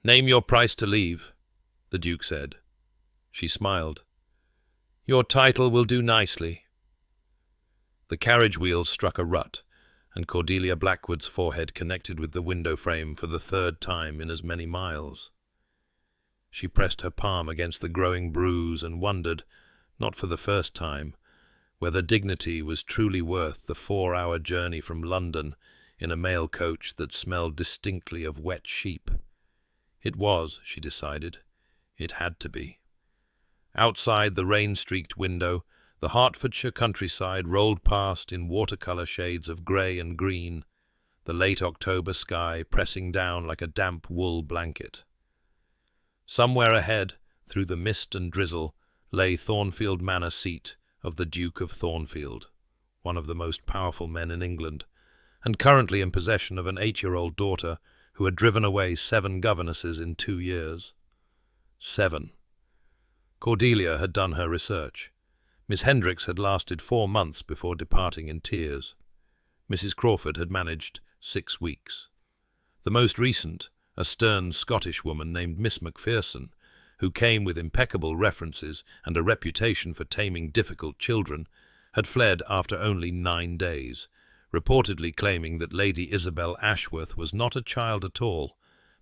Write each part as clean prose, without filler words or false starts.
"Name your price to leave," the Duke said. She smiled. "Your title will do nicely." The carriage wheels struck a rut, and Cordelia Blackwood's forehead connected with the window frame for the third time in as many miles. She pressed her palm against the growing bruise and wondered, not for the first time, whether dignity was truly worth the 4-hour journey from London in a mail coach that smelled distinctly of wet sheep. It was, she decided. It had to be. Outside the rain-streaked window, the Hertfordshire countryside rolled past in watercolour shades of grey and green, the late October sky pressing down like a damp wool blanket. Somewhere ahead, through the mist and drizzle, lay Thornfield Manor seat of the Duke of Thornfield, one of the most powerful men in England, and currently in possession of an 8-year-old daughter who had driven away 7 governesses in 2 years. 7. Cordelia had done her research. Miss Hendricks had lasted 4 months before departing in tears. Mrs. Crawford had managed 6 weeks. The most recent, a stern Scottish woman named Miss Macpherson, who came with impeccable references and a reputation for taming difficult children, had fled after only 9 days, reportedly claiming that Lady Isabel Ashworth was not a child at all,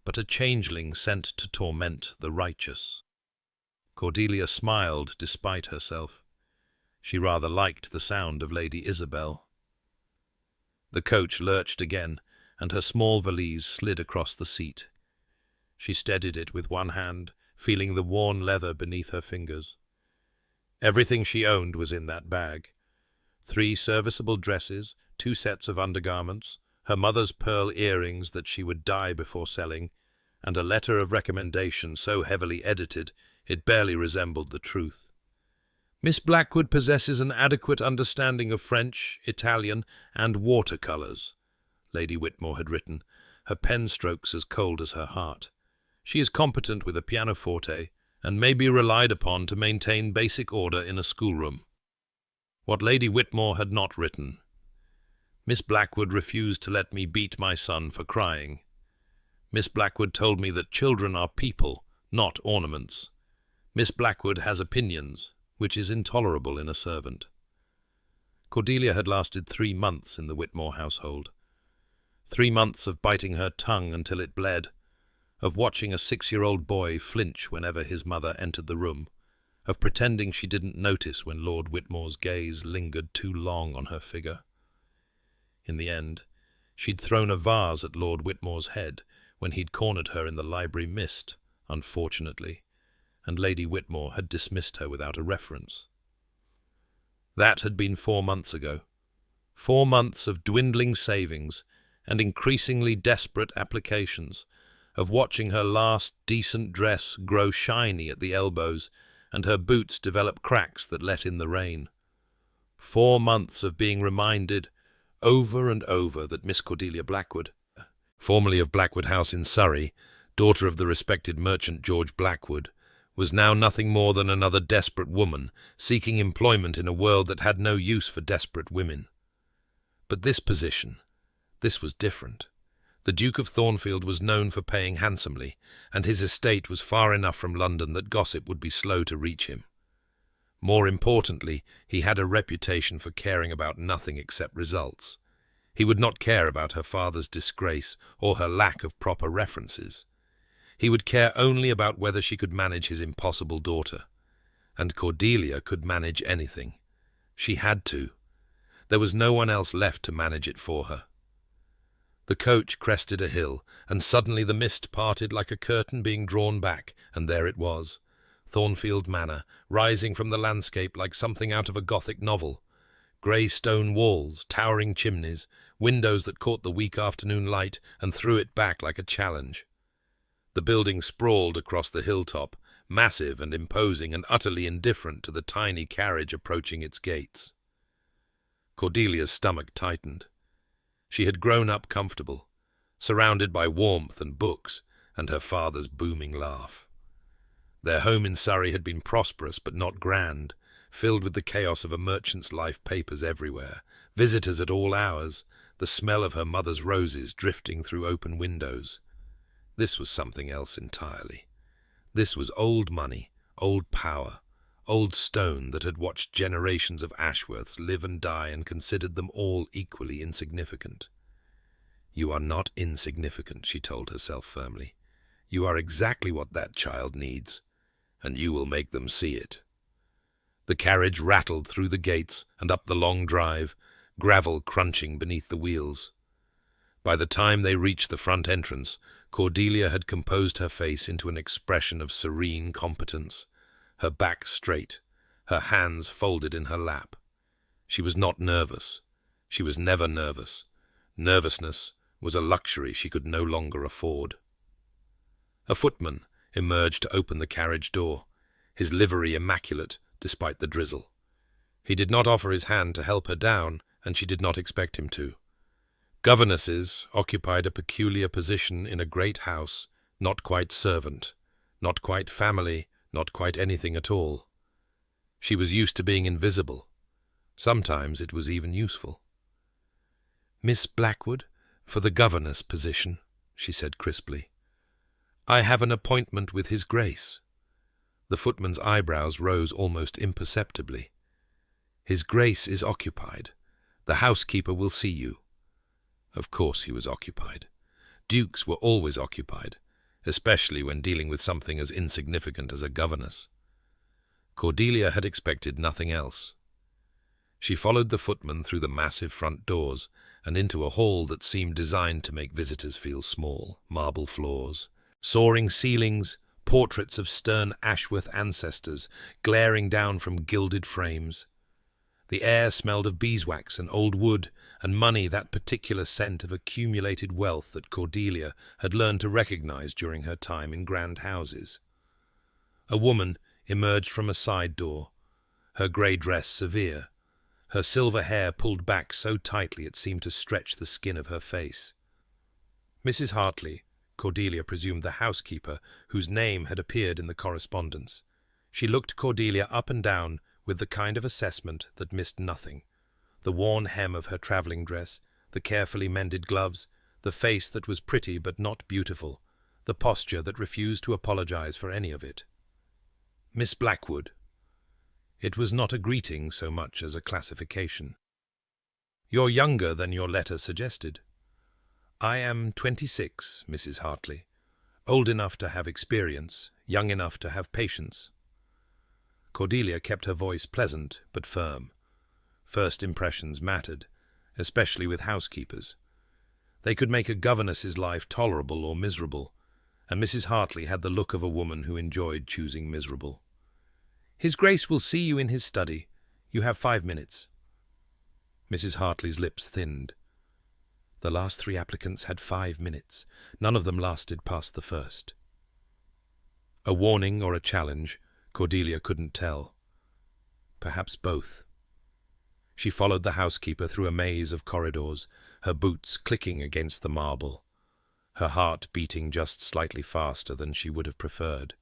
but a changeling sent to torment the righteous. Cordelia smiled despite herself. She rather liked the sound of Lady Isabel. The coach lurched again, and her small valise slid across the seat. She steadied it with one hand, feeling the worn leather beneath her fingers. Everything she owned was in that bag. 3 serviceable dresses, 2 sets of undergarments, her mother's pearl earrings that she would die before selling, and a letter of recommendation so heavily edited it barely resembled the truth. "Miss Blackwood possesses an adequate understanding of French, Italian, and watercolours," Lady Whitmore had written, her pen strokes as cold as her heart. "She is competent with a pianoforte, and may be relied upon to maintain basic order in a schoolroom." What Lady Whitmore had not written: "Miss Blackwood refused to let me beat my son for crying. Miss Blackwood told me that children are people, not ornaments. Miss Blackwood has opinions, which is intolerable in a servant." Cordelia had lasted 3 months in the Whitmore household. 3 months of biting her tongue until it bled, of watching a 6-year-old boy flinch whenever his mother entered the room, of pretending she didn't notice when Lord Whitmore's gaze lingered too long on her figure. In the end, she'd thrown a vase at Lord Whitmore's head when he'd cornered her in the library mist, unfortunately, and Lady Whitmore had dismissed her without a reference. That had been 4 months ago. 4 months of dwindling savings and increasingly desperate applications, of watching her last decent dress grow shiny at the elbows and her boots develop cracks that let in the rain. 4 months of being reminded over and over that Miss Cordelia Blackwood, formerly of Blackwood House in Surrey, daughter of the respected merchant George Blackwood, was now nothing more than another desperate woman seeking employment in a world that had no use for desperate women. But this position, this was different. The Duke of Thornfield was known for paying handsomely, and his estate was far enough from London that gossip would be slow to reach him. More importantly, he had a reputation for caring about nothing except results. He would not care about her father's disgrace or her lack of proper references. He would care only about whether she could manage his impossible daughter. And Cordelia could manage anything. She had to. There was no one else left to manage it for her. The coach crested a hill, and suddenly the mist parted like a curtain being drawn back, and there it was, Thornfield Manor, rising from the landscape like something out of a Gothic novel. Grey stone walls, towering chimneys, windows that caught the weak afternoon light and threw it back like a challenge. The building sprawled across the hilltop, massive and imposing and utterly indifferent to the tiny carriage approaching its gates. Cordelia's stomach tightened. She had grown up comfortable, surrounded by warmth and books and her father's booming laugh. Their home in Surrey had been prosperous but not grand, filled with the chaos of a merchant's life, papers everywhere, visitors at all hours, the smell of her mother's roses drifting through open windows. This was something else entirely. This was old money, old power, old stone that had watched generations of Ashworths live and die and considered them all equally insignificant. "You are not insignificant," she told herself firmly. "You are exactly what that child needs, and you will make them see it." The carriage rattled through the gates and up the long drive, gravel crunching beneath the wheels. By the time they reached the front entrance, Cordelia had composed her face into an expression of serene competence, her back straight, her hands folded in her lap. She was not nervous. She was never nervous. Nervousness was a luxury she could no longer afford. A footman emerged to open the carriage door, his livery immaculate despite the drizzle. He did not offer his hand to help her down, and she did not expect him to. Governesses occupied a peculiar position in a great house, not quite servant, not quite family, not quite anything at all. She was used to being invisible. Sometimes it was even useful. "Miss Blackwood, for the governess position," she said crisply. "I have an appointment with His Grace." The footman's eyebrows rose almost imperceptibly. "His Grace is occupied. The housekeeper will see you." Of course he was occupied. Dukes were always occupied, especially when dealing with something as insignificant as a governess. Cordelia had expected nothing else. She followed the footman through the massive front doors and into a hall that seemed designed to make visitors feel small. Marble floors, soaring ceilings, portraits of stern Ashworth ancestors glaring down from gilded frames. The air smelled of beeswax and old wood and money, that particular scent of accumulated wealth that Cordelia had learned to recognize during her time in grand houses. A woman emerged from a side door, her grey dress severe, her silver hair pulled back so tightly it seemed to stretch the skin of her face. Mrs. Hartley, Cordelia presumed the housekeeper, whose name had appeared in the correspondence. She looked Cordelia up and down with the kind of assessment that missed nothing: the worn hem of her travelling dress, the carefully mended gloves, the face that was pretty but not beautiful, the posture that refused to apologize for any of it. "Miss Blackwood." It was not a greeting so much as a classification. "You're younger than your letter suggested." "I am 26, Mrs. Hartley. Old enough to have experience, young enough to have patience." Cordelia kept her voice pleasant but firm. First impressions mattered, especially with housekeepers. They could make a governess's life tolerable or miserable, and Mrs. Hartley had the look of a woman who enjoyed choosing miserable. "His Grace will see you in his study. You have 5 minutes." Mrs. Hartley's lips thinned. The last 3 applicants had 5 minutes. None of them lasted past the first. A warning or a challenge, Cordelia couldn't tell. Perhaps both. She followed the housekeeper through a maze of corridors, her boots clicking against the marble, her heart beating just slightly faster than she would have preferred.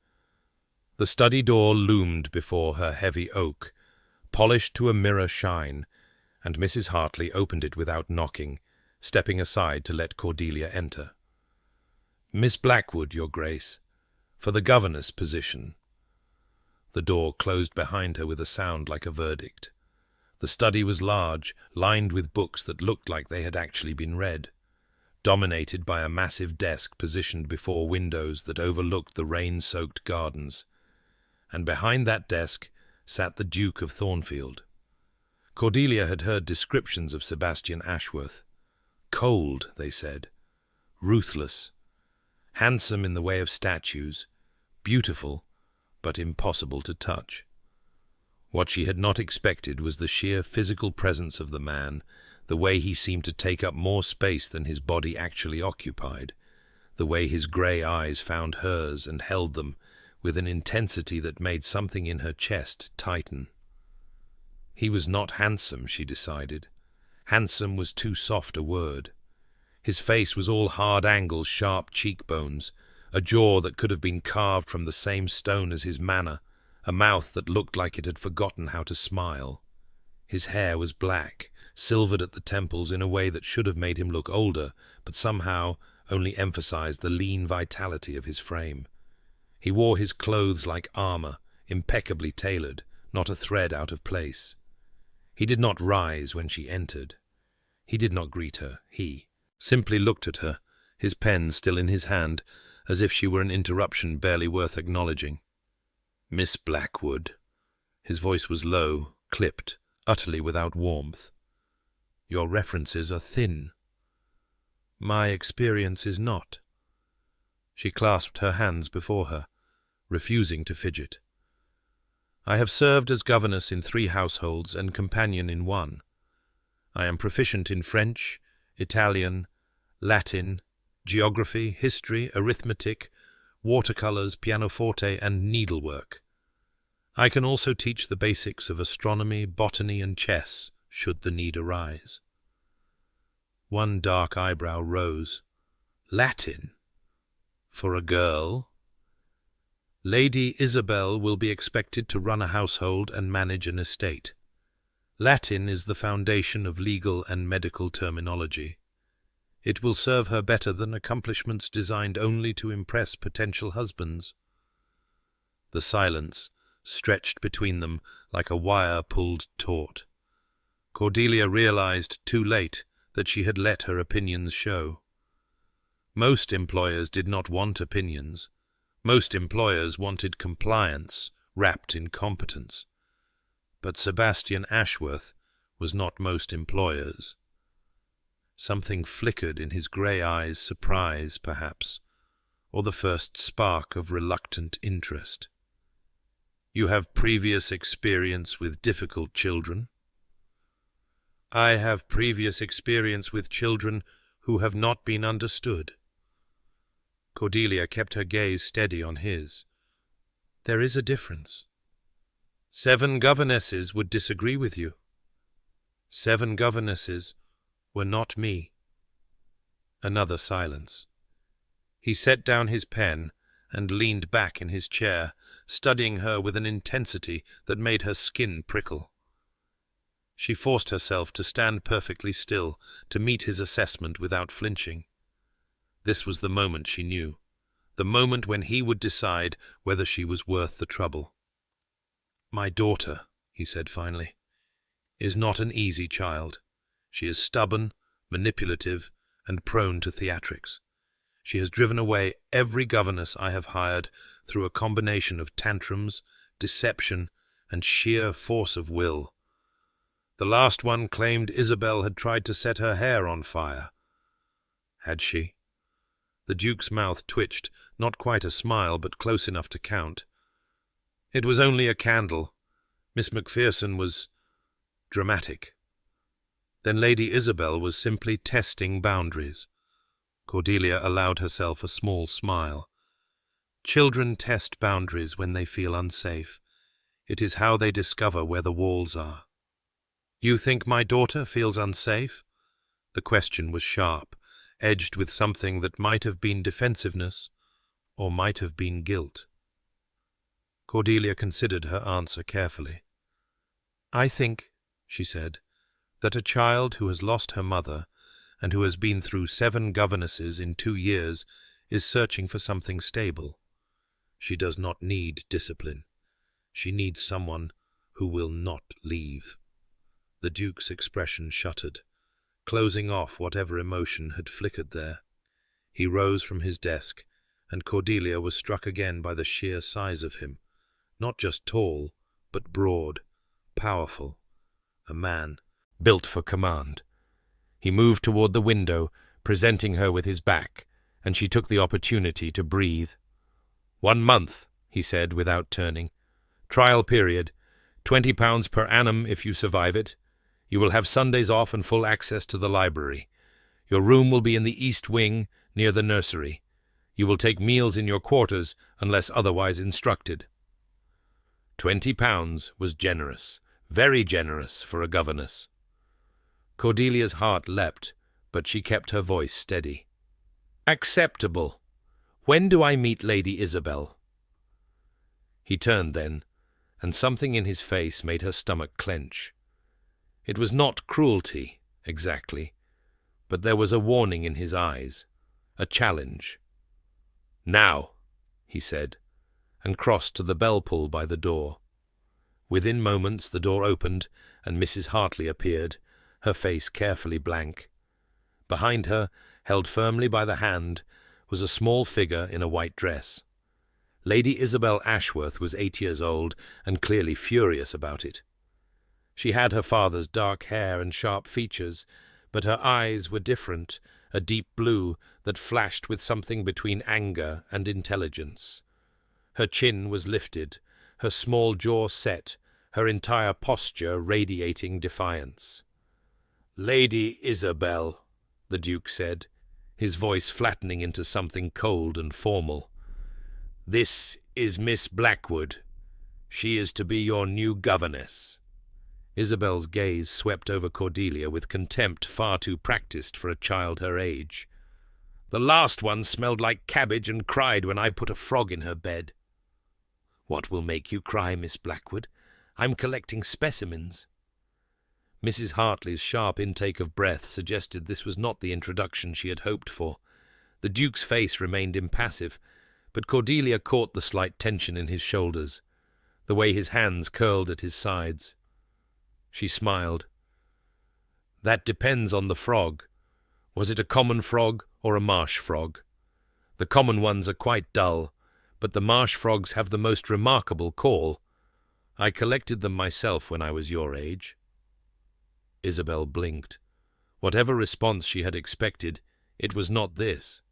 The study door loomed before her heavy oak, polished to a mirror shine, and Mrs. Hartley opened it without knocking, stepping aside to let Cordelia enter. "Miss Blackwood, Your Grace, for the governess position." The door closed behind her with a sound like a verdict. The study was large, lined with books that looked like they had actually been read, dominated by a massive desk positioned before windows that overlooked the rain-soaked gardens. And behind that desk sat the Duke of Thornfield. Cordelia had heard descriptions of Sebastian Ashworth. Cold, they said, ruthless, handsome in the way of statues, beautiful, but impossible to touch. What she had not expected was the sheer physical presence of the man, the way he seemed to take up more space than his body actually occupied, the way his grey eyes found hers and held them with an intensity that made something in her chest tighten. He was not handsome, she decided. Handsome was too soft a word. His face was all hard angles, sharp cheekbones, a jaw that could have been carved from the same stone as his manner, a mouth that looked like it had forgotten how to smile. His hair was black, silvered at the temples in a way that should have made him look older, but somehow only emphasized the lean vitality of his frame. He wore his clothes like armor, impeccably tailored, not a thread out of place. He did not rise when she entered. He did not greet her. He simply looked at her, his pen still in his hand, as if she were an interruption barely worth acknowledging. "Miss Blackwood." His voice was low, clipped, utterly without warmth. "Your references are thin." "My experience is not." She clasped her hands before her, refusing to fidget. "I have served as governess in 3 households and companion in 1. I am proficient in French, Italian, Latin, geography, history, arithmetic, watercolors, pianoforte, and needlework. I can also teach the basics of astronomy, botany, and chess, should the need arise." One dark eyebrow rose. "Latin? For a girl?" "Lady Isabel will be expected to run a household and manage an estate. Latin is the foundation of legal and medical terminology. It will serve her better than accomplishments designed only to impress potential husbands." The silence stretched between them like a wire pulled taut. Cordelia realized too late that she had let her opinions show. Most employers did not want opinions. Most employers wanted compliance, wrapped in competence. But Sebastian Ashworth was not most employers. Something flickered in his grey eyes, surprise, perhaps, or the first spark of reluctant interest. "You have previous experience with difficult children?" "I have previous experience with children who have not been understood." Cordelia kept her gaze steady on his. "There is a difference." "7 governesses would disagree with you." "7 governesses were not me." Another silence. He set down his pen and leaned back in his chair, studying her with an intensity that made her skin prickle. She forced herself to stand perfectly still, to meet his assessment without flinching. This was the moment she knew, the moment when he would decide whether she was worth the trouble. "My daughter," he said finally, "is not an easy child. She is stubborn, manipulative, and prone to theatrics. She has driven away every governess I have hired through a combination of tantrums, deception, and sheer force of will. The last one claimed Isabel had tried to set her hair on fire." "Had she?" The Duke's mouth twitched, not quite a smile, but close enough to count. "It was only a candle. Miss Macpherson was dramatic. Then Lady Isabel was simply testing boundaries." Cordelia allowed herself a small smile. "Children test boundaries when they feel unsafe. It is how they discover where the walls are." "You think my daughter feels unsafe?" The question was sharp, edged with something that might have been defensiveness or might have been guilt. Cordelia considered her answer carefully. "I think," she said, "that a child who has lost her mother and who has been through 7 governesses in 2 years is searching for something stable. She does not need discipline. She needs someone who will not leave." The Duke's expression shuttered, closing off whatever emotion had flickered there. He rose from his desk, and Cordelia was struck again by the sheer size of him, not just tall, but broad, powerful, a man built for command. He moved toward the window, presenting her with his back, and she took the opportunity to breathe. "1 month," he said without turning. "Trial period, £20 per annum if you survive it. You will have Sundays off and full access to the library. Your room will be in the east wing, near the nursery. You will take meals in your quarters unless otherwise instructed." £20 was generous, very generous for a governess. Cordelia's heart leapt, but she kept her voice steady. "Acceptable. When do I meet Lady Isabel?" He turned then, and something in his face made her stomach clench. It was not cruelty, exactly, but there was a warning in his eyes. a challenge. "Now," he said, and crossed to the bell-pull by the door. Within moments the door opened, and Mrs. Hartley appeared, her face carefully blank. Behind her, held firmly by the hand, was a small figure in a white dress. Lady Isabel Ashworth was 8 years old, and clearly furious about it. She had her father's dark hair and sharp features, but her eyes were different, a deep blue that flashed with something between anger and intelligence. Her chin was lifted, her small jaw set, her entire posture radiating defiance. "Lady Isabel," the Duke said, his voice flattening into something cold and formal. "This is Miss Blackwood. She is to be your new governess." Isabel's gaze swept over Cordelia with contempt far too practised for a child her age. "The last one smelled like cabbage and cried when I put a frog in her bed." "What will make you cry, Miss Blackwood? I'm collecting specimens." Mrs. Hartley's sharp intake of breath suggested this was not the introduction she had hoped for. The Duke's face remained impassive, but Cordelia caught the slight tension in his shoulders, the way his hands curled at his sides. She smiled. "That depends on the frog. Was it a common frog or a marsh frog? The common ones are quite dull, but the marsh frogs have the most remarkable call. I collected them myself when I was your age." Isabel blinked. Whatever response she had expected, it was not this.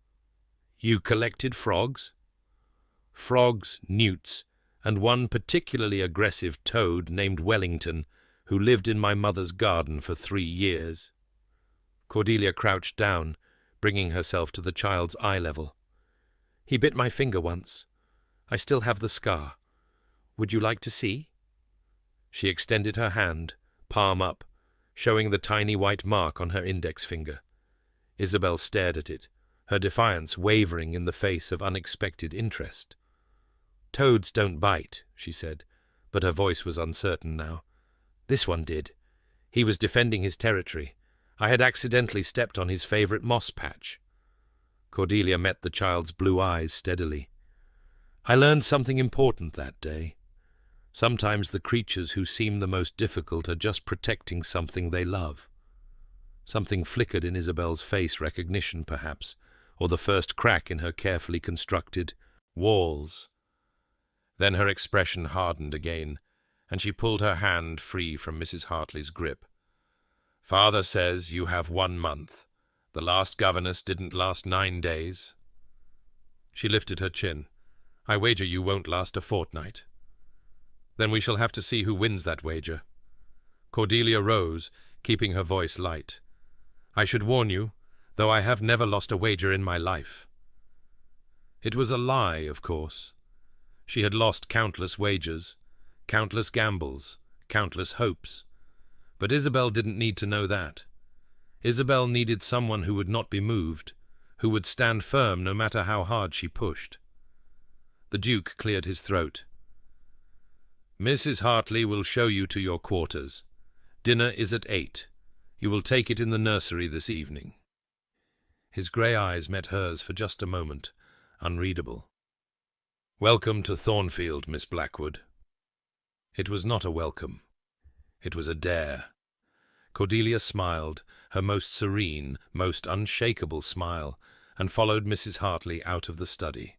"You collected frogs?" "Frogs, newts, and one particularly aggressive toad named Wellington, who lived in my mother's garden for 3 years. Cordelia crouched down, bringing herself to the child's eye level. "He bit my finger once. I still have the scar. Would you like to see?" She extended her hand, palm up, showing the tiny white mark on her index finger. Isabel stared at it, her defiance wavering in the face of unexpected interest. "Toads don't bite," she said, but her voice was uncertain now. "This one did. He was defending his territory. I had accidentally stepped on his favorite moss patch." Cordelia met the child's blue eyes steadily. "I learned something important that day. Sometimes the creatures who seem the most difficult are just protecting something they love." Something flickered in Isabel's face, recognition perhaps, or the first crack in her carefully constructed walls. Then her expression hardened again, and she pulled her hand free from Mrs. Hartley's grip. "Father says you have 1 month. The last governess didn't last 9 days. She lifted her chin. "I wager you won't last a fortnight." "Then we shall have to see who wins that wager." Cordelia rose, keeping her voice light. "I should warn you, though I have never lost a wager in my life." It was a lie, of course. She had lost countless wagers, countless gambles, countless hopes. But Isabel didn't need to know that. Isabel needed someone who would not be moved, who would stand firm no matter how hard she pushed. The Duke cleared his throat. "Mrs. Hartley will show you to your quarters. Dinner is at 8. You will take it in the nursery this evening." His grey eyes met hers for just a moment, unreadable. "Welcome to Thornfield, Miss Blackwood." It was not a welcome. It was a dare. Cordelia smiled, her most serene, most unshakable smile, and followed Mrs. Hartley out of the study.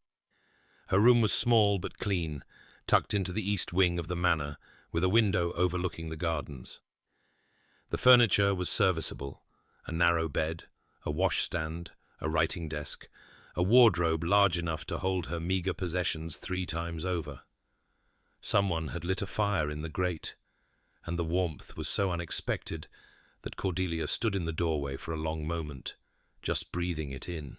Her room was small but clean, tucked into the east wing of the manor, with a window overlooking the gardens. The furniture was serviceable: a narrow bed, a washstand, a writing desk, a wardrobe large enough to hold her meagre possessions 3 times over. Someone had lit a fire in the grate, and the warmth was so unexpected that Cordelia stood in the doorway for a long moment, just breathing it in.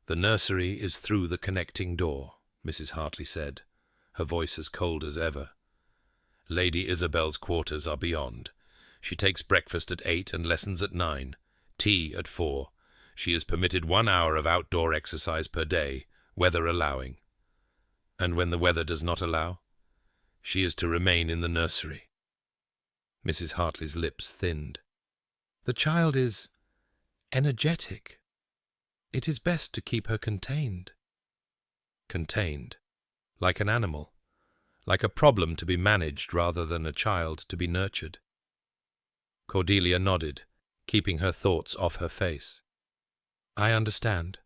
"The nursery is through the connecting door," Mrs. Hartley said, her voice as cold as ever. "Lady Isabel's quarters are beyond. She takes breakfast at 8 and lessons at 9, tea at 4. She is permitted 1 hour of outdoor exercise per day, weather allowing. And when the weather does not allow, she is to remain in the nursery." Mrs. Hartley's lips thinned. "The child is energetic." It is best to keep her contained. Contained, like an animal, like a problem to be managed rather than a child to be nurtured. Cordelia nodded, keeping her thoughts off her face. I understand.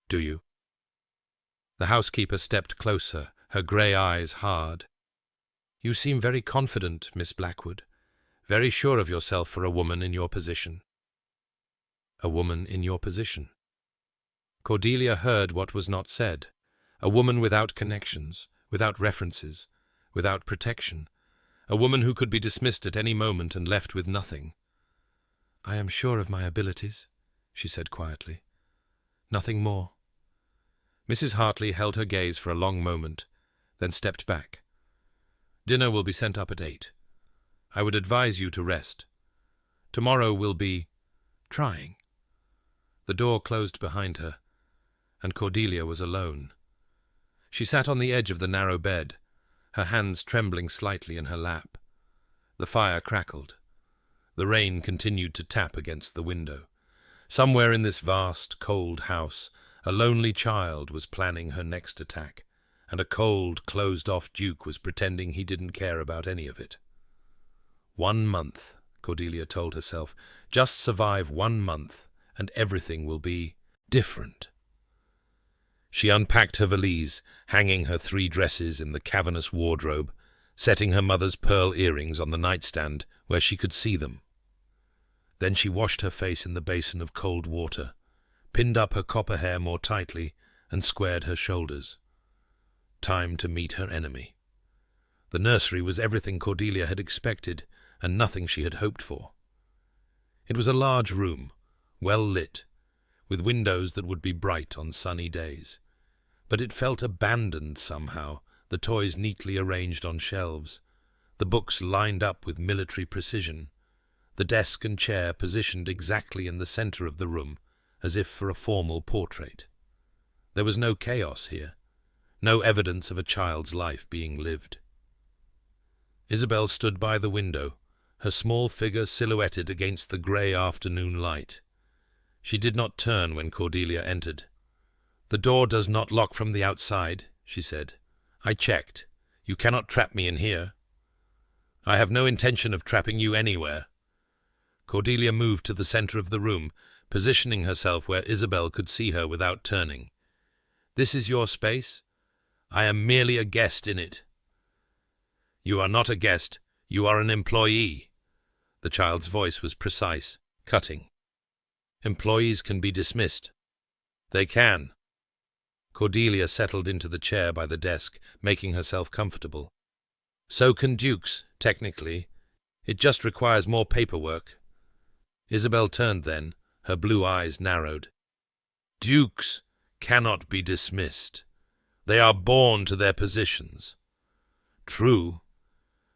Do you? The housekeeper stepped closer, her grey eyes hard. You seem very confident, Miss Blackwood, very sure of yourself for a woman in your position. A woman in your position. Cordelia heard what was not said. A woman without connections, without references, without protection. A woman who could be dismissed at any moment and left with nothing. I am sure of my abilities, she said quietly. Nothing more. Mrs. Hartley held her gaze for a long moment, then stepped back. Dinner will be sent up at 8. I would advise you to rest. Tomorrow will be trying. The door closed behind her, and Cordelia was alone. She sat on the edge of the narrow bed, her hands trembling slightly in her lap. The fire crackled. The rain continued to tap against the window. Somewhere in this vast, cold house, a lonely child was planning her next attack, and a cold, closed-off Duke was pretending he didn't care about any of it. 1 month, Cordelia told herself. Just survive 1 month, and everything will be different. She unpacked her valise, hanging her 3 dresses in the cavernous wardrobe, setting her mother's pearl earrings on the nightstand where she could see them. Then she washed her face in the basin of cold water, pinned up her copper hair more tightly, and squared her shoulders. Time to meet her enemy. The nursery was everything Cordelia had expected, and nothing she had hoped for. It was a large room, well lit, with windows that would be bright on sunny days. But it felt abandoned somehow, the toys neatly arranged on shelves, the books lined up with military precision, the desk and chair positioned exactly in the center of the room, as if for a formal portrait. There was no chaos here, no evidence of a child's life being lived. Isabel stood by the window, her small figure silhouetted against the grey afternoon light. She did not turn when Cordelia entered. "The door does not lock from the outside," she said. "I checked. You cannot trap me in here." "I have no intention of trapping you anywhere." Cordelia moved to the center of the room, positioning herself where Isabel could see her without turning. "This is your space? I am merely a guest in it." "You are not a guest. You are an employee." The child's voice was precise, cutting. "Employees can be dismissed." "They can." Cordelia settled into the chair by the desk, making herself comfortable. "So can dukes, technically. It just requires more paperwork." Isabel turned then, her blue eyes narrowed. "Dukes cannot be dismissed. They are born to their positions." "True,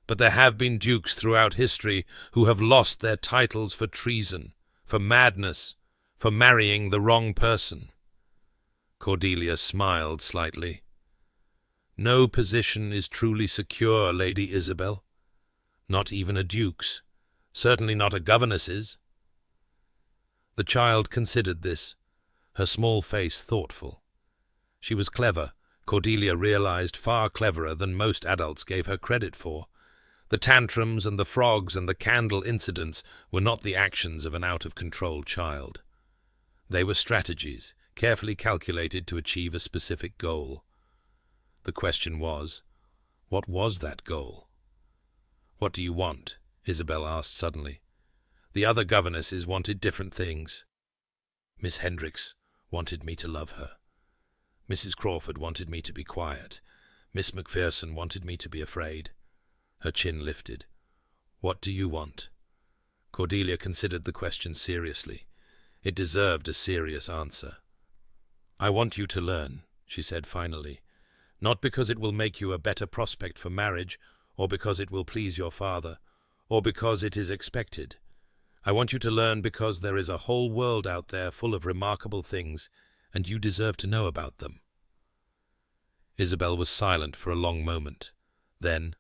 but there have been dukes throughout history who have lost their titles for treason, for madness, for marrying the wrong person." Cordelia smiled slightly. "No position is truly secure, Lady Isabel. Not even a duke's. Certainly not a governess's." The child considered this, her small face thoughtful. She was clever, Cordelia realized, far cleverer than most adults gave her credit for. The tantrums and the frogs and the candle incidents were not the actions of an out-of-control child. They were strategies, carefully calculated to achieve a specific goal. The question was, what was that goal? "What do you want?" Isabel asked suddenly. The other governesses wanted different things. Miss Hendricks wanted me to love her. Mrs. Crawford wanted me to be quiet. Miss Macpherson wanted me to be afraid. Her chin lifted. "What do you want?" Cordelia considered the question seriously. It deserved a serious answer. "I want you to learn," she said finally, "not because it will make you a better prospect for marriage, or because it will please your father, or because it is expected. I want you to learn because there is a whole world out there full of remarkable things, and you deserve to know about them." Isabel was silent for a long moment. Then,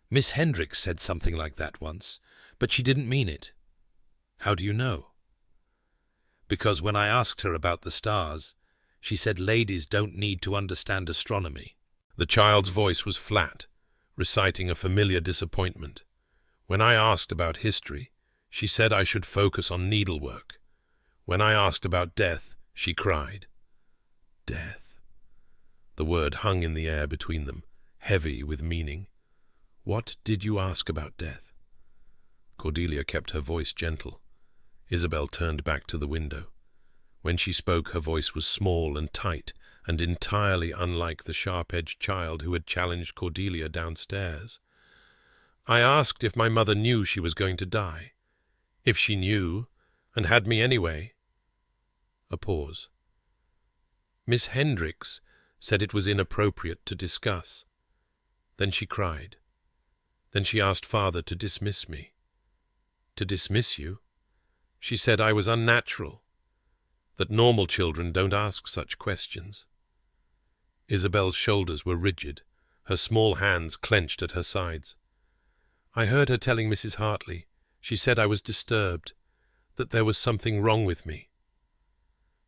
"Miss Hendricks said something like that once, but she didn't mean it." "How do you know?" because when I asked her about the stars, she said ladies don't need to understand astronomy. The child's voice was flat, reciting a familiar disappointment. When I asked about history, she said I should focus on needlework. When I asked about death, she cried. Death. The word hung in the air between them, heavy with meaning. What did you ask about death? Cordelia kept her voice gentle. Isabel turned back to the window. When she spoke, her voice was small and tight, and entirely unlike the sharp-edged child who had challenged Cordelia downstairs. I asked if my mother knew she was going to die. If she knew, and had me anyway. A pause. Miss Hendricks said it was inappropriate to discuss. Then she cried. Then she asked father to dismiss me. To dismiss you? She said I was unnatural, that normal children don't ask such questions. Isabel's shoulders were rigid, her small hands clenched at her sides. I heard her telling Mrs. Hartley. She said I was disturbed, that there was something wrong with me.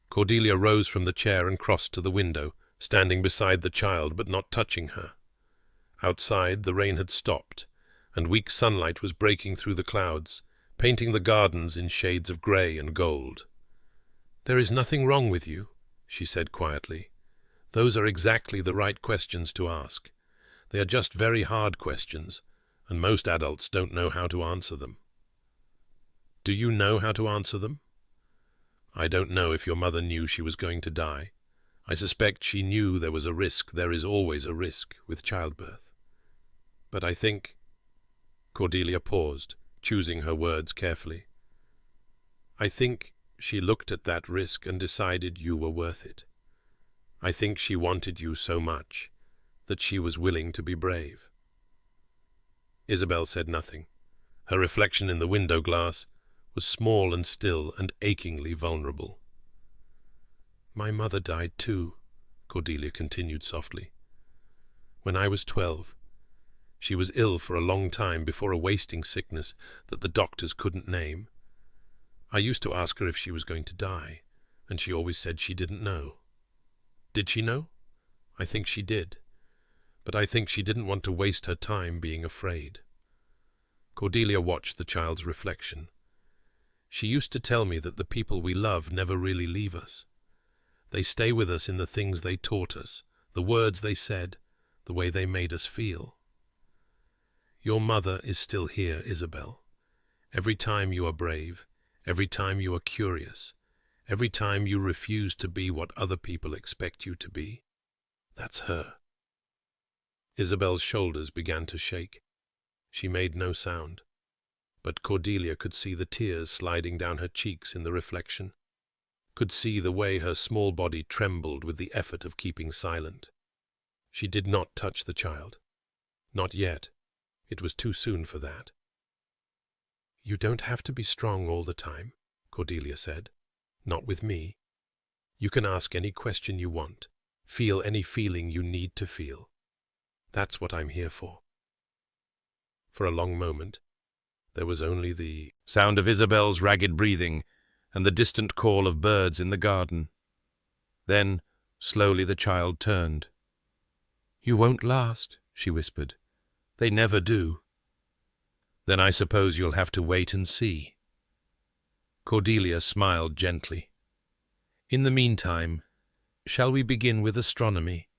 Cordelia rose from the chair and crossed to the window, standing beside the child but not touching her. Outside, the rain had stopped, and weak sunlight was breaking through the clouds, painting the gardens in shades of grey and gold. There is nothing wrong with you, she said quietly. Those are exactly the right questions to ask. They are just very hard questions, and most adults don't know how to answer them. Do you know how to answer them? I don't know if your mother knew she was going to die. I suspect she knew there was a risk. There is always a risk with childbirth. But I think... Cordelia paused, choosing her words carefully. I think she looked at that risk and decided you were worth it. I think she wanted you so much that she was willing to be brave. Isabel said nothing. Her reflection in the window glass was small and still and achingly vulnerable. My mother died too, Cordelia continued softly. When I was 12, she was ill for a long time before a wasting sickness that the doctors couldn't name. I used to ask her if she was going to die, and she always said she didn't know. Did she know? I think she did. But I think she didn't want to waste her time being afraid. Cordelia watched the child's reflection. She used to tell me that the people we love never really leave us. They stay with us in the things they taught us, the words they said, the way they made us feel. Your mother is still here, Isabel. Every time you are brave, every time you are curious, every time you refuse to be what other people expect you to be, that's her. Isabel's shoulders began to shake. She made no sound, but Cordelia could see the tears sliding down her cheeks in the reflection, could see the way her small body trembled with the effort of keeping silent. She did not touch the child. Not yet. It was too soon for that. You don't have to be strong all the time, Cordelia said. Not with me. You can ask any question you want, feel any feeling you need to feel. That's what I'm here for. For a long moment, there was only the sound of Isabel's ragged breathing and the distant call of birds in the garden. Then, slowly the child turned. You won't last, she whispered. They never do. Then I suppose you'll have to wait and see. Cordelia smiled gently. In the meantime, shall we begin with astronomy?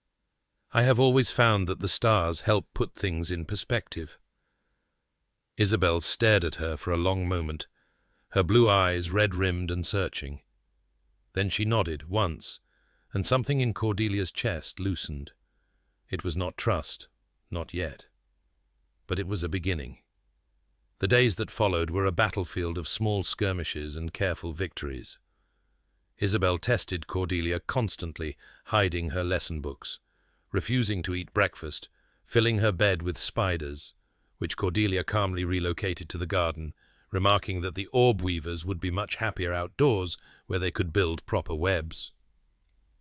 I have always found that the stars help put things in perspective. Isabel stared at her for a long moment, her blue eyes red-rimmed and searching. Then she nodded once, and something in Cordelia's chest loosened. It was not trust, not yet. But it was a beginning. The days that followed were a battlefield of small skirmishes and careful victories. Isabel tested Cordelia constantly, hiding her lesson books, refusing to eat breakfast, filling her bed with spiders, which Cordelia calmly relocated to the garden, remarking that the orb weavers would be much happier outdoors where they could build proper webs.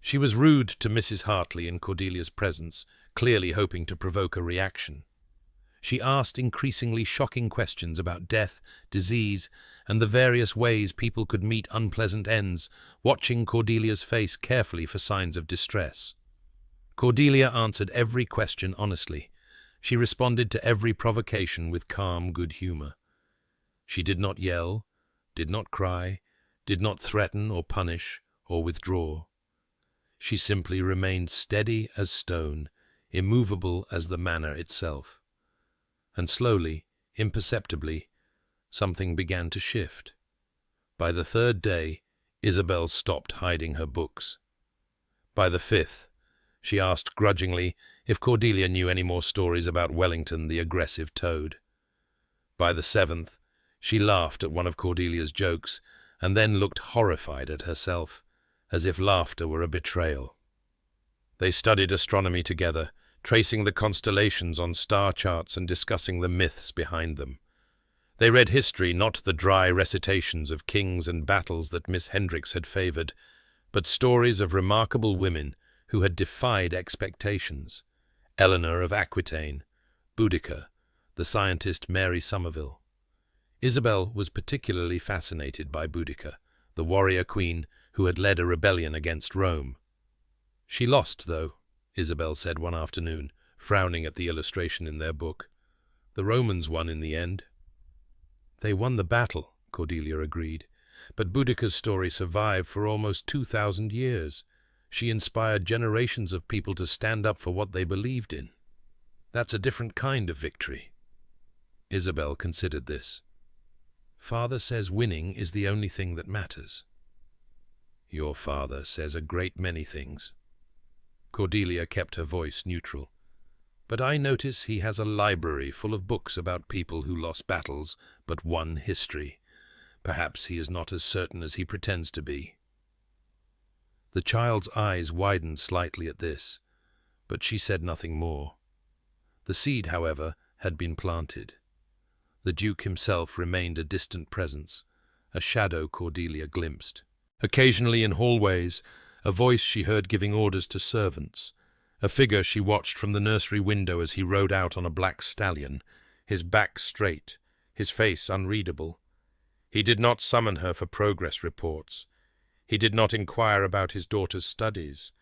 She was rude to Mrs. Hartley in Cordelia's presence, clearly hoping to provoke a reaction. She asked increasingly shocking questions about death, disease, and the various ways people could meet unpleasant ends, watching Cordelia's face carefully for signs of distress. Cordelia answered every question honestly. She responded to every provocation with calm good humor. She did not yell, did not cry, did not threaten or punish or withdraw. She simply remained steady as stone, immovable as the manor itself. And slowly, imperceptibly, something began to shift. By the third day, Isabel stopped hiding her books. By the fifth, she asked grudgingly if Cordelia knew any more stories about Wellington the aggressive toad. By the seventh, she laughed at one of Cordelia's jokes and then looked horrified at herself, as if laughter were a betrayal. They studied astronomy together, tracing the constellations on star charts and discussing the myths behind them. They read history, not the dry recitations of kings and battles that Miss Hendricks had favored, but stories of remarkable women who had defied expectations. Eleanor of Aquitaine, Boudicca, the scientist Mary Somerville. Isabel was particularly fascinated by Boudicca, the warrior queen who had led a rebellion against Rome. She lost, though, Isabel said one afternoon, frowning at the illustration in their book. The Romans won in the end. They won the battle, Cordelia agreed, but Boudicca's story survived for almost 2,000 years. She inspired generations of people to stand up for what they believed in. That's a different kind of victory. Isabel considered this. Father says winning is the only thing that matters. Your father says a great many things. Cordelia kept her voice neutral. But I notice he has a library full of books about people who lost battles but won history. Perhaps he is not as certain as he pretends to be. The child's eyes widened slightly at this, but she said nothing more. The seed, however, had been planted. The Duke himself remained a distant presence, a shadow Cordelia glimpsed. Occasionally in hallways, a voice she heard giving orders to servants, a figure she watched from the nursery window as he rode out on a black stallion, his back straight, his face unreadable. He did not summon her for progress reports. He did not inquire about his daughter's studies.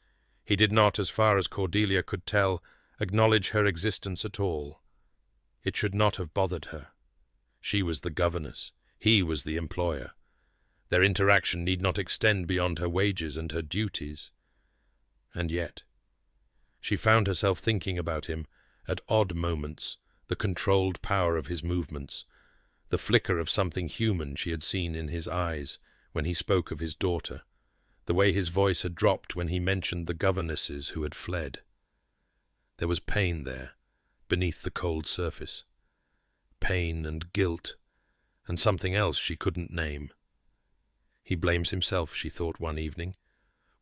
He did not, as far as Cordelia could tell, acknowledge her existence at all. It should not have bothered her. She was the governess. He was the employer. Their interaction need not extend beyond her wages and her duties. And yet, she found herself thinking about him at odd moments, the controlled power of his movements, the flicker of something human she had seen in his eyes when he spoke of his daughter, the way his voice had dropped when he mentioned the governesses who had fled. There was pain there, beneath the cold surface. Pain and guilt, and something else she couldn't name. He blames himself, she thought one evening,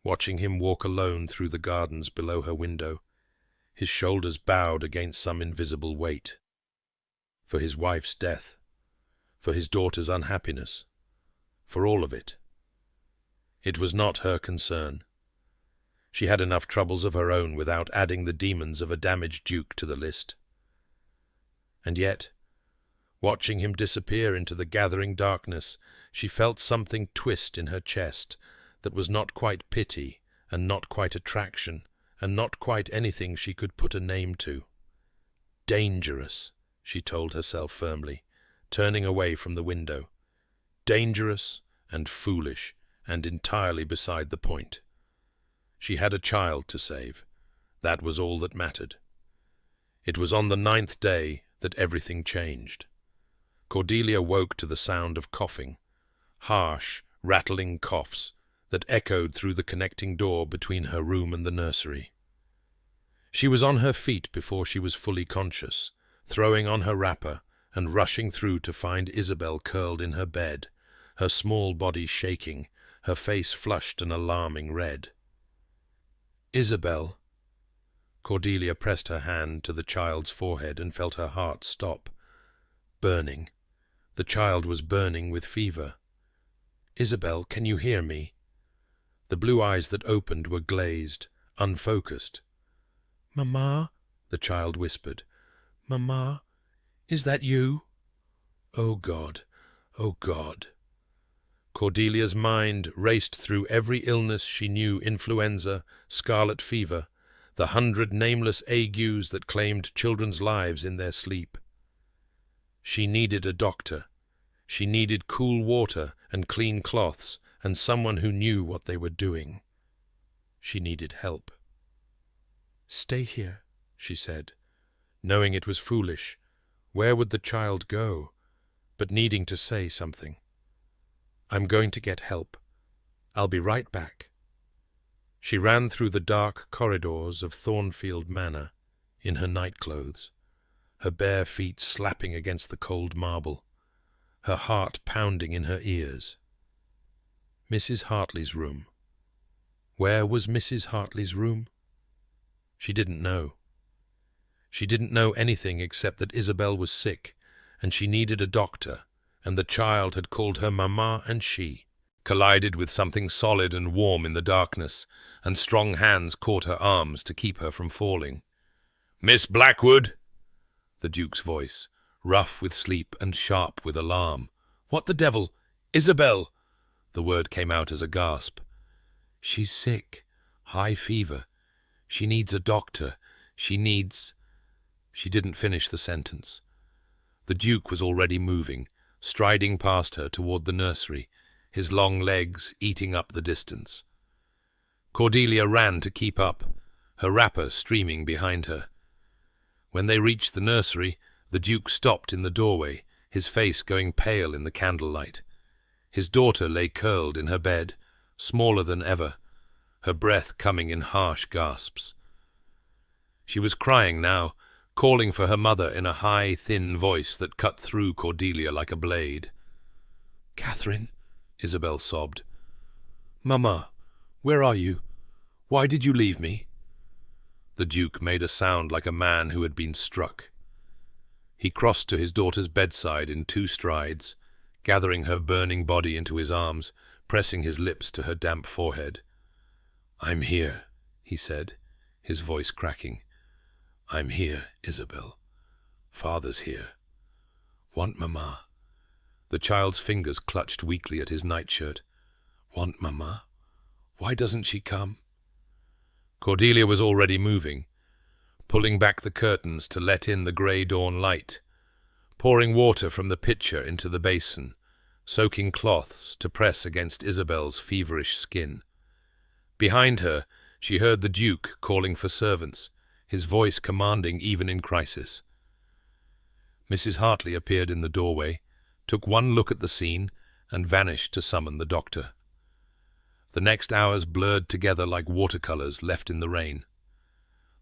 watching him walk alone through the gardens below her window, his shoulders bowed against some invisible weight. For his wife's death, for his daughter's unhappiness, for all of it. It was not her concern. She had enough troubles of her own without adding the demons of a damaged duke to the list. And yet, watching him disappear into the gathering darkness, she felt something twist in her chest that was not quite pity, and not quite attraction, and not quite anything she could put a name to. Dangerous, she told herself firmly, turning away from the window. Dangerous and foolish, and entirely beside the point. She had a child to save. That was all that mattered. It was on the 9th day that everything changed. Cordelia woke to the sound of coughing, harsh, rattling coughs that echoed through the connecting door between her room and the nursery. She was on her feet before she was fully conscious, throwing on her wrapper and rushing through to find Isabel curled in her bed, her small body shaking, her face flushed an alarming red. Isabel. Cordelia pressed her hand to the child's forehead and felt her heart stop. Burning. The child was burning with fever. Isabel, can you hear me? The blue eyes that opened were glazed, unfocused. Mamma, the child whispered. Mamma, Is that you? Oh God, oh God. Cordelia's mind raced through every illness she knew: influenza, scarlet fever, the 100 nameless agues that claimed children's lives in their sleep. She needed a doctor. She needed cool water and clean cloths and someone who knew what they were doing. She needed help. "Stay here," she said, knowing it was foolish. Where would the child go? But needing to say something. "I'm going to get help. I'll be right back." She ran through the dark corridors of Thornfield Manor in her nightclothes, her bare feet slapping against the cold marble, her heart pounding in her ears. Mrs. Hartley's room. Where was Mrs. Hartley's room? She didn't know. She didn't know anything except that Isabel was sick, and she needed a doctor, and the child had called her Mama, and she collided with something solid and warm in the darkness, and strong hands caught her arms to keep her from falling. "Miss Blackwood!" The Duke's voice, rough with sleep and sharp with alarm. "What the devil? Isabel!" The word came out as a gasp. "She's sick. High fever. She needs a doctor. She needs—" She didn't finish the sentence. The Duke was already moving, striding past her toward the nursery, his long legs eating up the distance. Cordelia ran to keep up, her wrapper streaming behind her. When they reached the nursery, the Duke stopped in the doorway, his face going pale in the candlelight. His daughter lay curled in her bed, smaller than ever, her breath coming in harsh gasps. She was crying now, calling for her mother in a high, thin voice that cut through Cordelia like a blade. "Catherine," Isabel sobbed. "Mama, where are you? Why did you leave me?" The Duke made a sound like a man who had been struck. He crossed to his daughter's bedside in 2 strides, gathering her burning body into his arms, pressing his lips to her damp forehead. "I'm here," he said, his voice cracking. "I'm here, Isabel. Father's here. Want Mama?" The child's fingers clutched weakly at his nightshirt. "Want Mama? Why doesn't she come?" Cordelia was already moving, pulling back the curtains to let in the grey dawn light, pouring water from the pitcher into the basin, soaking cloths to press against Isabel's feverish skin. Behind her, she heard the Duke calling for servants, his voice commanding even in crisis. Mrs. Hartley appeared in the doorway, took one look at the scene, and vanished to summon the doctor. The next hours blurred together like watercolors left in the rain.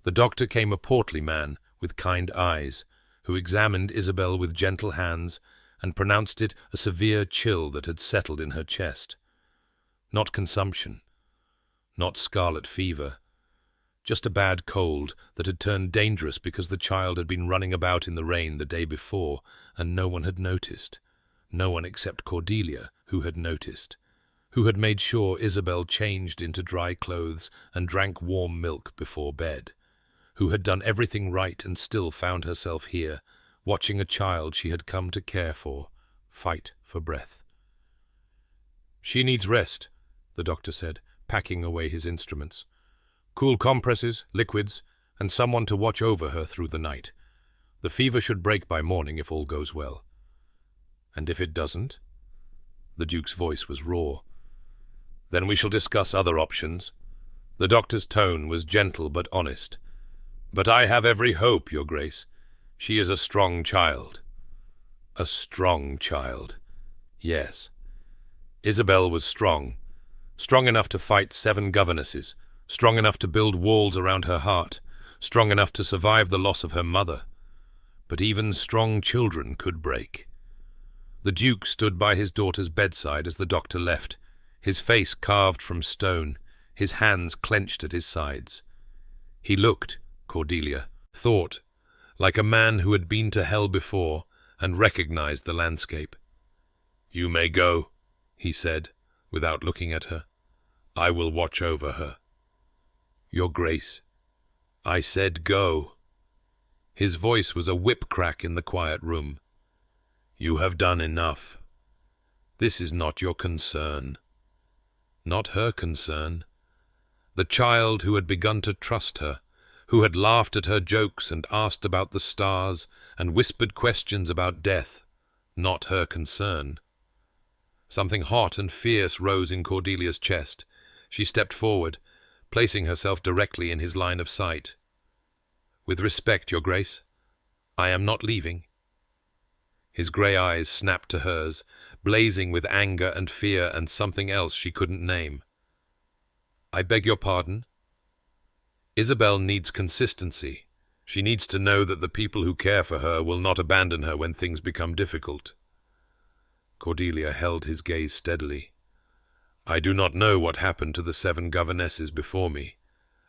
The doctor came a portly man with kind eyes, who examined Isabel with gentle hands and pronounced it a severe chill that had settled in her chest. Not consumption, not scarlet fever, just a bad cold that had turned dangerous because the child had been running about in the rain the day before and no one had noticed. No one except Cordelia, who had noticed, who had made sure Isabel changed into dry clothes and drank warm milk before bed, who had done everything right and still found herself here, watching a child she had come to care for, fight for breath. "She needs rest," the doctor said, packing away his instruments. "Cool compresses, liquids, and someone to watch over her through the night. The fever should break by morning if all goes well." "And if it doesn't?" The Duke's voice was raw. "Then we shall discuss other options." The doctor's tone was gentle but honest. "But I have every hope, Your Grace. She is a strong child." A strong child. Yes. Isabel was strong. Strong enough to fight 7 governesses. Strong enough to build walls around her heart. Strong enough to survive the loss of her mother. But even strong children could break. The Duke stood by his daughter's bedside as the doctor left, his face carved from stone, his hands clenched at his sides. He looked, Cordelia thought, like a man who had been to hell before and recognized the landscape. "You may go," he said, without looking at her. "I will watch over her." "Your Grace, I said go." His voice was a whip-crack in the quiet room. "You have done enough. This is not your concern." Not her concern. The child who had begun to trust her, who had laughed at her jokes and asked about the stars and whispered questions about death, not her concern. Something hot and fierce rose in Cordelia's chest. She stepped forward, placing herself directly in his line of sight. "With respect, Your Grace, I am not leaving." His grey eyes snapped to hers, blazing with anger and fear and something else she couldn't name. "I beg your pardon?" "Isabel needs consistency. She needs to know that the people who care for her will not abandon her when things become difficult." Cordelia held his gaze steadily. "I do not know what happened to the 7 governesses before me,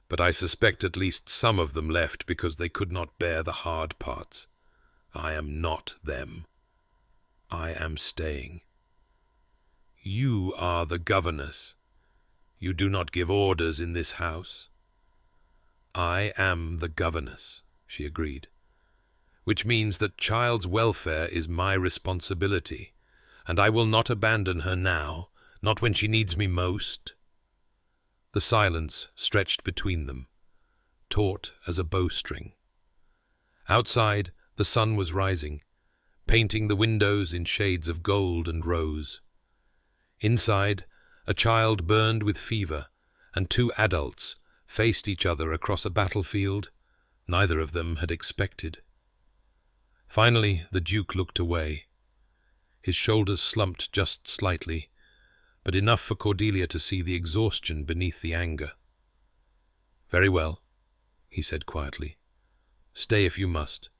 but I suspect at least some of them left because they could not bear the hard parts. I am not them. I am staying. You are the governess. You do not give orders in this house." "I am the governess," she agreed, "which means that child's welfare is my responsibility, and I will not abandon her now, not when she needs me most." The silence stretched between them, taut as a bowstring. Outside, the sun was rising, painting the windows in shades of gold and rose. Inside, a child burned with fever, and 2 adults faced each other across a battlefield neither of them had expected. Finally, the Duke looked away. His shoulders slumped just slightly, but enough for Cordelia to see the exhaustion beneath the anger. "Very well," he said quietly. "Stay if you must,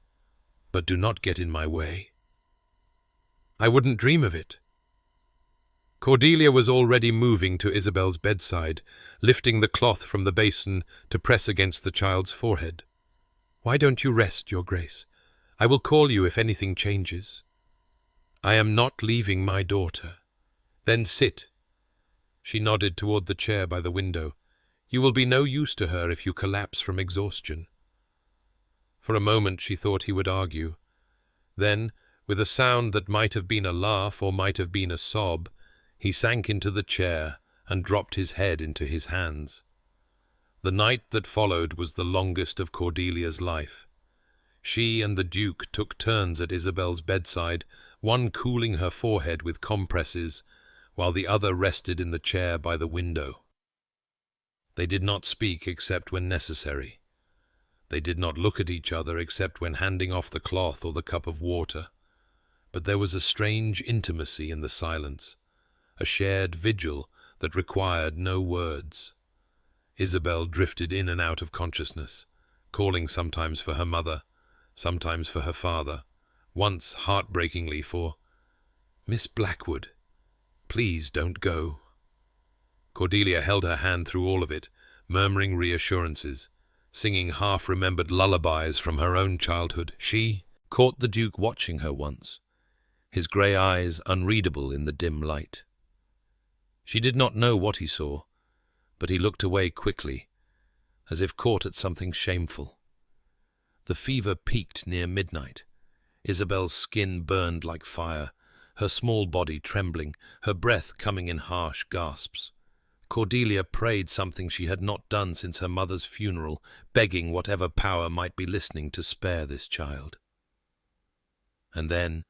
but do not get in my way." "I wouldn't dream of it." Cordelia was already moving to Isabel's bedside, lifting the cloth from the basin to press against the child's forehead. "Why don't you rest, Your Grace? I will call you if anything changes." "I am not leaving my daughter." "Then sit." She nodded toward the chair by the window. "You will be no use to her if you collapse from exhaustion." For a moment she thought he would argue. Then, with a sound that might have been a laugh or might have been a sob, he sank into the chair and dropped his head into his hands. The night that followed was the longest of Cordelia's life. She and the Duke took turns at Isabel's bedside, one cooling her forehead with compresses, while the other rested in the chair by the window. They did not speak except when necessary. They did not look at each other except when handing off the cloth or the cup of water. But there was a strange intimacy in the silence, a shared vigil that required no words. Isabel drifted in and out of consciousness, calling sometimes for her mother, sometimes for her father, once heartbreakingly for "Miss Blackwood, please don't go." Cordelia held her hand through all of it, murmuring reassurances, singing half-remembered lullabies from her own childhood. She caught the Duke watching her once, his grey eyes unreadable in the dim light. She did not know what he saw, but he looked away quickly, as if caught at something shameful. The fever peaked near midnight. Isabel's skin burned like fire, her small body trembling, her breath coming in harsh gasps. Cordelia prayed something she had not done since her mother's funeral, begging whatever power might be listening to spare this child. And then,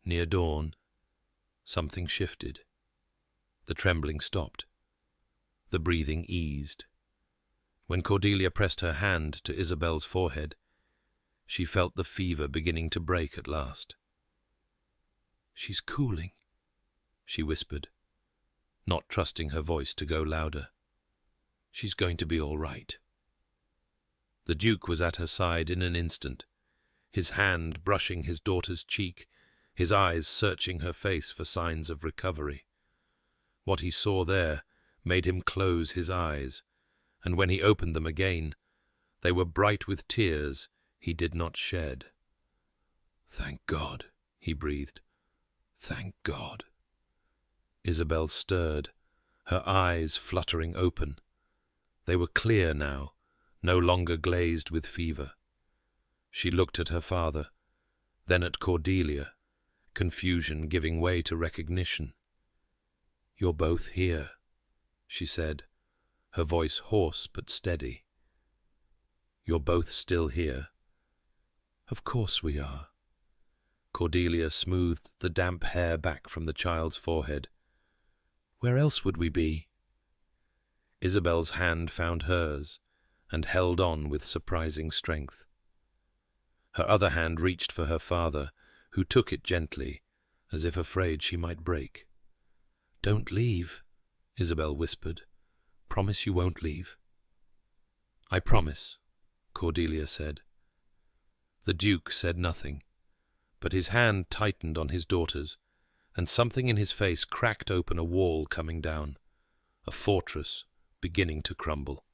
near dawn, something shifted. The trembling stopped. The breathing eased. When Cordelia pressed her hand to Isabel's forehead, she felt the fever beginning to break at last. "She's cooling," she whispered, not trusting her voice to go louder. "She's going to be all right." The Duke was at her side in an instant, his hand brushing his daughter's cheek, his eyes searching her face for signs of recovery. What he saw there made him close his eyes, and when he opened them again, they were bright with tears he did not shed. "Thank God," he breathed. "Thank God." Isabel stirred, her eyes fluttering open. They were clear now, no longer glazed with fever. She looked at her father, then at Cordelia, confusion giving way to recognition. "You're both here," she said, her voice hoarse but steady. "You're both still here?" "Of course we are." Cordelia smoothed the damp hair back from the child's forehead. "Where else would we be?" Isabel's hand found hers and held on with surprising strength. Her other hand reached for her father, who took it gently, as if afraid she might break. "Don't leave," Isabel whispered. "Promise you won't leave." "I promise," Cordelia said. The Duke said nothing, but his hand tightened on his daughter's, and something in his face cracked open a wall coming down, a fortress beginning to crumble.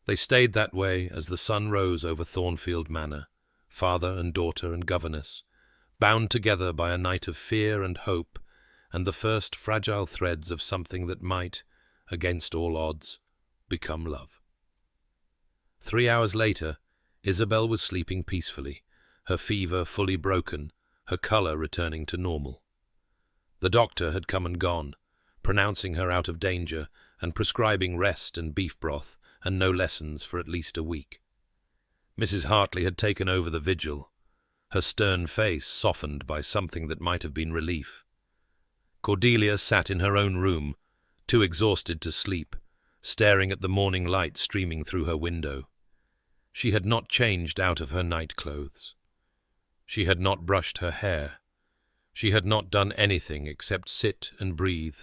They stayed that way as the sun rose over Thornfield Manor, father and daughter and governess, bound together by a night of fear and hope and the first fragile threads of something that might, against all odds, become love. 3 hours later, Isabel was sleeping peacefully, her fever fully broken, her colour returning to normal. The doctor had come and gone, pronouncing her out of danger and prescribing rest and beef broth and no lessons for at least a week. Mrs. Hartley had taken over the vigil, her stern face softened by something that might have been relief. Cordelia sat in her own room, too exhausted to sleep, staring at the morning light streaming through her window. She had not changed out of her night clothes. She had not brushed her hair. She had not done anything except sit and breathe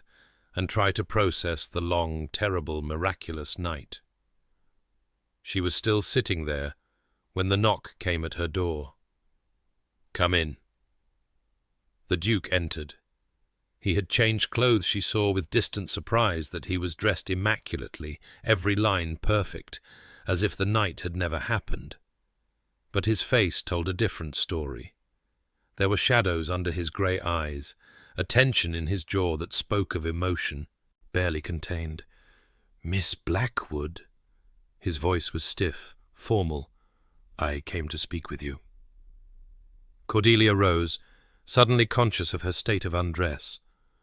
and try to process the long, terrible, miraculous night. She was still sitting there when the knock came at her door. "Come in." The Duke entered. He had changed clothes, she saw with distant surprise that he was dressed immaculately, every line perfect, as if the night had never happened. But his face told a different story. There were shadows under his grey eyes, a tension in his jaw that spoke of emotion, barely contained. "Miss Blackwood." His voice was stiff, formal. "I came to speak with you." Cordelia rose, suddenly conscious of her state of undress.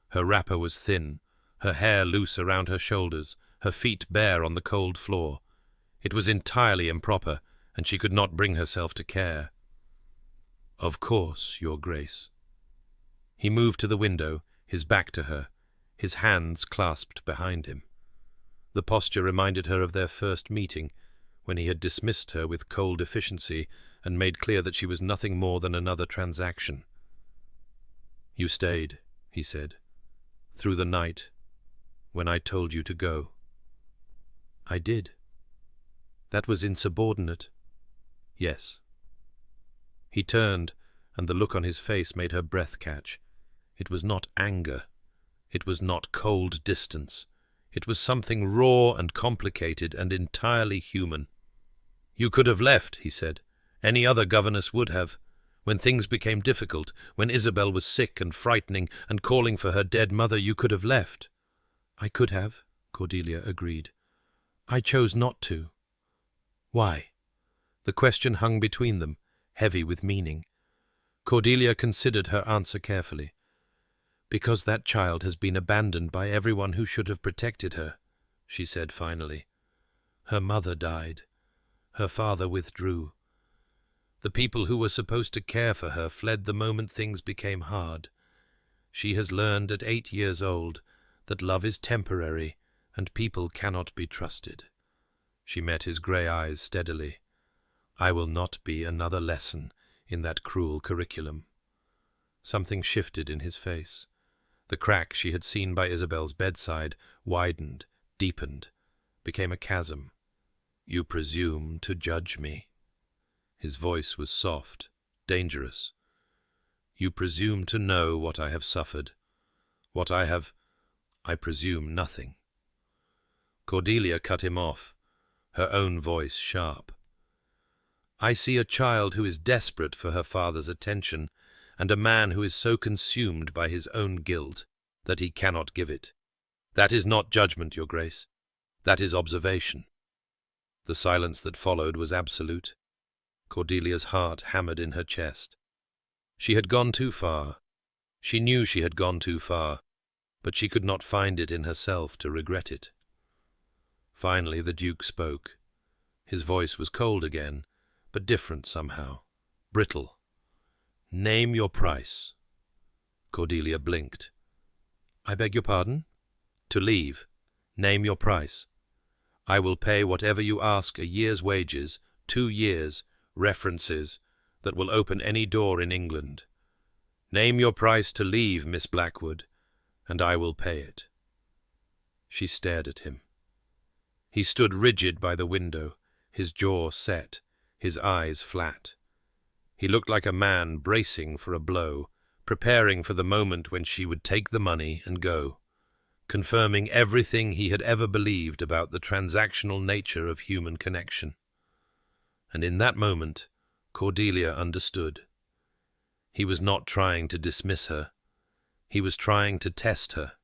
Her wrapper was thin, her hair loose around her shoulders, her feet bare on the cold floor. It was entirely improper, and she could not bring herself to care. "Of course, Your Grace." He moved to the window, his back to her, his hands clasped behind him. The posture reminded her of their first meeting, when he had dismissed her with cold efficiency and made clear that she was nothing more than another transaction. "You stayed," he said, "through the night, when I told you to go." "I did." "That was insubordinate." "Yes." He turned, and the look on his face made her breath catch. It was not anger. It was not cold distance. It was something raw and complicated and entirely human. "You could have left," he said. "Any other governess would have. When things became difficult, when Isabel was sick and frightening and calling for her dead mother, you could have left." "I could have," Cordelia agreed. "I chose not to." "Why?" The question hung between them, heavy with meaning. Cordelia considered her answer carefully. "Because that child has been abandoned by everyone who should have protected her," she said finally. "Her mother died. Her father withdrew. The people who were supposed to care for her fled the moment things became hard. She has learned at 8 years old that love is temporary and people cannot be trusted." She met his grey eyes steadily. "I will not be another lesson in that cruel curriculum." Something shifted in his face. The crack she had seen by Isabel's bedside widened, deepened, became a chasm. "You presume to judge me." His voice was soft, dangerous. "You presume to know what I have suffered. What I have... I presume nothing." Cordelia cut him off, her own voice sharp. "I see a child who is desperate for her father's attention, and a man who is so consumed by his own guilt that he cannot give it. That is not judgment, Your Grace. That is observation." The silence that followed was absolute. Cordelia's heart hammered in her chest. She had gone too far. She knew she had gone too far, but she could not find it in herself to regret it. Finally the Duke spoke. His voice was cold again, but different somehow, brittle. "Name your price." Cordelia blinked. "I beg your pardon?" "To leave. Name your price. I will pay whatever you ask, a year's wages, 2 years, references, that will open any door in England. Name your price to leave, Miss Blackwood, and I will pay it." She stared at him. He stood rigid by the window, his jaw set, his eyes flat. He looked like a man bracing for a blow, preparing for the moment when she would take the money and go, confirming everything he had ever believed about the transactional nature of human connection. And in that moment, Cordelia understood. He was not trying to dismiss her. He was trying to test her.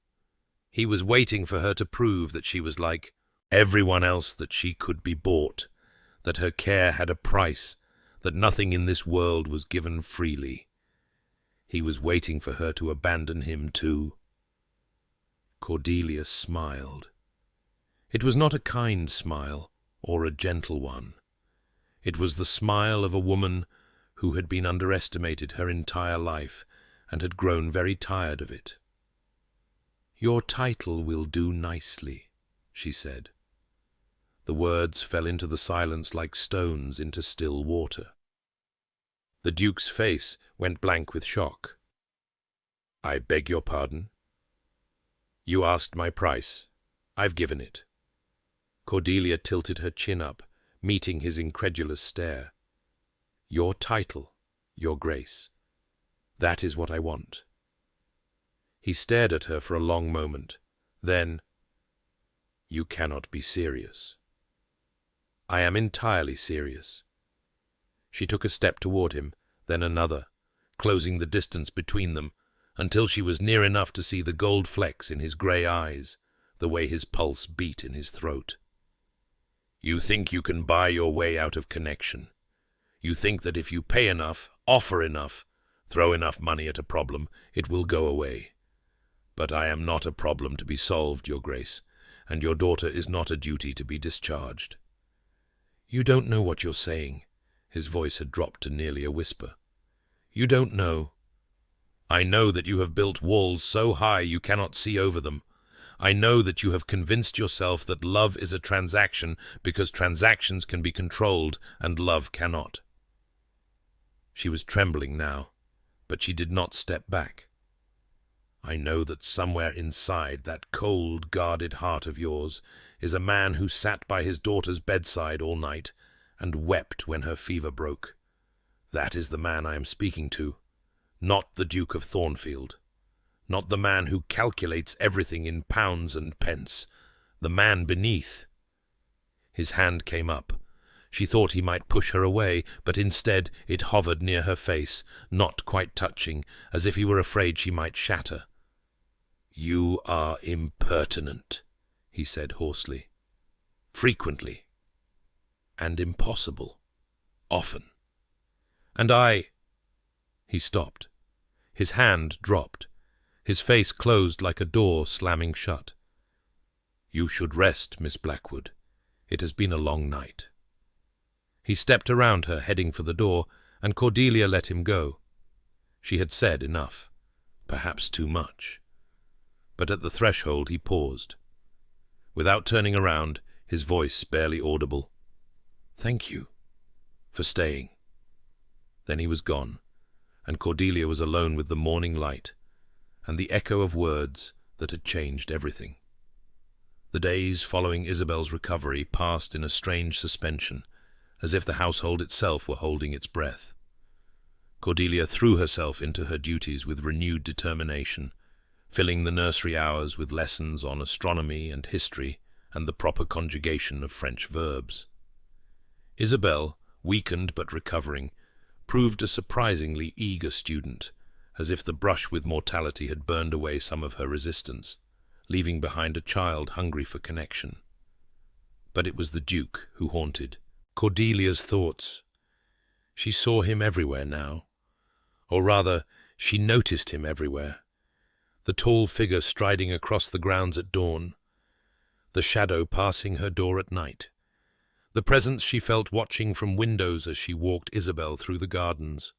He was waiting for her to prove that she was like everyone else, that she could be bought, that her care had a price, that nothing in this world was given freely. He was waiting for her to abandon him too. Cordelia smiled. It was not a kind smile or a gentle one. It was the smile of a woman who had been underestimated her entire life and had grown very tired of it. "Your title will do nicely," she said. The words fell into the silence like stones into still water. The Duke's face went blank with shock. "I beg your pardon?" "You asked my price. I've given it." Cordelia tilted her chin up, meeting his incredulous stare. "Your title, Your Grace. That is what I want." He stared at her for a long moment. Then, "You cannot be serious." "I am entirely serious." She took a step toward him, then another, closing the distance between them, until she was near enough to see the gold flecks in his grey eyes, the way his pulse beat in his throat. "You think you can buy your way out of connection. You think that if you pay enough, offer enough, throw enough money at a problem, it will go away. But I am not a problem to be solved, Your Grace, and your daughter is not a duty to be discharged." "You don't know what you're saying." His voice had dropped to nearly a whisper. "You don't know." "I know that you have built walls so high you cannot see over them. I know that you have convinced yourself that love is a transaction because transactions can be controlled and love cannot." She was trembling now, but she did not step back. "I know that somewhere inside that cold, guarded heart of yours is a man who sat by his daughter's bedside all night and wept when her fever broke. That is the man I am speaking to, not the Duke of Thornfield, not the man who calculates everything in pounds and pence, the man beneath." His hand came up. She thought he might push her away, but instead it hovered near her face, not quite touching, as if he were afraid she might shatter. "You are impertinent," he said hoarsely. "Frequently. And impossible. Often. And I—" He stopped. His hand dropped. His face closed like a door slamming shut. "You should rest, Miss Blackwood. It has been a long night." He stepped around her, heading for the door, and Cordelia let him go. She had said enough, perhaps too much. But at the threshold he paused. Without turning around, his voice barely audible. "Thank you for staying." Then he was gone, and Cordelia was alone with the morning light and the echo of words that had changed everything. The days following Isabel's recovery passed in a strange suspension, as if the household itself were holding its breath. Cordelia threw herself into her duties with renewed determination, filling the nursery hours with lessons on astronomy and history and the proper conjugation of French verbs. Isabel, weakened but recovering, proved a surprisingly eager student, as if the brush with mortality had burned away some of her resistance, leaving behind a child hungry for connection. But it was the Duke who haunted Cordelia's thoughts. She saw him everywhere now. Or rather, she noticed him everywhere. The tall figure striding across the grounds at dawn, the shadow passing her door at night, the presence she felt watching from windows as she walked Isabel through the gardens.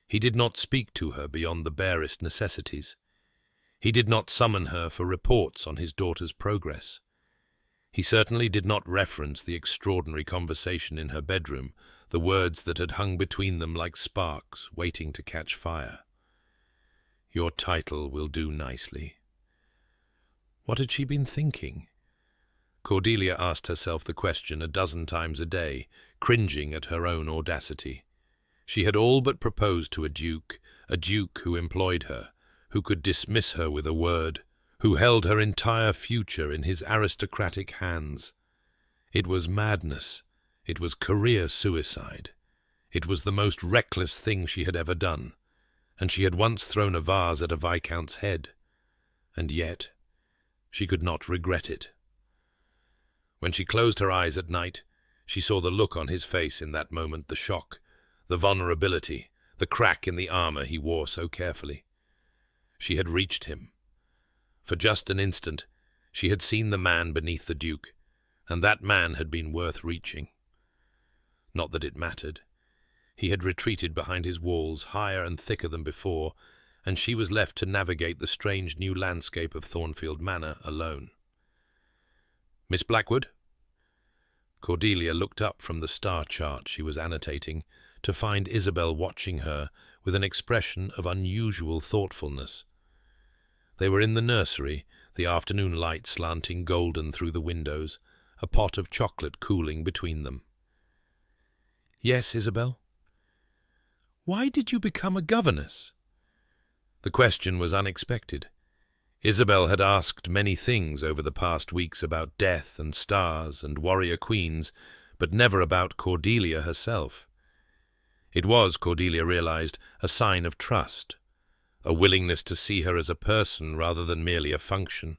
He did not speak to her beyond the barest necessities. He did not summon her for reports on his daughter's progress. He certainly did not reference the extraordinary conversation in her bedroom, the words that had hung between them like sparks waiting to catch fire. Your title will do nicely. What had she been thinking? Cordelia asked herself the question a dozen times a day, cringing at her own audacity. She had all but proposed to a duke who employed her, who could dismiss her with a word, who held her entire future in his aristocratic hands. It was madness. It was career suicide. It was the most reckless thing she had ever done, and she had once thrown a vase at a viscount's head. And yet, she could not regret it. When she closed her eyes at night, she saw the look on his face in that moment, the shock, the vulnerability, the crack in the armor he wore so carefully. She had reached him. For just an instant, she had seen the man beneath the Duke, and that man had been worth reaching. Not that it mattered. He had retreated behind his walls, higher and thicker than before, and she was left to navigate the strange new landscape of Thornfield Manor alone. Miss Blackwood? Cordelia looked up from the star chart she was annotating to find Isabel watching her with an expression of unusual thoughtfulness. They were in the nursery, the afternoon light slanting golden through the windows, a pot of chocolate cooling between them. Yes, Isabel? Why did you become a governess? The question was unexpected. Isabel had asked many things over the past weeks about death and stars and warrior queens, but never about Cordelia herself. It was, Cordelia realized, a sign of trust, a willingness to see her as a person rather than merely a function.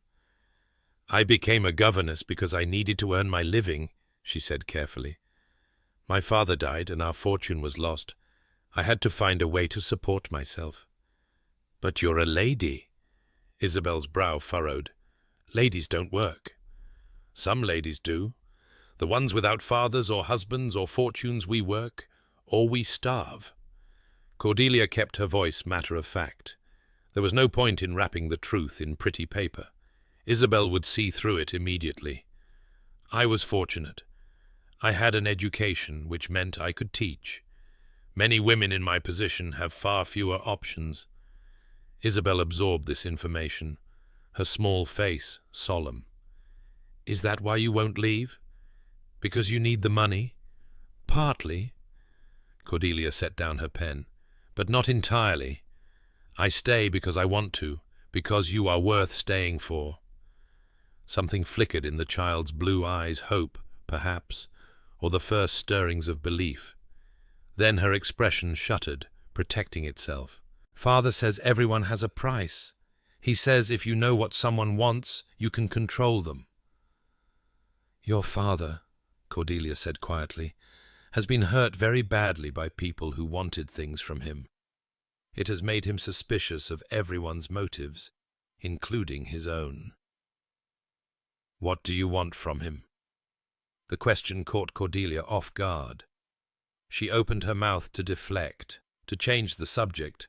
I became a governess because I needed to earn my living, she said carefully. My father died and our fortune was lost. I had to find a way to support myself. But you're a lady. Isabel's brow furrowed. Ladies don't work. Some ladies do. The ones without fathers or husbands or fortunes, we work, or we starve. Cordelia kept her voice matter-of-fact. There was no point in wrapping the truth in pretty paper. Isabel would see through it immediately. I was fortunate. I had an education, which meant I could teach. Many women in my position have far fewer options. Isabel absorbed this information, her small face solemn. Is that why you won't leave? Because you need the money? Partly. Cordelia set down her pen. But not entirely. I stay because I want to, because you are worth staying for. Something flickered in the child's blue eyes, hope, perhaps, or the first stirrings of belief. Then her expression shuttered, protecting itself. Father says everyone has a price. He says if you know what someone wants, you can control them. Your father, Cordelia said quietly, has been hurt very badly by people who wanted things from him. It has made him suspicious of everyone's motives, including his own. What do you want from him? The question caught Cordelia off guard. She opened her mouth to deflect, to change the subject,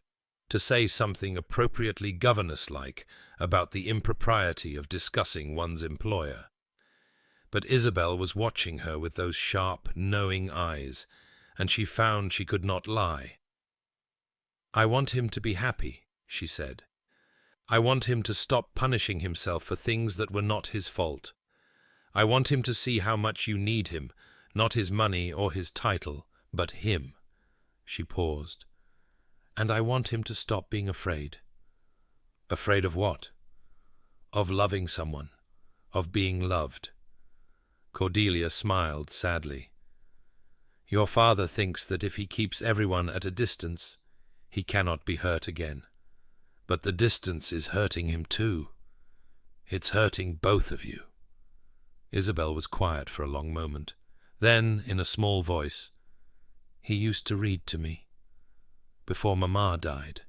to say something appropriately governess-like about the impropriety of discussing one's employer. But Isabel was watching her with those sharp, knowing eyes, and she found she could not lie. I want him to be happy, she said. I want him to stop punishing himself for things that were not his fault. I want him to see how much you need him, not his money or his title, but him. She paused. And I want him to stop being afraid. Afraid of what? Of loving someone, of being loved. Cordelia smiled sadly. Your father thinks that if he keeps everyone at a distance, he cannot be hurt again. But the distance is hurting him too. It's hurting both of you. Isabel was quiet for a long moment. Then, in a small voice, He used to read to me, before Mamma died.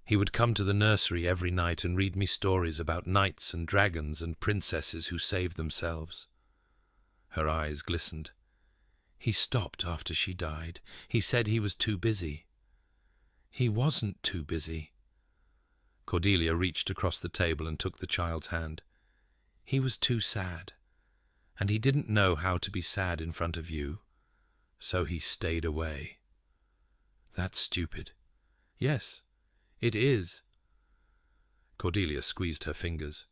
He would come to the nursery every night and read me stories about knights and dragons and princesses who saved themselves. Her eyes glistened. He stopped after she died. He said he was too busy. He wasn't too busy. Cordelia reached across the table and took the child's hand. He was too sad, and he didn't know how to be sad in front of you, so he stayed away. That's stupid. Yes, it is. Cordelia squeezed her fingers.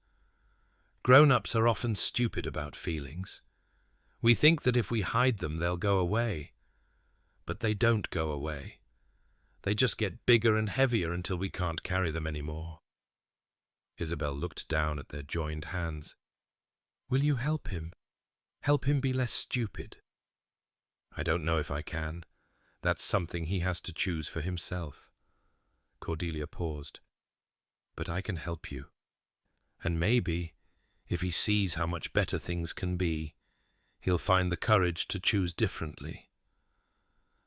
Grown-ups are often stupid about feelings. We think that if we hide them, they'll go away. But they don't go away. They just get bigger and heavier until we can't carry them anymore. Isabel looked down at their joined hands. Will you help him? Help him be less stupid? I don't know if I can. That's something he has to choose for himself. Cordelia paused. But I can help you. And maybe, if he sees how much better things can be, he'll find the courage to choose differently.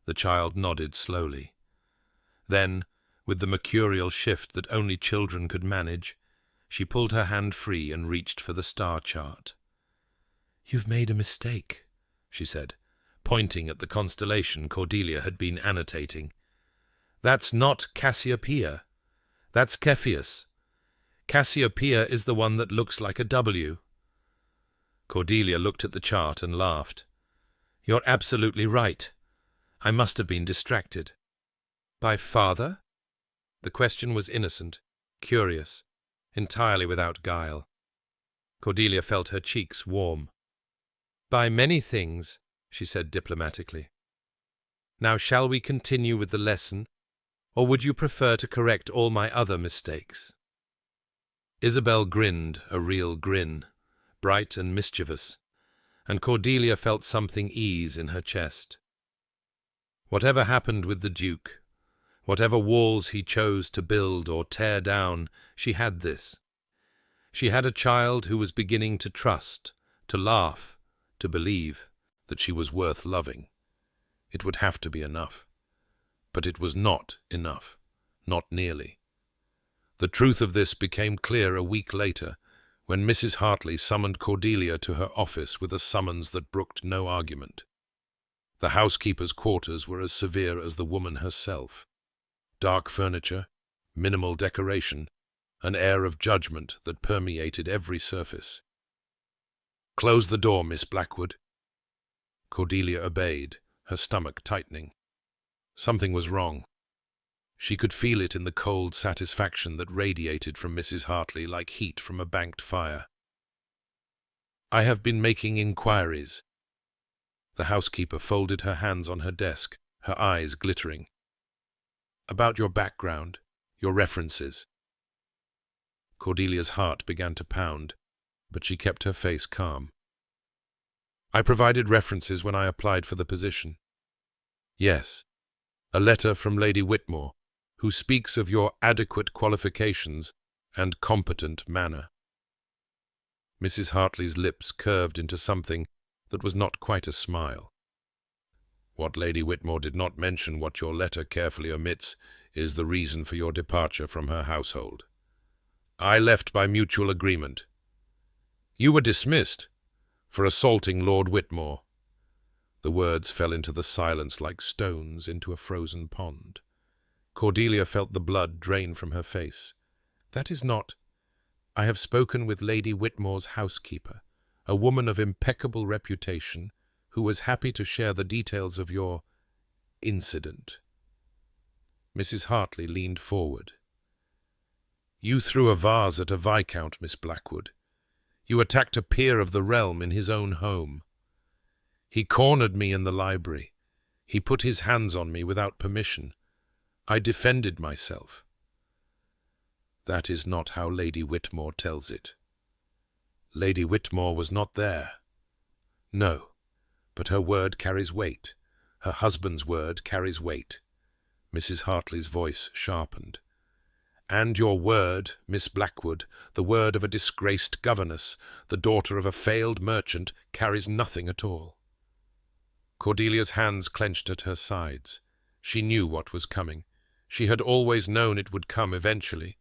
The child nodded slowly. Then, with the mercurial shift that only children could manage, she pulled her hand free and reached for the star chart. You've made a mistake, she said, pointing at the constellation Cordelia had been annotating. That's not Cassiopeia. That's Cepheus. Cassiopeia is the one that looks like a W. Cordelia looked at the chart and laughed. You're absolutely right. I must have been distracted. By father? The question was innocent, curious, entirely without guile. Cordelia felt her cheeks warm. By many things, she said diplomatically. Now shall we continue with the lesson, or would you prefer to correct all my other mistakes? Isabel grinned a real grin, bright and mischievous, and Cordelia felt something ease in her chest. Whatever happened with the Duke, whatever walls he chose to build or tear down, she had this. She had a child who was beginning to trust, to laugh, to believe that she was worth loving. It would have to be enough. But it was not enough, not nearly. The truth of this became clear a week later, when Mrs. Hartley summoned Cordelia to her office with a summons that brooked no argument. The housekeeper's quarters were as severe as the woman herself. Dark furniture, minimal decoration, an air of judgment that permeated every surface. Close the door, Miss Blackwood. Cordelia obeyed, her stomach tightening. Something was wrong. She could feel it in the cold satisfaction that radiated from Mrs. Hartley like heat from a banked fire. I have been making inquiries. The housekeeper folded her hands on her desk, her eyes glittering. About your background, your references. Cordelia's heart began to pound, but she kept her face calm. I provided references when I applied for the position. Yes, a letter from Lady Whitmore, who speaks of your adequate qualifications and competent manner. Mrs. Hartley's lips curved into something that was not quite a smile. What Lady Whitmore did not mention, what your letter carefully omits, is the reason for your departure from her household. I left by mutual agreement. You were dismissed for assaulting Lord Whitmore. The words fell into the silence like stones into a frozen pond. Cordelia felt the blood drain from her face. That is not... I have spoken with Lady Whitmore's housekeeper, a woman of impeccable reputation, who was happy to share the details of your incident. Mrs. Hartley leaned forward. You threw a vase at a viscount, Miss Blackwood. You attacked a peer of the realm in his own home. He cornered me in the library. He put his hands on me without permission. I defended myself. That is not how Lady Whitmore tells it. Lady Whitmore was not there. No, but her word carries weight. Her husband's word carries weight. Mrs. Hartley's voice sharpened. And your word, Miss Blackwood, the word of a disgraced governess, the daughter of a failed merchant, carries nothing at all. Cordelia's hands clenched at her sides. She knew what was coming. She had always known it would come eventually,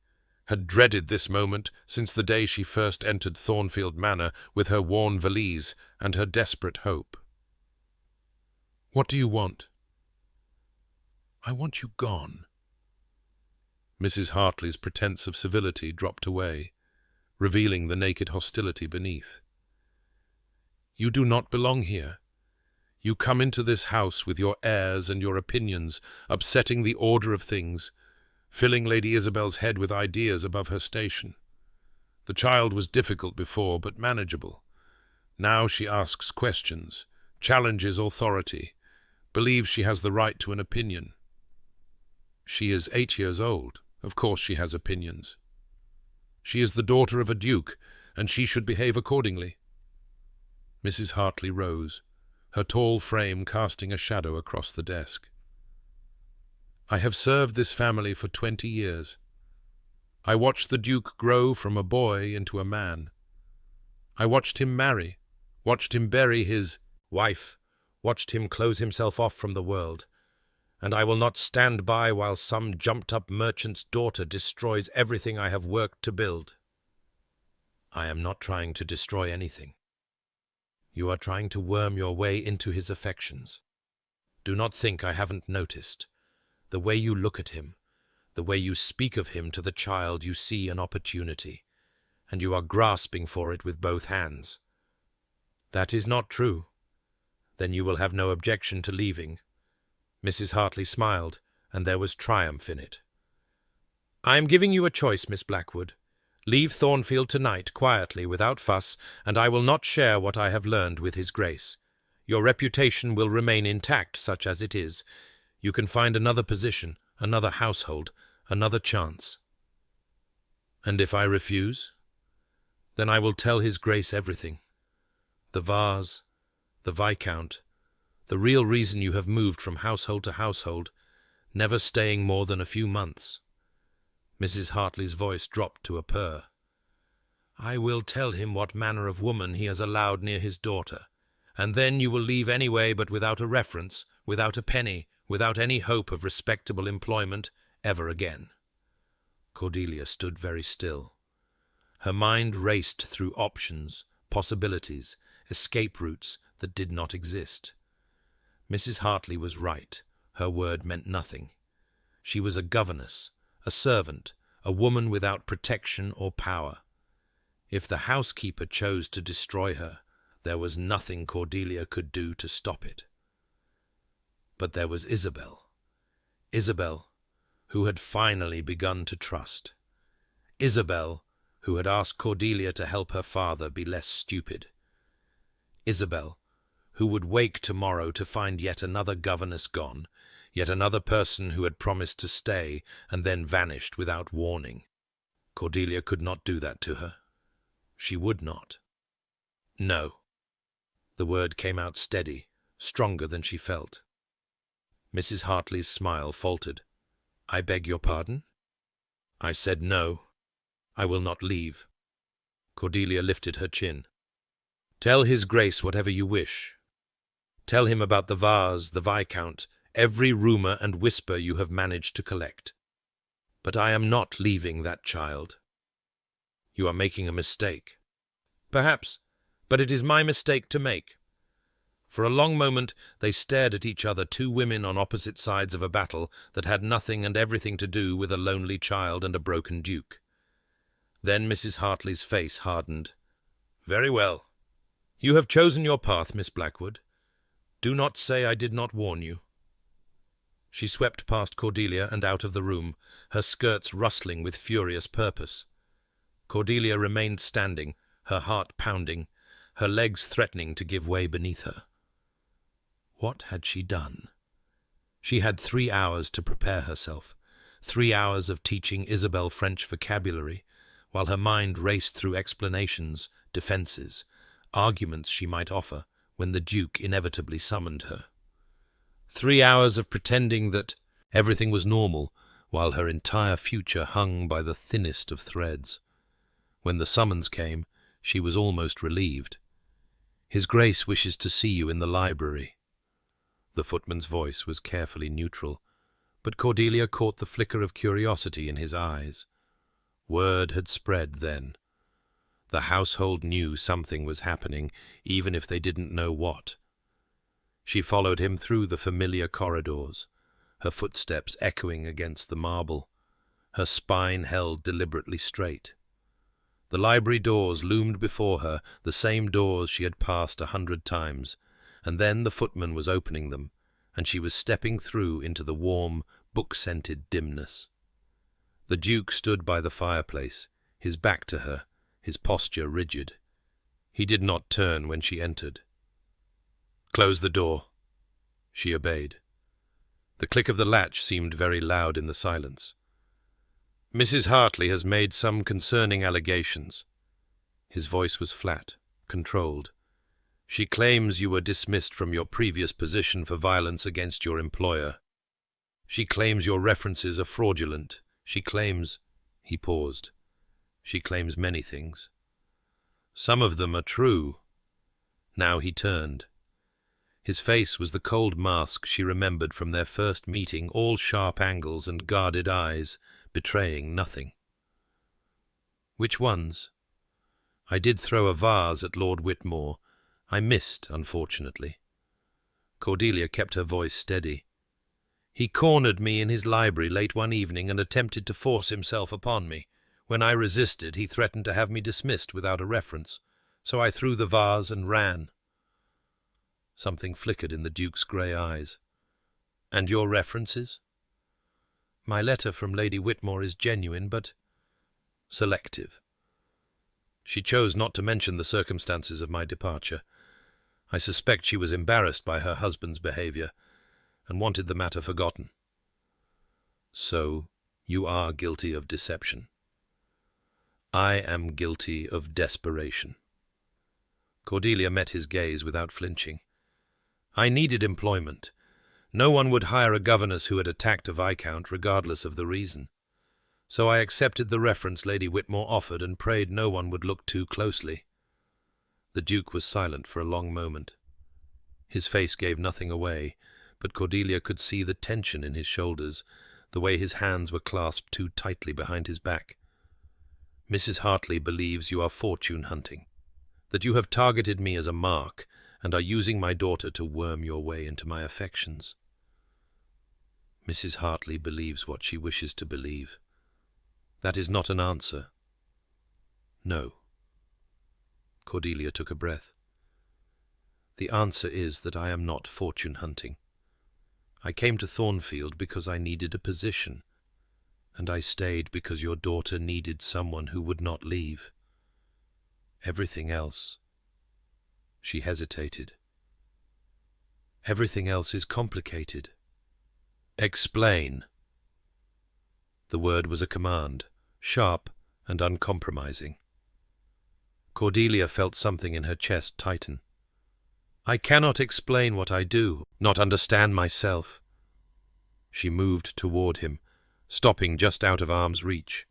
had dreaded this moment since the day she first entered Thornfield Manor with her worn valise and her desperate hope. "What do you want?" "I want you gone." Mrs. Hartley's pretense of civility dropped away, revealing the naked hostility beneath. "You do not belong here. You come into this house with your airs and your opinions, upsetting the order of things, filling Lady Isabel's head with ideas above her station. The child was difficult before, but manageable. Now she asks questions, challenges authority, believes she has the right to an opinion. She is 8 years old. Of course she has opinions. She is the daughter of a duke, and she should behave accordingly." Mrs. Hartley rose, her tall frame casting a shadow across the desk. "I have served this family for 20 years. I watched the Duke grow from a boy into a man. I watched him marry, watched him bury his wife, watched him close himself off from the world, and I will not stand by while some jumped-up merchant's daughter destroys everything I have worked to build." "I am not trying to destroy anything. You are trying to worm your way into his affections. Do not think I haven't noticed. The way you look at him, the way you speak of him to the child, you see an opportunity, and you are grasping for it with both hands. That is not true. Then you will have no objection to leaving." Mrs. Hartley smiled, and there was triumph in it. "I am giving you a choice, Miss Blackwood. Leave Thornfield tonight, quietly, without fuss, and I will not share what I have learned with His Grace. Your reputation will remain intact, such as it is. You can find another position, another household, another chance." "And if I refuse?" "Then I will tell His Grace everything. The vase, the Viscount, the real reason you have moved from household to household, never staying more than a few months." Mrs. Hartley's voice dropped to a purr. "I will tell him what manner of woman he has allowed near his daughter, and then you will leave anyway, but without a reference, without a penny, without any hope of respectable employment ever again." Cordelia stood very still. Her mind raced through options, possibilities, escape routes that did not exist. Mrs. Hartley was right. Her word meant nothing. She was a governess, a servant, a woman without protection or power. If the housekeeper chose to destroy her, there was nothing Cordelia could do to stop it. But there was Isabel. Isabel, who had finally begun to trust. Isabel, who had asked Cordelia to help her father be less stupid. Isabel, who would wake tomorrow to find yet another governess gone, yet another person who had promised to stay and then vanished without warning. Cordelia could not do that to her. She would not. "No." The word came out steady, stronger than she felt. Mrs. Hartley's smile faltered. "I beg your pardon?" "I said no. I will not leave." Cordelia lifted her chin. "Tell His Grace whatever you wish. Tell him about the vase, the Viscount, every rumour and whisper you have managed to collect. But I am not leaving that child. You are making a mistake." "Perhaps, but it is my mistake to make." For a long moment they stared at each other, two women on opposite sides of a battle that had nothing and everything to do with a lonely child and a broken duke. Then Mrs. Hartley's face hardened. "Very well. You have chosen your path, Miss Blackwood. Do not say I did not warn you." She swept past Cordelia and out of the room, her skirts rustling with furious purpose. Cordelia remained standing, her heart pounding, her legs threatening to give way beneath her. What had she done? She had 3 hours to prepare herself, 3 hours of teaching Isabel French vocabulary, while her mind raced through explanations, defences, arguments she might offer when the Duke inevitably summoned her. 3 hours of pretending that everything was normal, while her entire future hung by the thinnest of threads. When the summons came, she was almost relieved. "His Grace wishes to see you in the library." The footman's voice was carefully neutral, but Cordelia caught the flicker of curiosity in his eyes. Word had spread then. The household knew something was happening, even if they didn't know what. She followed him through the familiar corridors, her footsteps echoing against the marble, her spine held deliberately straight. The library doors loomed before her, the same doors she had passed 100 times, and then the footman was opening them, and she was stepping through into the warm, book-scented dimness. The Duke stood by the fireplace, his back to her, his posture rigid. He did not turn when she entered. "Close the door." She obeyed. The click of the latch seemed very loud in the silence. "Mrs. Hartley has made some concerning allegations." His voice was flat, controlled. "She claims you were dismissed from your previous position for violence against your employer. She claims your references are fraudulent. She claims—" He paused. "She claims many things. Some of them are true." Now he turned. His face was the cold mask she remembered from their first meeting, all sharp angles and guarded eyes, betraying nothing. "Which ones?" "I did throw a vase at Lord Whitmore. I missed, unfortunately." Cordelia kept her voice steady. "He cornered me in his library late one evening and attempted to force himself upon me. When I resisted, he threatened to have me dismissed without a reference, so I threw the vase and ran." Something flickered in the Duke's grey eyes. "And your references?" "My letter from Lady Whitmore is genuine, but selective. She chose not to mention the circumstances of my departure. I suspect she was embarrassed by her husband's behaviour, and wanted the matter forgotten." "So you are guilty of deception." "I am guilty of desperation." Cordelia met his gaze without flinching. "I needed employment. No one would hire a governess who had attacked a viscount, regardless of the reason. So I accepted the reference Lady Whitmore offered and prayed no one would look too closely." The Duke was silent for a long moment. His face gave nothing away, but Cordelia could see the tension in his shoulders, the way his hands were clasped too tightly behind his back. "Mrs. Hartley believes you are fortune-hunting, that you have targeted me as a mark, and are using my daughter to worm your way into my affections." "Mrs. Hartley believes what she wishes to believe. That is not an answer." "No." Cordelia took a breath. "The answer is that I am not fortune-hunting. I came to Thornfield because I needed a position, and I stayed because your daughter needed someone who would not leave. Everything else—" She hesitated. "Everything else is complicated." "Explain." The word was a command, sharp and uncompromising. Cordelia felt something in her chest tighten. "I cannot explain what I do, not understand myself." She moved toward him, stopping just out of arm's reach.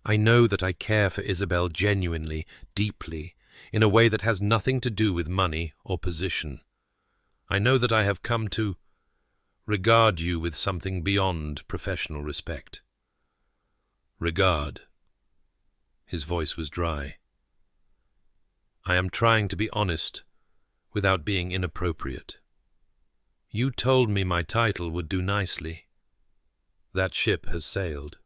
"I know that I care for Isabel genuinely, deeply, in a way that has nothing to do with money or position. I know that I have come to regard you with something beyond professional respect." "Regard." His voice was dry. "I am trying to be honest without being inappropriate. You told me my title would do nicely. That ship has sailed."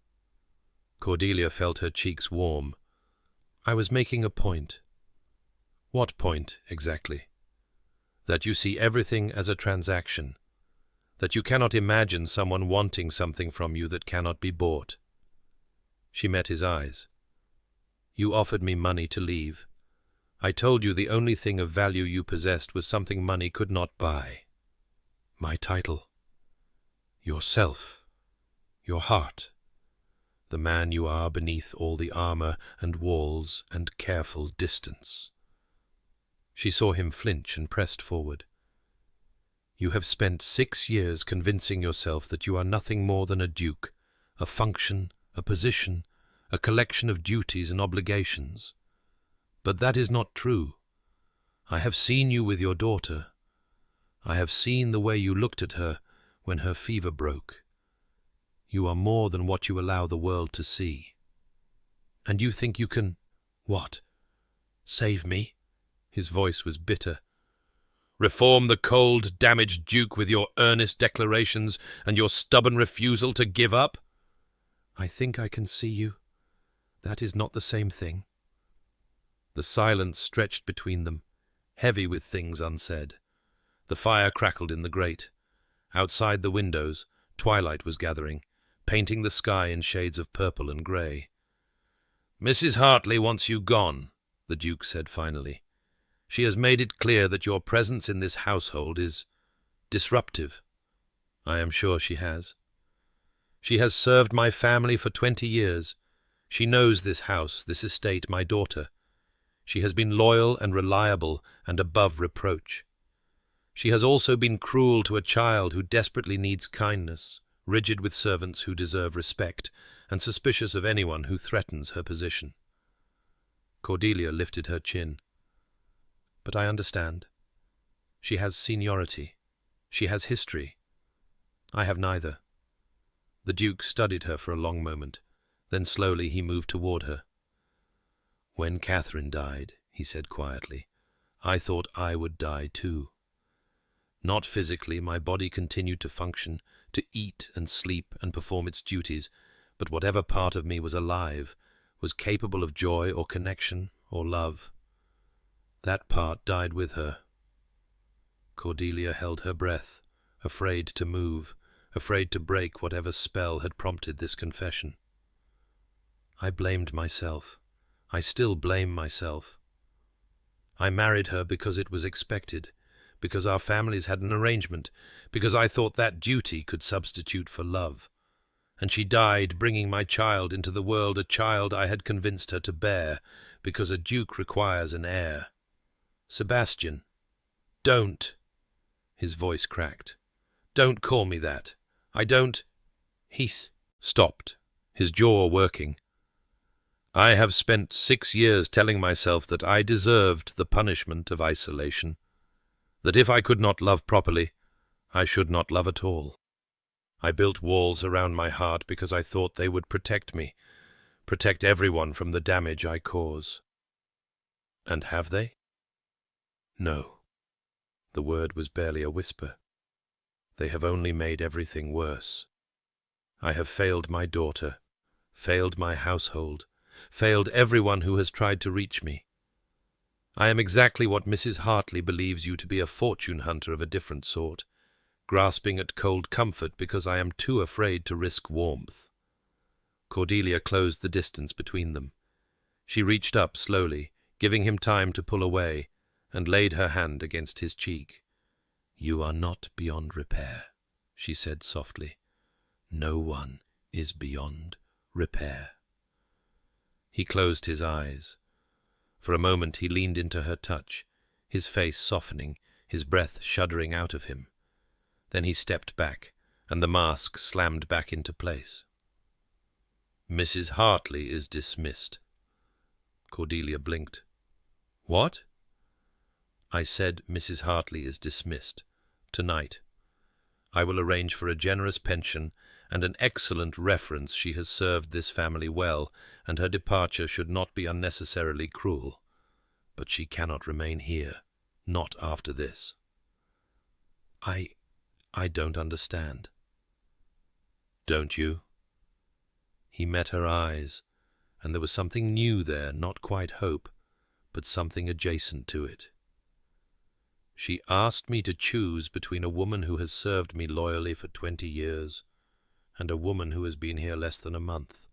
Cordelia felt her cheeks warm. "I was making a point." "What point, exactly?" "That you see everything as a transaction. That you cannot imagine someone wanting something from you that cannot be bought." She met his eyes. "You offered me money to leave. I told you the only thing of value you possessed was something money could not buy. My title. Yourself. Your heart. The man you are beneath all the armor and walls and careful distance." She saw him flinch and pressed forward. "You have spent 6 years convincing yourself that you are nothing more than a duke, a function, a position, a collection of duties and obligations. But that is not true. I have seen you with your daughter. I have seen the way you looked at her when her fever broke. You are more than what you allow the world to see. And you think you can— what? Save me?" His voice was bitter. "Reform the cold, damaged Duke with your earnest declarations and your stubborn refusal to give up?" "I think I can see you. That is not the same thing." The silence stretched between them, heavy with things unsaid. The fire crackled in the grate. Outside the windows, twilight was gathering, painting the sky in shades of purple and grey. "Mrs. Hartley wants you gone," the Duke said finally. "She has made it clear that your presence in this household is disruptive." "I am sure she has. She has served my family for 20 years. She knows this house, this estate, my daughter. She has been loyal and reliable and above reproach. She has also been cruel to a child who desperately needs kindness, rigid with servants who deserve respect, and suspicious of anyone who threatens her position." Cordelia lifted her chin. "But I understand. She has seniority. She has history. I have neither." The Duke studied her for a long moment. Then slowly he moved toward her. "When Catherine died," he said quietly, "I thought I would die too. Not physically, my body continued to function, to eat and sleep and perform its duties, but whatever part of me was alive, was capable of joy or connection or love. That part died with her." Cordelia held her breath, afraid to move, afraid to break whatever spell had prompted this confession. "I blamed myself. I still blame myself. I married her because it was expected, because our families had an arrangement, because I thought that duty could substitute for love. And she died bringing my child into the world, a child I had convinced her to bear, because a duke requires an heir. Sebastian, don't—" His voice cracked. "Don't call me that. I don't—" He stopped, his jaw working. "I have spent 6 years telling myself that I deserved the punishment of isolation, that if I could not love properly, I should not love at all. I built walls around my heart because I thought they would protect me, protect everyone from the damage I cause. And have they? No." The word was barely a whisper. "They have only made everything worse. I have failed my daughter, failed my household, failed everyone who has tried to reach me. I am exactly what Mrs. Hartley believes you to be, a fortune hunter of a different sort, grasping at cold comfort because I am too afraid to risk warmth." Cordelia closed the distance between them. She reached up slowly, giving him time to pull away, and laid her hand against his cheek. "You are not beyond repair," she said softly. "No one is beyond repair." He closed his eyes. For a moment he leaned into her touch, his face softening, his breath shuddering out of him. Then he stepped back, and the mask slammed back into place. "Mrs. Hartley is dismissed." Cordelia blinked. "What?" "I said Mrs. Hartley is dismissed. Tonight. I will arrange for a generous pension and an excellent reference. She has served this family well, and her departure should not be unnecessarily cruel. But she cannot remain here, not after this." I don't understand." "Don't you?" He met her eyes, and there was something new there, not quite hope, but something adjacent to it. "She asked me to choose between a woman who has served me loyally for 20 years and a woman who has been here less than a month.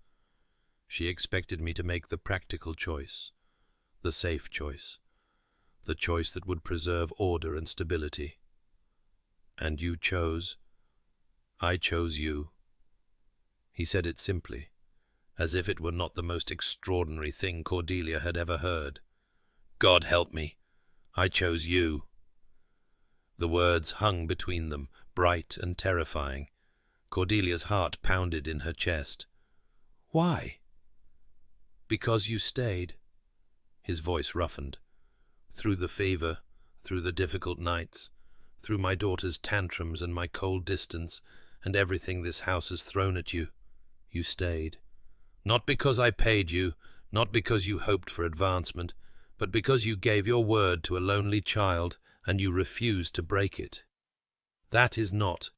She expected me to make the practical choice, the safe choice, the choice that would preserve order and stability. And you chose— I chose you." He said it simply, as if it were not the most extraordinary thing Cordelia had ever heard. "God help me, I chose you." The words hung between them, bright and terrifying. Cordelia's heart pounded in her chest. "Why?" "Because you stayed." His voice roughened. "Through the fever, through the difficult nights, Through my daughter's tantrums and my cold distance and everything this house has thrown at you, you stayed. Not because I paid you, not because you hoped for advancement, but because you gave your word to a lonely child and you refused to break it. That is not.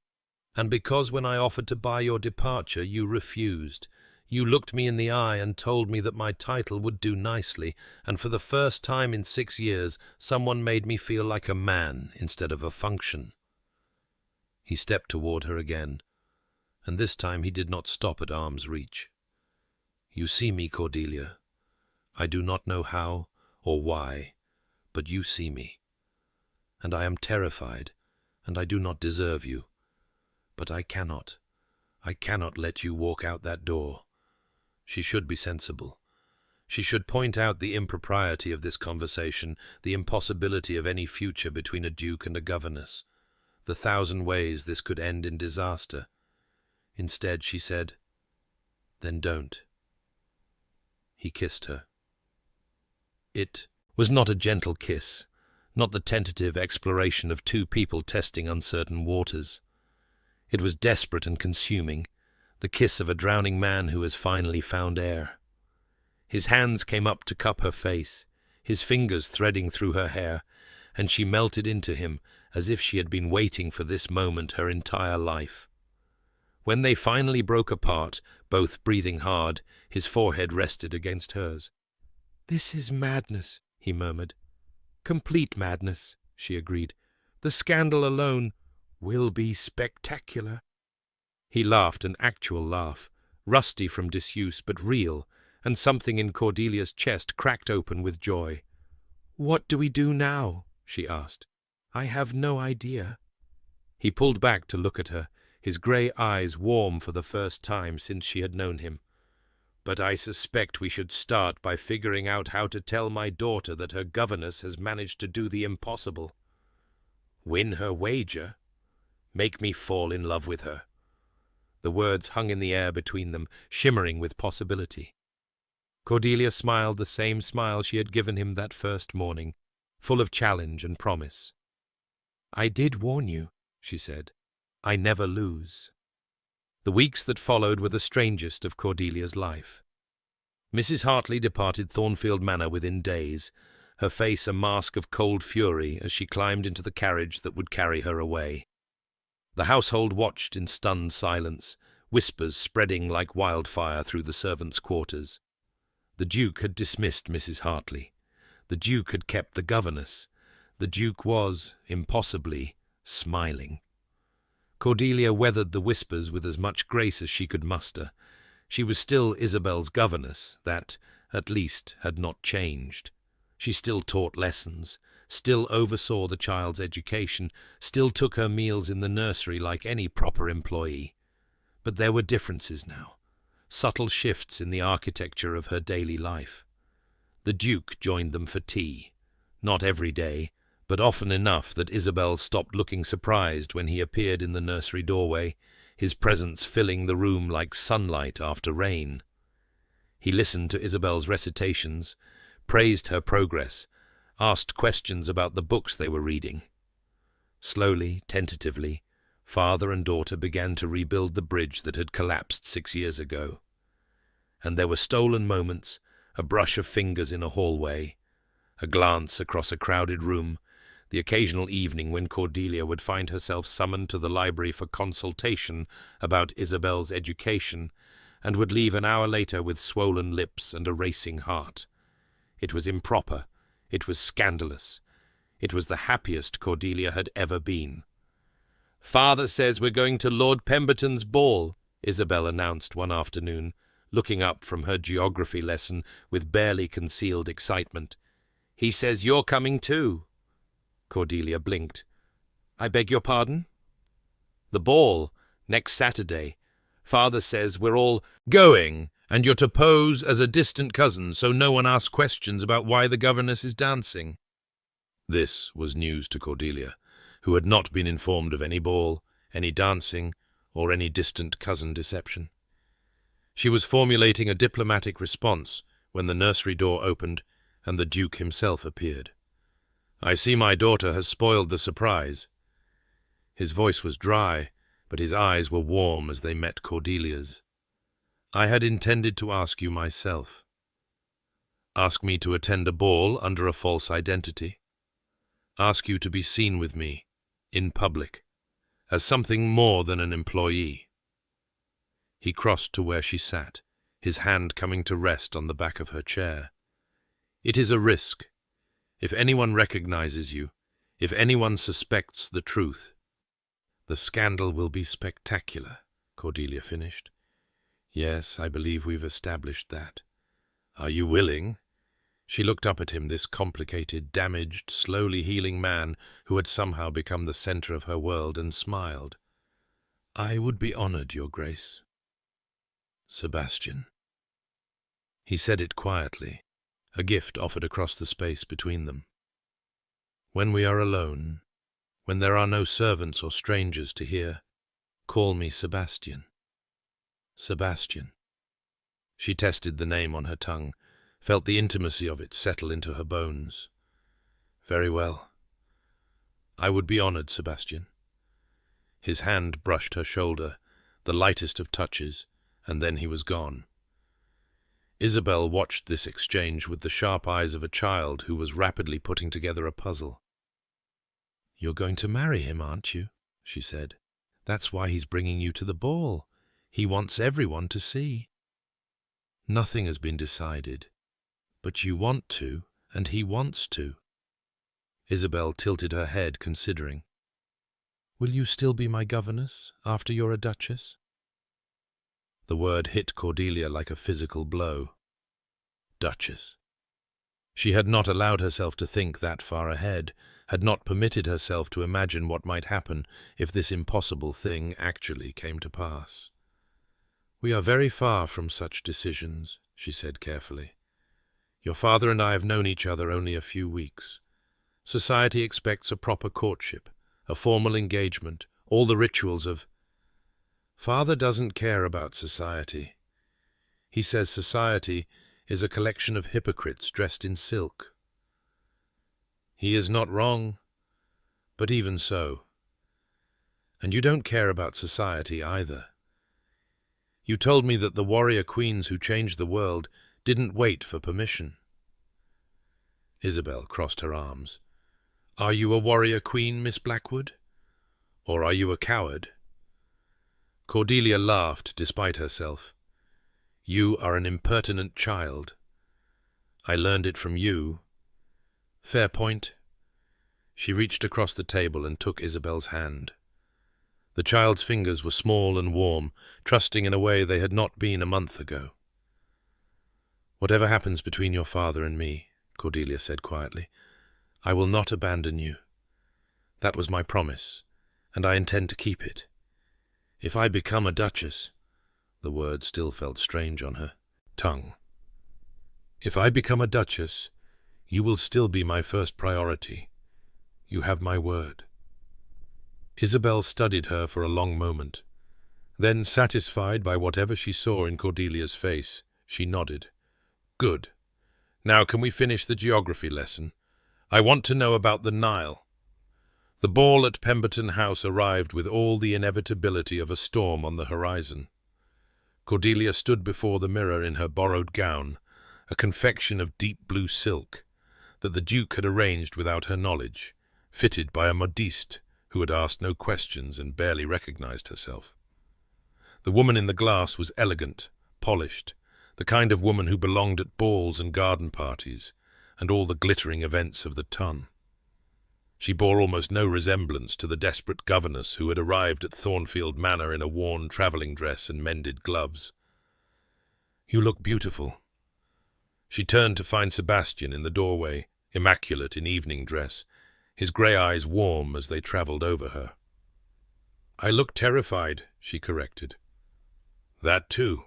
And because when I offered to buy your departure, you refused. You looked me in the eye and told me that my title would do nicely, and for the first time in 6 years, someone made me feel like a man instead of a function. He stepped toward her again, and this time he did not stop at arm's reach. You see me, Cordelia. I do not know how or why, but you see me. And I am terrified, and I do not deserve you. But I cannot let you walk out that door. She should be sensible. She should point out the impropriety of this conversation, the impossibility of any future between a duke and a governess, the 1,000 ways this could end in disaster. Instead, she said, "Then don't." He kissed her. It was not a gentle kiss, not the tentative exploration of two people testing uncertain waters. It was desperate and consuming, the kiss of a drowning man who has finally found air. His hands came up to cup her face, his fingers threading through her hair, and she melted into him as if she had been waiting for this moment her entire life. When they finally broke apart, both breathing hard, his forehead rested against hers. "This is madness," he murmured. "Complete madness," she agreed. "The scandal alone will be spectacular." He laughed, an actual laugh, rusty from disuse but real, and something in Cordelia's chest cracked open with joy. "What do we do now?" she asked. "I have no idea." He pulled back to look at her, his grey eyes warm for the first time since she had known him. "But I suspect we should start by figuring out how to tell my daughter that her governess has managed to do the impossible. Win her wager? Make me fall in love with her." The words hung in the air between them, shimmering with possibility. Cordelia smiled the same smile she had given him that first morning, full of challenge and promise. "I did warn you," she said. "I never lose." The weeks that followed were the strangest of Cordelia's life. Mrs. Hartley departed Thornfield Manor within days, her face a mask of cold fury as she climbed into the carriage that would carry her away. The household watched in stunned silence, whispers spreading like wildfire through the servants' quarters. The Duke had dismissed Mrs. Hartley. The Duke had kept the governess. The Duke was, impossibly, smiling. Cordelia weathered the whispers with as much grace as she could muster. She was still Isabel's governess. That, at least, had not changed. She still taught lessons, still oversaw the child's education, still took her meals in the nursery like any proper employee. But there were differences now, subtle shifts in the architecture of her daily life. The Duke joined them for tea, not every day, but often enough that Isabel stopped looking surprised when he appeared in the nursery doorway, his presence filling the room like sunlight after rain. He listened to Isabel's recitations, praised her progress, asked questions about the books they were reading. Slowly, tentatively, father and daughter began to rebuild the bridge that had collapsed 6 years ago. And there were stolen moments, a brush of fingers in a hallway, a glance across a crowded room, the occasional evening when Cordelia would find herself summoned to the library for consultation about Isabel's education, and would leave an hour later with swollen lips and a racing heart. It was improper. It was scandalous. It was the happiest Cordelia had ever been. "Father says we're going to Lord Pemberton's ball," Isabel announced one afternoon, looking up from her geography lesson with barely concealed excitement. "He says you're coming too." Cordelia blinked. "I beg your pardon?" "The ball, next Saturday. Father says we're all going, and you're to pose as a distant cousin so no one asks questions about why the governess is dancing." This was news to Cordelia, who had not been informed of any ball, any dancing, or any distant cousin deception. She was formulating a diplomatic response when the nursery door opened and the Duke himself appeared. "I see my daughter has spoiled the surprise." His voice was dry, but his eyes were warm as they met Cordelia's. "I had intended to ask you myself. Ask me to attend a ball under a false identity. Ask you to be seen with me, in public, as something more than an employee." He crossed to where she sat, his hand coming to rest on the back of her chair. "It is a risk. If anyone recognizes you, if anyone suspects the truth—" "The scandal will be spectacular," Cordelia finished. "Yes, I believe we've established that. Are you willing?" She looked up at him, this complicated, damaged, slowly healing man who had somehow become the center of her world, and smiled. "I would be honored, Your Grace." "Sebastian." He said it quietly, a gift offered across the space between them. "When we are alone, when there are no servants or strangers to hear, call me Sebastian. Sebastian." She tested the name on her tongue, felt the intimacy of it settle into her bones. "Very well. I would be honored, Sebastian." His hand brushed her shoulder, the lightest of touches, and then he was gone. Isabel watched this exchange with the sharp eyes of a child who was rapidly putting together a puzzle. "You're going to marry him, aren't you?" she said. "That's why he's bringing you to the ball. He wants everyone to see." "Nothing has been decided, but you want to, and he wants to." Isabel tilted her head, considering. "Will you still be my governess after you're a duchess?" The word hit Cordelia like a physical blow. Duchess. She had not allowed herself to think that far ahead, had not permitted herself to imagine what might happen if this impossible thing actually came to pass. "We are very far from such decisions," she said carefully. "Your father and I have known each other only a few weeks. Society expects a proper courtship, a formal engagement, all the rituals of— Father doesn't care about society. He says society is a collection of hypocrites dressed in silk. He is not wrong, but even so. And you don't care about society either. You told me that the warrior queens who changed the world didn't wait for permission." Isabel crossed her arms. "Are you a warrior queen, Miss Blackwood? Or are you a coward?" Cordelia laughed despite herself. "You are an impertinent child. I learned it from you. Fair point." She reached across the table and took Isabel's hand. The child's fingers were small and warm, trusting in a way they had not been a month ago. "Whatever happens between your father and me," Cordelia said quietly, "I will not abandon you. That was my promise, and I intend to keep it. If I become a duchess—" the word still felt strange on her tongue. "If I become a duchess, you will still be my first priority. You have my word." Isabel studied her for a long moment. Then, satisfied by whatever she saw in Cordelia's face, she nodded. "Good. Now can we finish the geography lesson? I want to know about the Nile." The ball at Pemberton House arrived with all the inevitability of a storm on the horizon. Cordelia stood before the mirror in her borrowed gown, a confection of deep blue silk, that the Duke had arranged without her knowledge, fitted by a modiste who had asked no questions and barely recognized herself. The woman in the glass was elegant, polished, the kind of woman who belonged at balls and garden parties, and all the glittering events of the ton. She bore almost no resemblance to the desperate governess who had arrived at Thornfield Manor in a worn travelling dress and mended gloves. "You look beautiful." She turned to find Sebastian in the doorway, immaculate in evening dress, his grey eyes warm as they travelled over her. "I look terrified," she corrected. "That too."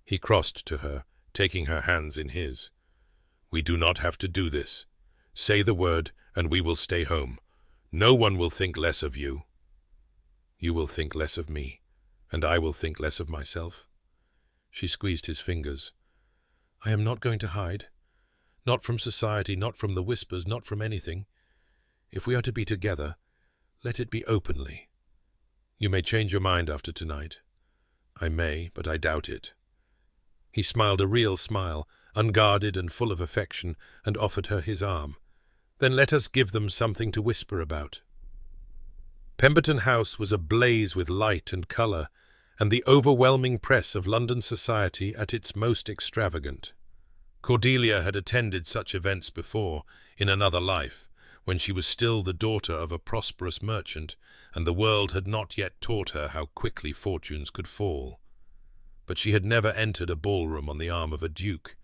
He crossed to her, taking her hands in his. "We do not have to do this. Say the word, and we will stay home. No one will think less of you." "You will think less of me, and I will think less of myself." She squeezed his fingers. "I am not going to hide. Not from society, not from the whispers, not from anything. If we are to be together, Let it be openly. You may change your mind after tonight. I may, but I doubt it." He smiled a real smile, unguarded and full of affection, and offered her his arm. "Then let us give them something to whisper about." Pemberton House was ablaze with light and colour, and the overwhelming press of London society at its most extravagant. Cordelia had attended such events before, in another life, when she was still the daughter of a prosperous merchant, and the world had not yet taught her how quickly fortunes could fall. But she had never entered a ballroom on the arm of a duke,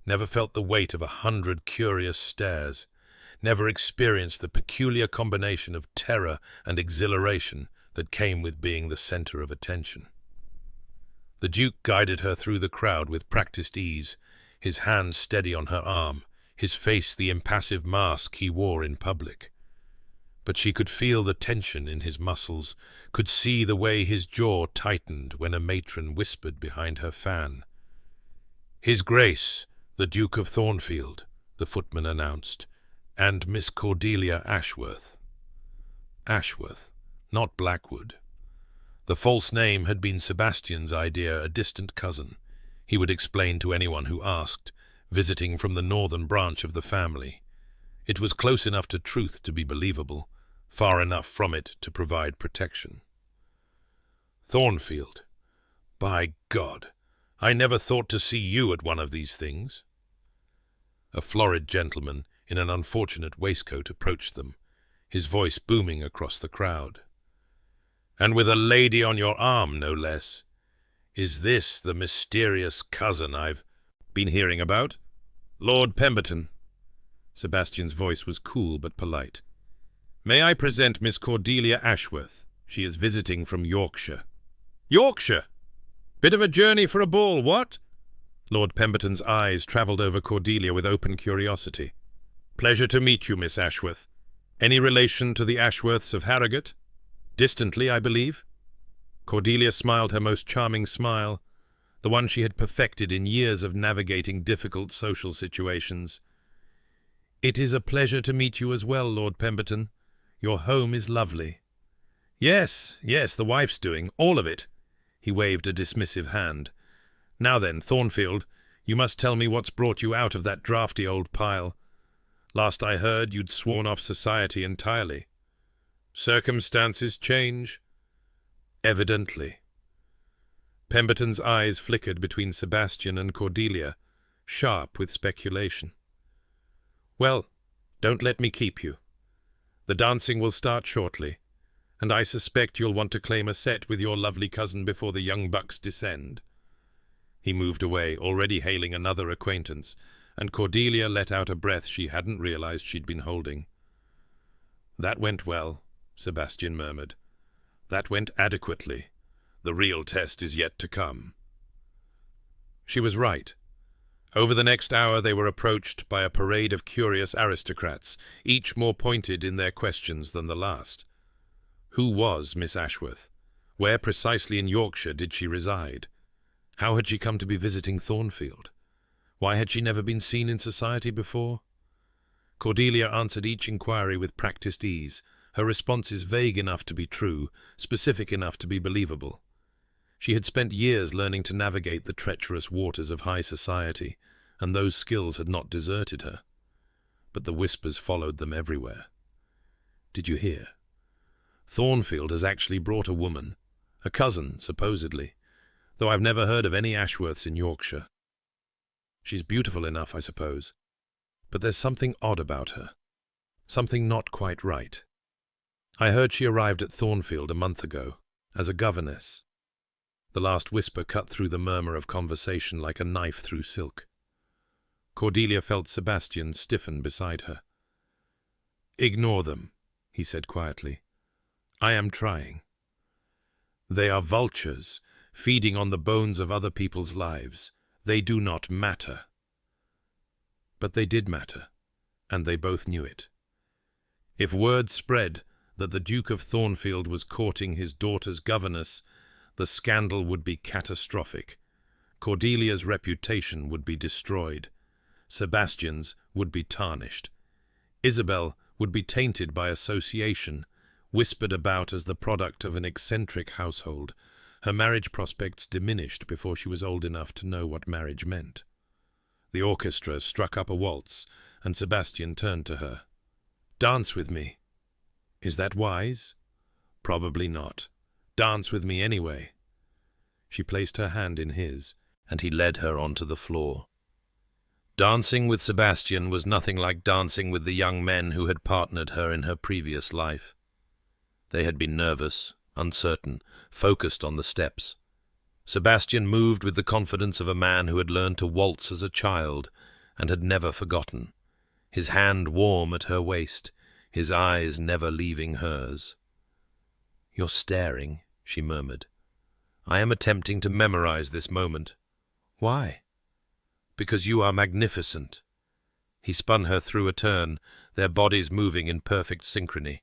never felt the weight of 100 curious stares, never experienced the peculiar combination of terror and exhilaration that came with being the centre of attention. The Duke guided her through the crowd with practised ease, his hand steady on her arm, his face the impassive mask he wore in public. But she could feel the tension in his muscles, could see the way his jaw tightened when a matron whispered behind her fan. "His Grace, the Duke of Thornfield," the footman announced, "and Miss Cordelia Ashworth." Ashworth, not Blackwood. The false name had been Sebastian's idea, a distant cousin, he would explain to anyone who asked, visiting from the northern branch of the family. It was close enough to truth to be believable, far enough from it to provide protection. "Thornfield. By God, I never thought to see you at one of these things." A florid gentleman in an unfortunate waistcoat approached them, his voice booming across the crowd. "And with a lady on your arm, no less. Is this the mysterious cousin I've been hearing about?" "Lord Pemberton." Sebastian's voice was cool but polite. "May I present Miss Cordelia Ashworth? She is visiting from Yorkshire." "Yorkshire? Bit of a journey for a ball, what?" Lord Pemberton's eyes travelled over Cordelia with open curiosity. "Pleasure to meet you, Miss Ashworth. Any relation to the Ashworths of Harrogate? Distantly, I believe." Cordelia smiled her most charming smile, the one she had perfected in years of navigating difficult social situations. "It is a pleasure to meet you as well, Lord Pemberton. Your home is lovely." Yes, the wife's doing, all of it." He waved a dismissive hand. "Now then, Thornfield, you must tell me what's brought you out of that draughty old pile. Last I heard, you'd sworn off society entirely." "Circumstances change." "Evidently." Pemberton's eyes flickered between Sebastian and Cordelia, sharp with speculation. "Well, don't let me keep you. The dancing will start shortly, and I suspect you'll want to claim a set with your lovely cousin before the young bucks descend." He moved away, already hailing another acquaintance, and Cordelia let out a breath she hadn't realized she'd been holding. "That went well," Sebastian murmured. "That went adequately. The real test is yet to come." She was right. Over the next hour they were approached by a parade of curious aristocrats, each more pointed in their questions than the last. Who was Miss Ashworth? Where precisely in Yorkshire did she reside? How had she come to be visiting Thornfield? Why had she never been seen in society before? Cordelia answered each inquiry with practised ease, her responses vague enough to be true, specific enough to be believable. She had spent years learning to navigate the treacherous waters of high society, and those skills had not deserted her. But the whispers followed them everywhere. "Did you hear? Thornfield has actually brought a woman, a cousin, supposedly, though I've never heard of any Ashworths in Yorkshire. She's beautiful enough, I suppose, but there's something odd about her, something not quite right. I heard she arrived at Thornfield a month ago, as a governess." The last whisper cut through the murmur of conversation like a knife through silk. Cordelia felt Sebastian stiffen beside her. "Ignore them," he said quietly. "I am trying. They are vultures, feeding on the bones of other people's lives. They do not matter." But they did matter, and they both knew it. If word spread that the Duke of Thornfield was courting his daughter's governess, the scandal would be catastrophic. Cordelia's reputation would be destroyed. Sebastian's would be tarnished. Isabel would be tainted by association, whispered about as the product of an eccentric household, her marriage prospects diminished before she was old enough to know what marriage meant. The orchestra struck up a waltz, and Sebastian turned to her. "Dance with me." "Is that wise?" "Probably not. Dance with me anyway." She placed her hand in his, and he led her onto the floor. Dancing with Sebastian was nothing like dancing with the young men who had partnered her in her previous life. They had been nervous, uncertain, focused on the steps. Sebastian moved with the confidence of a man who had learned to waltz as a child and had never forgotten, his hand warm at her waist, his eyes never leaving hers. "You're staring," she murmured. "I am attempting to memorize this moment." "Why?" "Because you are magnificent." He spun her through a turn, their bodies moving in perfect synchrony.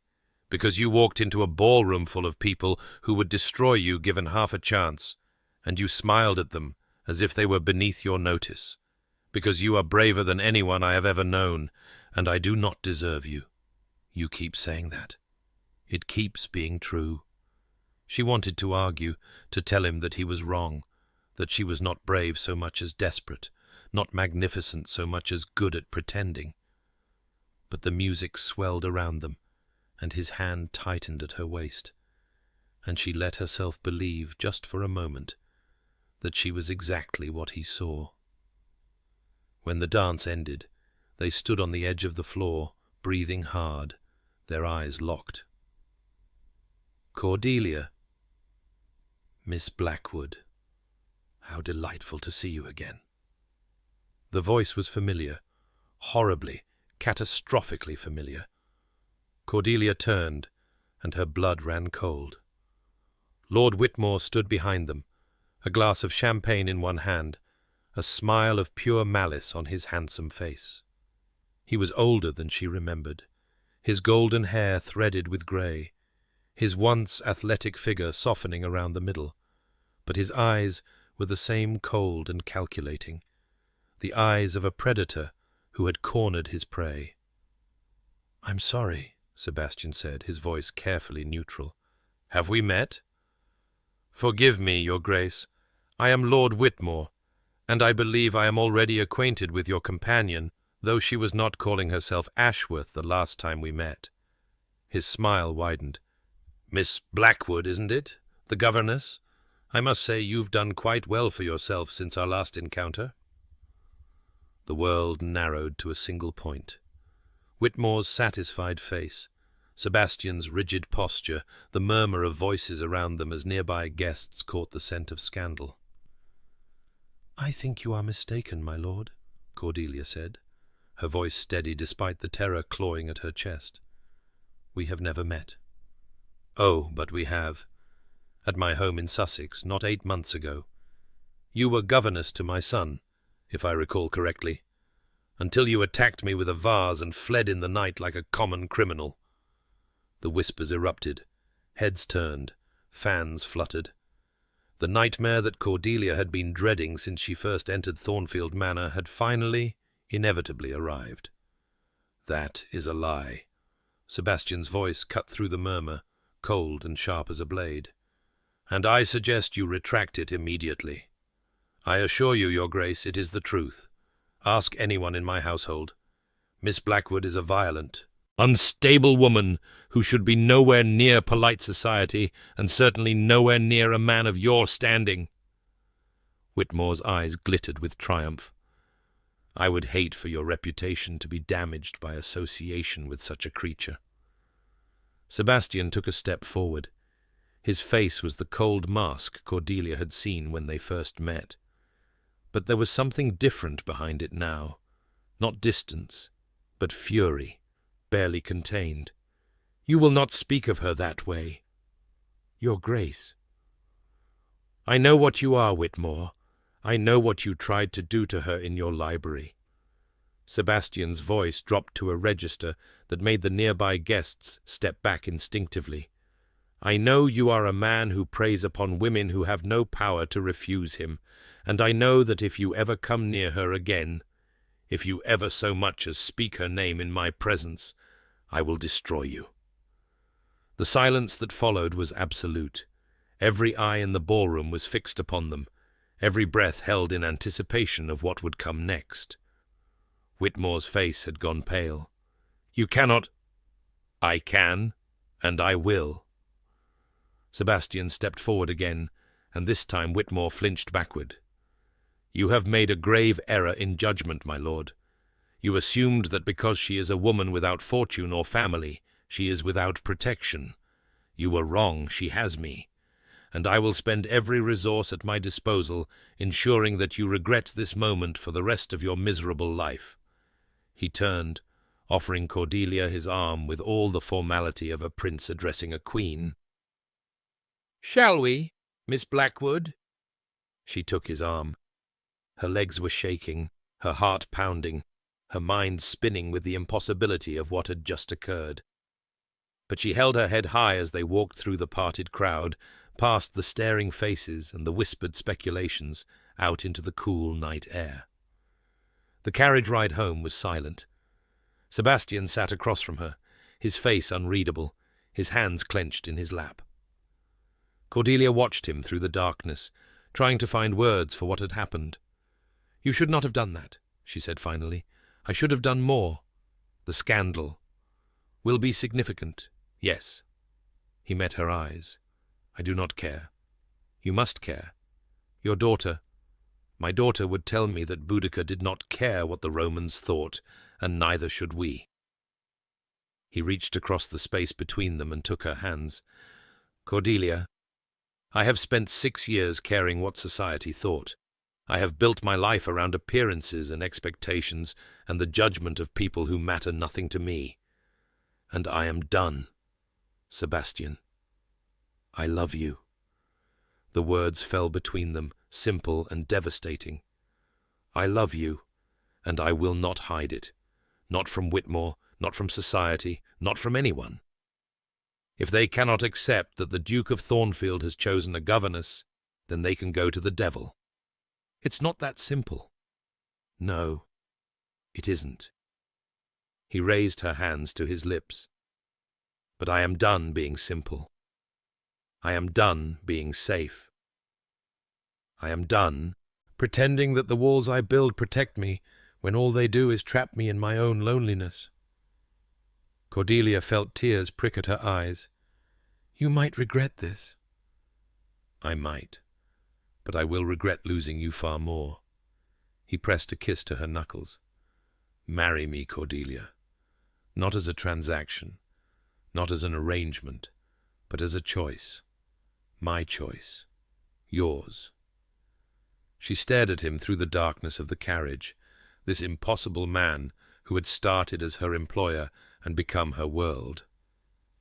"Because you walked into a ballroom full of people who would destroy you given half a chance, and you smiled at them as if they were beneath your notice. Because you are braver than anyone I have ever known, and I do not deserve you." "You keep saying that." "It keeps being true." She wanted to argue, to tell him that he was wrong, that she was not brave so much as desperate, not magnificent so much as good at pretending. But the music swelled around them, and his hand tightened at her waist, and she let herself believe, just for a moment, that she was exactly what he saw. When the dance ended, they stood on the edge of the floor, breathing hard, their eyes locked. "Cordelia." "Miss Blackwood, how delightful to see you again." The voice was familiar, horribly, catastrophically familiar. Cordelia turned, and her blood ran cold. Lord Whitmore stood behind them, a glass of champagne in one hand, a smile of pure malice on his handsome face. He was older than she remembered, his golden hair threaded with grey, his once athletic figure softening around the middle, but his eyes were the same cold and calculating, the eyes of a predator who had cornered his prey. "I'm sorry," Sebastian said, his voice carefully neutral. "Have we met?" "Forgive me, Your Grace. I am Lord Whitmore, and I believe I am already acquainted with your companion, though she was not calling herself Ashworth the last time we met." His smile widened. "Miss Blackwood, isn't it? The governess? I must say you've done quite well for yourself since our last encounter." The world narrowed to a single point. Whitmore's satisfied face, Sebastian's rigid posture, the murmur of voices around them as nearby guests caught the scent of scandal. "I think you are mistaken, my lord," Cordelia said, her voice steady despite the terror clawing at her chest. "We have never met." "Oh, but we have. At my home in Sussex, not 8 months ago. You were governess to my son, if I recall correctly, until you attacked me with a vase and fled in the night like a common criminal." The whispers erupted, heads turned, fans fluttered. The nightmare that Cordelia had been dreading since she first entered Thornfield Manor had finally, inevitably arrived. "That is a lie." Sebastian's voice cut through the murmur, cold and sharp as a blade. "And I suggest you retract it immediately. I assure you, Your Grace, it is the truth. Ask anyone in my household. Miss Blackwood is a violent, unstable woman who should be nowhere near polite society and certainly nowhere near a man of your standing." Whitmore's eyes glittered with triumph. "I would hate for your reputation to be damaged by association with such a creature." Sebastian took a step forward. His face was the cold mask Cordelia had seen when they first met. But there was something different behind it now. Not distance, but fury, barely contained. "You will not speak of her that way." "Your Grace." "I know what you are, Whitmore. I know what you tried to do to her in your library." Sebastian's voice dropped to a register that made the nearby guests step back instinctively. "I know you are a man who preys upon women who have no power to refuse him, and I know that if you ever come near her again, if you ever so much as speak her name in my presence, I will destroy you." The silence that followed was absolute. Every eye in the ballroom was fixed upon them, every breath held in anticipation of what would come next. Whitmore's face had gone pale. "You cannot—" "I can, and I will." Sebastian stepped forward again, and this time Whitmore flinched backward. "You have made a grave error in judgment, my lord. You assumed that because she is a woman without fortune or family, she is without protection. You were wrong. She has me, and I will spend every resource at my disposal ensuring that you regret this moment for the rest of your miserable life." He turned, offering Cordelia his arm with all the formality of a prince addressing a queen. "Shall we, Miss Blackwood?" She took his arm. Her legs were shaking, her heart pounding, her mind spinning with the impossibility of what had just occurred. But she held her head high as they walked through the parted crowd, past the staring faces and the whispered speculations, out into the cool night air. The carriage ride home was silent. Sebastian sat across from her, his face unreadable, his hands clenched in his lap. Cordelia watched him through the darkness, trying to find words for what had happened. "You should not have done that," she said finally. "I should have done more. The scandal will be significant, yes." He met her eyes. "I do not care. You must care. Your daughter, my daughter would tell me that Boudicca did not care what the Romans thought, and neither should we." He reached across the space between them and took her hands. "Cordelia, I have spent 6 years caring what society thought. I have built my life around appearances and expectations and the judgment of people who matter nothing to me. And I am done. Sebastian, I love you." The words fell between them, simple and devastating. "I love you, and I will not hide it. Not from Whitmore, not from society, not from anyone. If they cannot accept that the Duke of Thornfield has chosen a governess, then they can go to the devil. It's not that simple." "No, it isn't." He raised her hands to his lips. "But I am done being simple. I am done being safe. I am done pretending that the walls I build protect me when all they do is trap me in my own loneliness." Cordelia felt tears prick at her eyes. "You might regret this." "I might, but I will regret losing you far more." He pressed a kiss to her knuckles. "Marry me, Cordelia. Not as a transaction, not as an arrangement, but as a choice. My choice. Yours." She stared at him through the darkness of the carriage, this impossible man who had started as her employer and become her world.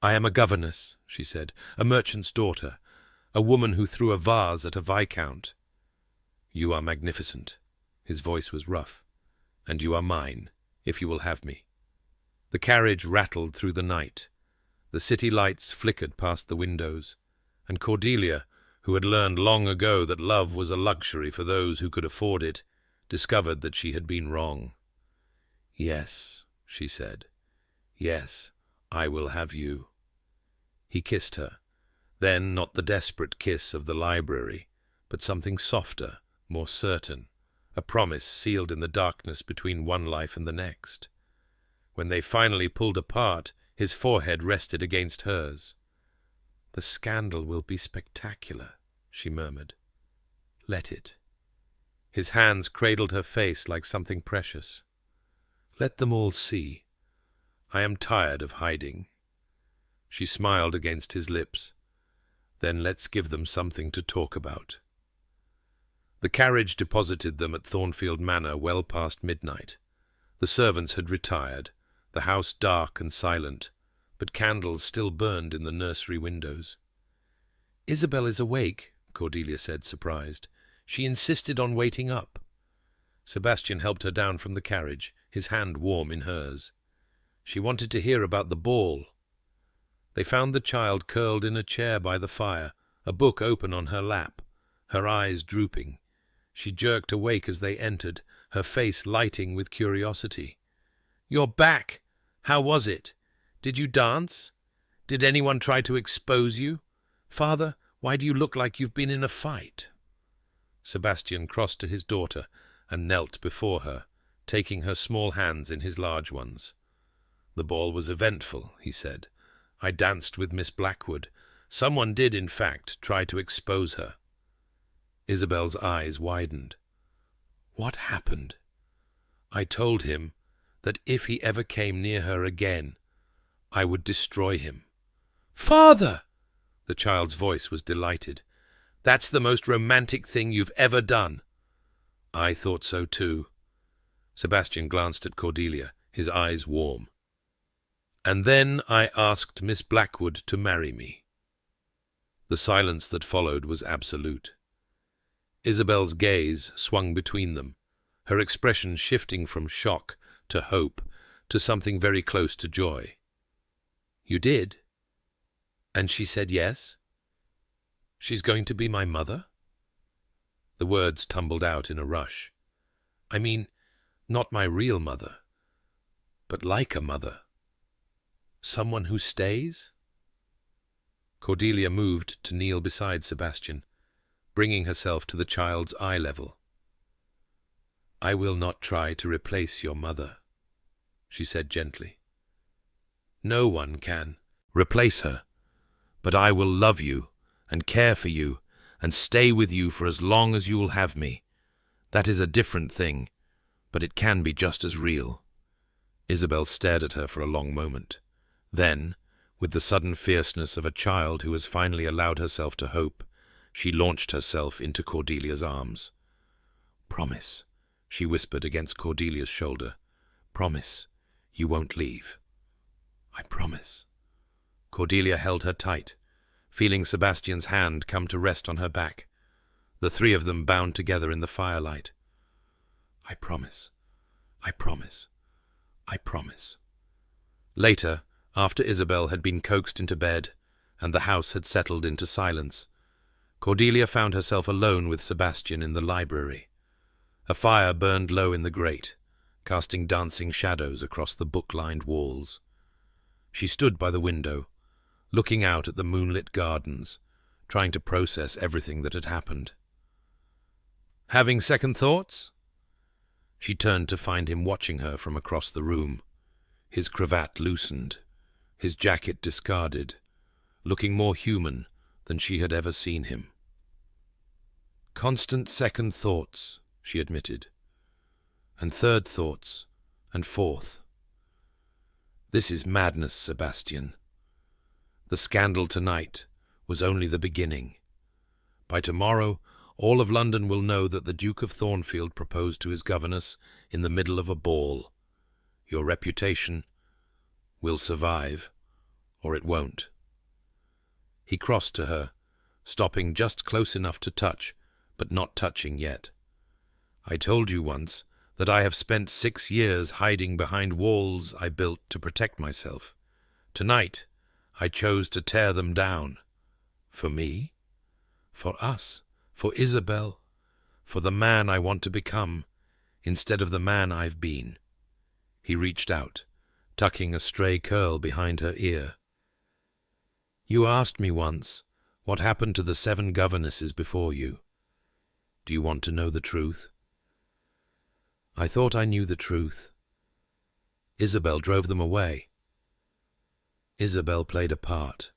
"I am a governess," she said, "a merchant's daughter, a woman who threw a vase at a viscount." "You are magnificent." His voice was rough. "And you are mine, if you will have me." The carriage rattled through the night. The city lights flickered past the windows, and Cordelia, who had learned long ago that love was a luxury for those who could afford it, discovered that she had been wrong. "Yes," she said. "Yes, I will have you." He kissed her, then not the desperate kiss of the library, but something softer, more certain, a promise sealed in the darkness between one life and the next. When they finally pulled apart, his forehead rested against hers. "The scandal will be spectacular," she murmured. "Let it." His hands cradled her face like something precious. "Let them all see. I am tired of hiding." She smiled against his lips. "Then let's give them something to talk about." The carriage deposited them at Thornfield Manor well past midnight. The servants had retired, the house dark and silent, but candles still burned in the nursery windows. "Isabel is awake," Cordelia said, surprised. "She insisted on waiting up." Sebastian helped her down from the carriage, his hand warm in hers. "She wanted to hear about the ball." They found the child curled in a chair by the fire, a book open on her lap, her eyes drooping. She jerked awake as they entered, her face lighting with curiosity. "You're back! How was it? Did you dance? Did anyone try to expose you? Father, why do you look like you've been in a fight?" Sebastian crossed to his daughter and knelt before her, taking her small hands in his large ones. "The ball was eventful," he said. "I danced with Miss Blackwood. Someone did, in fact, try to expose her." Isabel's eyes widened. "What happened?" "I told him that if he ever came near her again, I would destroy him." "Father!" The child's voice was delighted. "That's the most romantic thing you've ever done." "I thought so too." Sebastian glanced at Cordelia, his eyes warm. "And then I asked Miss Blackwood to marry me." The silence that followed was absolute. Isabel's gaze swung between them, her expression shifting from shock to hope to something very close to joy. "You did? And she said yes? She's going to be my mother?" The words tumbled out in a rush. "I mean, not my real mother, but like a mother. Someone who stays?" Cordelia moved to kneel beside Sebastian, bringing herself to the child's eye level. "I will not try to replace your mother," she said gently. "No one can replace her, but I will love you and care for you and stay with you for as long as you will have me. That is a different thing, but it can be just as real." Isabel stared at her for a long moment. Then, with the sudden fierceness of a child who has finally allowed herself to hope, she launched herself into Cordelia's arms. "Promise," she whispered against Cordelia's shoulder. "Promise you won't leave." "I promise." Cordelia held her tight, feeling Sebastian's hand come to rest on her back. The three of them bound together in the firelight. "I promise. I promise. I promise." Later, after Isabel had been coaxed into bed and the house had settled into silence, Cordelia found herself alone with Sebastian in the library. A fire burned low in the grate, casting dancing shadows across the book-lined walls. She stood by the window, looking out at the moonlit gardens, trying to process everything that had happened. "Having second thoughts?" She turned to find him watching her from across the room, his cravat loosened, his jacket discarded, looking more human than she had ever seen him. "Constant second thoughts," she admitted, "and third thoughts, and fourth. This is madness, Sebastian. The scandal tonight was only the beginning. By tomorrow, all of London will know that the Duke of Thornfield proposed to his governess in the middle of a ball. Your reputation will survive, or it won't." He crossed to her, stopping just close enough to touch, but not touching yet. "I told you once that I have spent 6 years hiding behind walls I built to protect myself. Tonight, I chose to tear them down. For me? For us? For Isabel? For the man I want to become, instead of the man I've been." He reached out, tucking a stray curl behind her ear. "You asked me once what happened to the 7 governesses before you. Do you want to know the truth? I thought I knew the truth. Isabel drove them away. Isabel played a part,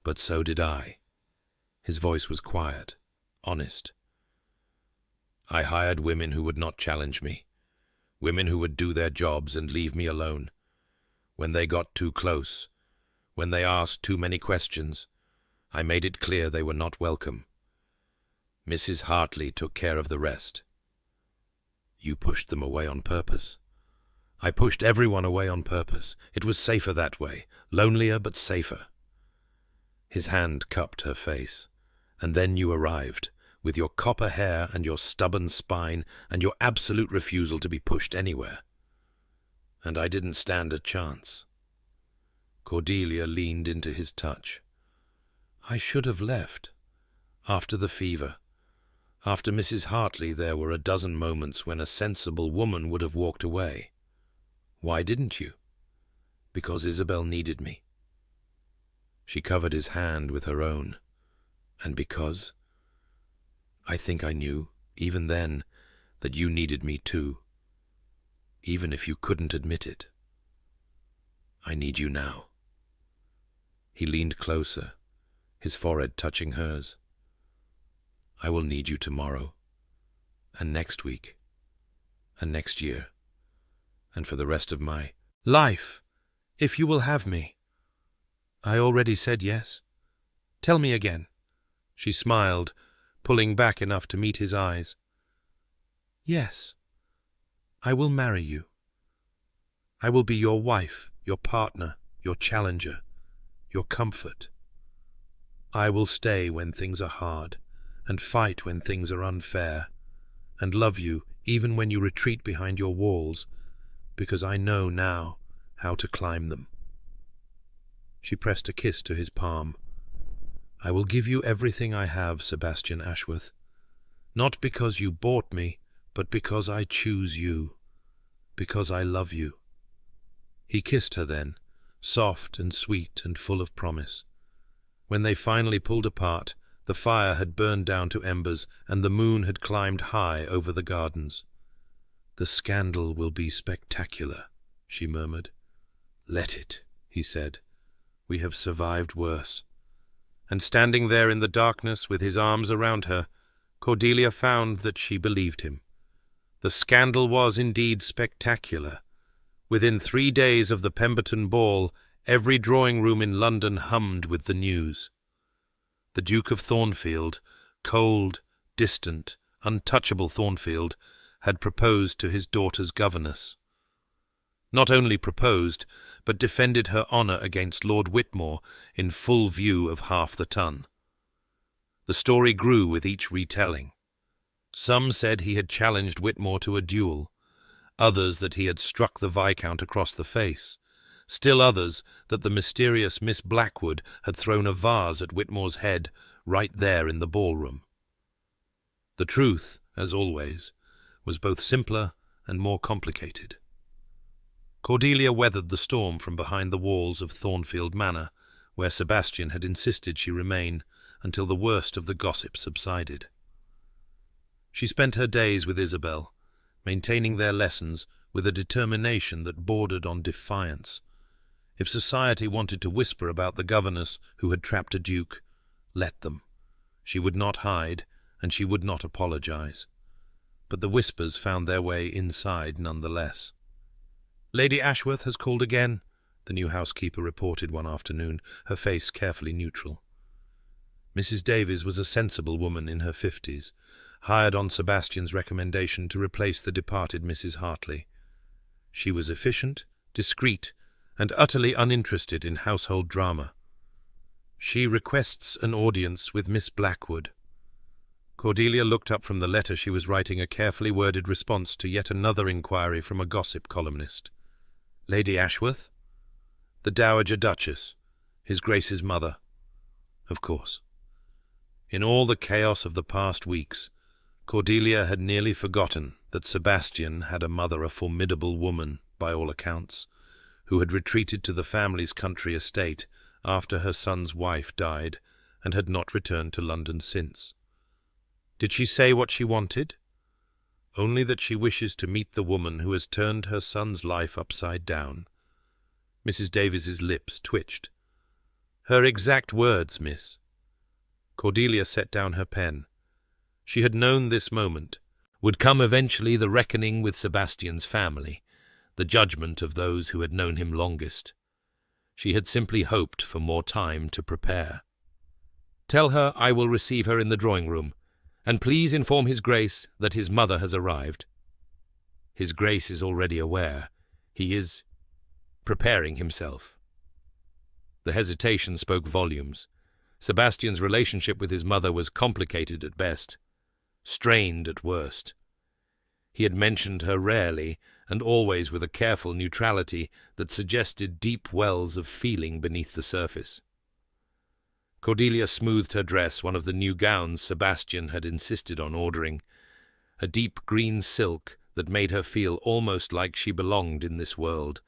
but so did I." His voice was quiet, honest. "I hired women who would not challenge me, women who would do their jobs and leave me alone. When they got too close, when they asked too many questions, I made it clear they were not welcome. Mrs. Hartley took care of the rest." "You pushed them away on purpose." "I pushed everyone away on purpose. It was safer that way, lonelier but safer." His hand cupped her face. "And then you arrived, with your copper hair and your stubborn spine and your absolute refusal to be pushed anywhere. And I didn't stand a chance." Cordelia leaned into his touch. "I should have left. After the fever. After Mrs. Hartley, there were a dozen moments when a sensible woman would have walked away. Why didn't you?" "Because Isabel needed me." She covered his hand with her own. And because I think I knew, even then, that you needed me too, even if you couldn't admit it. I need you now. He leaned closer, his forehead touching hers. I will need you tomorrow, and next week, and next year, and for the rest of my life, if you will have me. I already said yes. Tell me again. She smiled, pulling back enough to meet his eyes. Yes, I will marry you. I will be your wife, your partner, your challenger, your comfort. I will stay when things are hard, and fight when things are unfair, and love you even when you retreat behind your walls, because I know now how to climb them. She pressed a kiss to his palm. I will give you everything I have, Sebastian Ashworth, not because you bought me, but because I choose you, because I love you. He kissed her then, soft and sweet and full of promise. When they finally pulled apart, the fire had burned down to embers, and the moon had climbed high over the gardens. The scandal will be spectacular, she murmured. Let it, he said. We have survived worse. And standing there in the darkness with his arms around her, Cordelia found that she believed him. The scandal was indeed spectacular. Within 3 days of the Pemberton ball, every drawing-room in London hummed with the news. The Duke of Thornfield, cold, distant, untouchable Thornfield, had proposed to his daughter's governess. Not only proposed, but defended her honour against Lord Whitmore in full view of half the ton. The story grew with each retelling. Some said he had challenged Whitmore to a duel, others that he had struck the Viscount across the face, still others that the mysterious Miss Blackwood had thrown a vase at Whitmore's head right there in the ballroom. The truth, as always, was both simpler and more complicated. Cordelia weathered the storm from behind the walls of Thornfield Manor, where Sebastian had insisted she remain until the worst of the gossip subsided. She spent her days with Isabel, maintaining their lessons with a determination that bordered on defiance. If society wanted to whisper about the governess who had trapped a duke, let them. She would not hide, and she would not apologize. But the whispers found their way inside nonetheless. Lady Ashworth has called again, the new housekeeper reported one afternoon, her face carefully neutral. Mrs. Davies was a sensible woman in her 50s, hired on Sebastian's recommendation to replace the departed Mrs. Hartley. She was efficient, discreet, and utterly uninterested in household drama. She requests an audience with Miss Blackwood. Cordelia looked up from the letter she was writing, a carefully worded response to yet another inquiry from a gossip columnist. Lady Ashworth? The Dowager Duchess, His Grace's mother. Of course. In all the chaos of the past weeks, Cordelia had nearly forgotten that Sebastian had a mother, a formidable woman, by all accounts, who had retreated to the family's country estate after her son's wife died and had not returned to London since. Did she say what she wanted? Only that she wishes to meet the woman who has turned her son's life upside down. Mrs. Davies's lips twitched. Her exact words, miss. Cordelia set down her pen. She had known this moment. Would come eventually the reckoning with Sebastian's family, the judgment of those who had known him longest. She had simply hoped for more time to prepare. Tell her I will receive her in the drawing-room, and please inform His Grace that his mother has arrived. His Grace is already aware. He is preparing himself. The hesitation spoke volumes. Sebastian's relationship with his mother was complicated at best, strained at worst. He had mentioned her rarely, and always with a careful neutrality that suggested deep wells of feeling beneath the surface. Cordelia smoothed her dress, one of the new gowns Sebastian had insisted on ordering, a deep green silk that made her feel almost like she belonged in this world,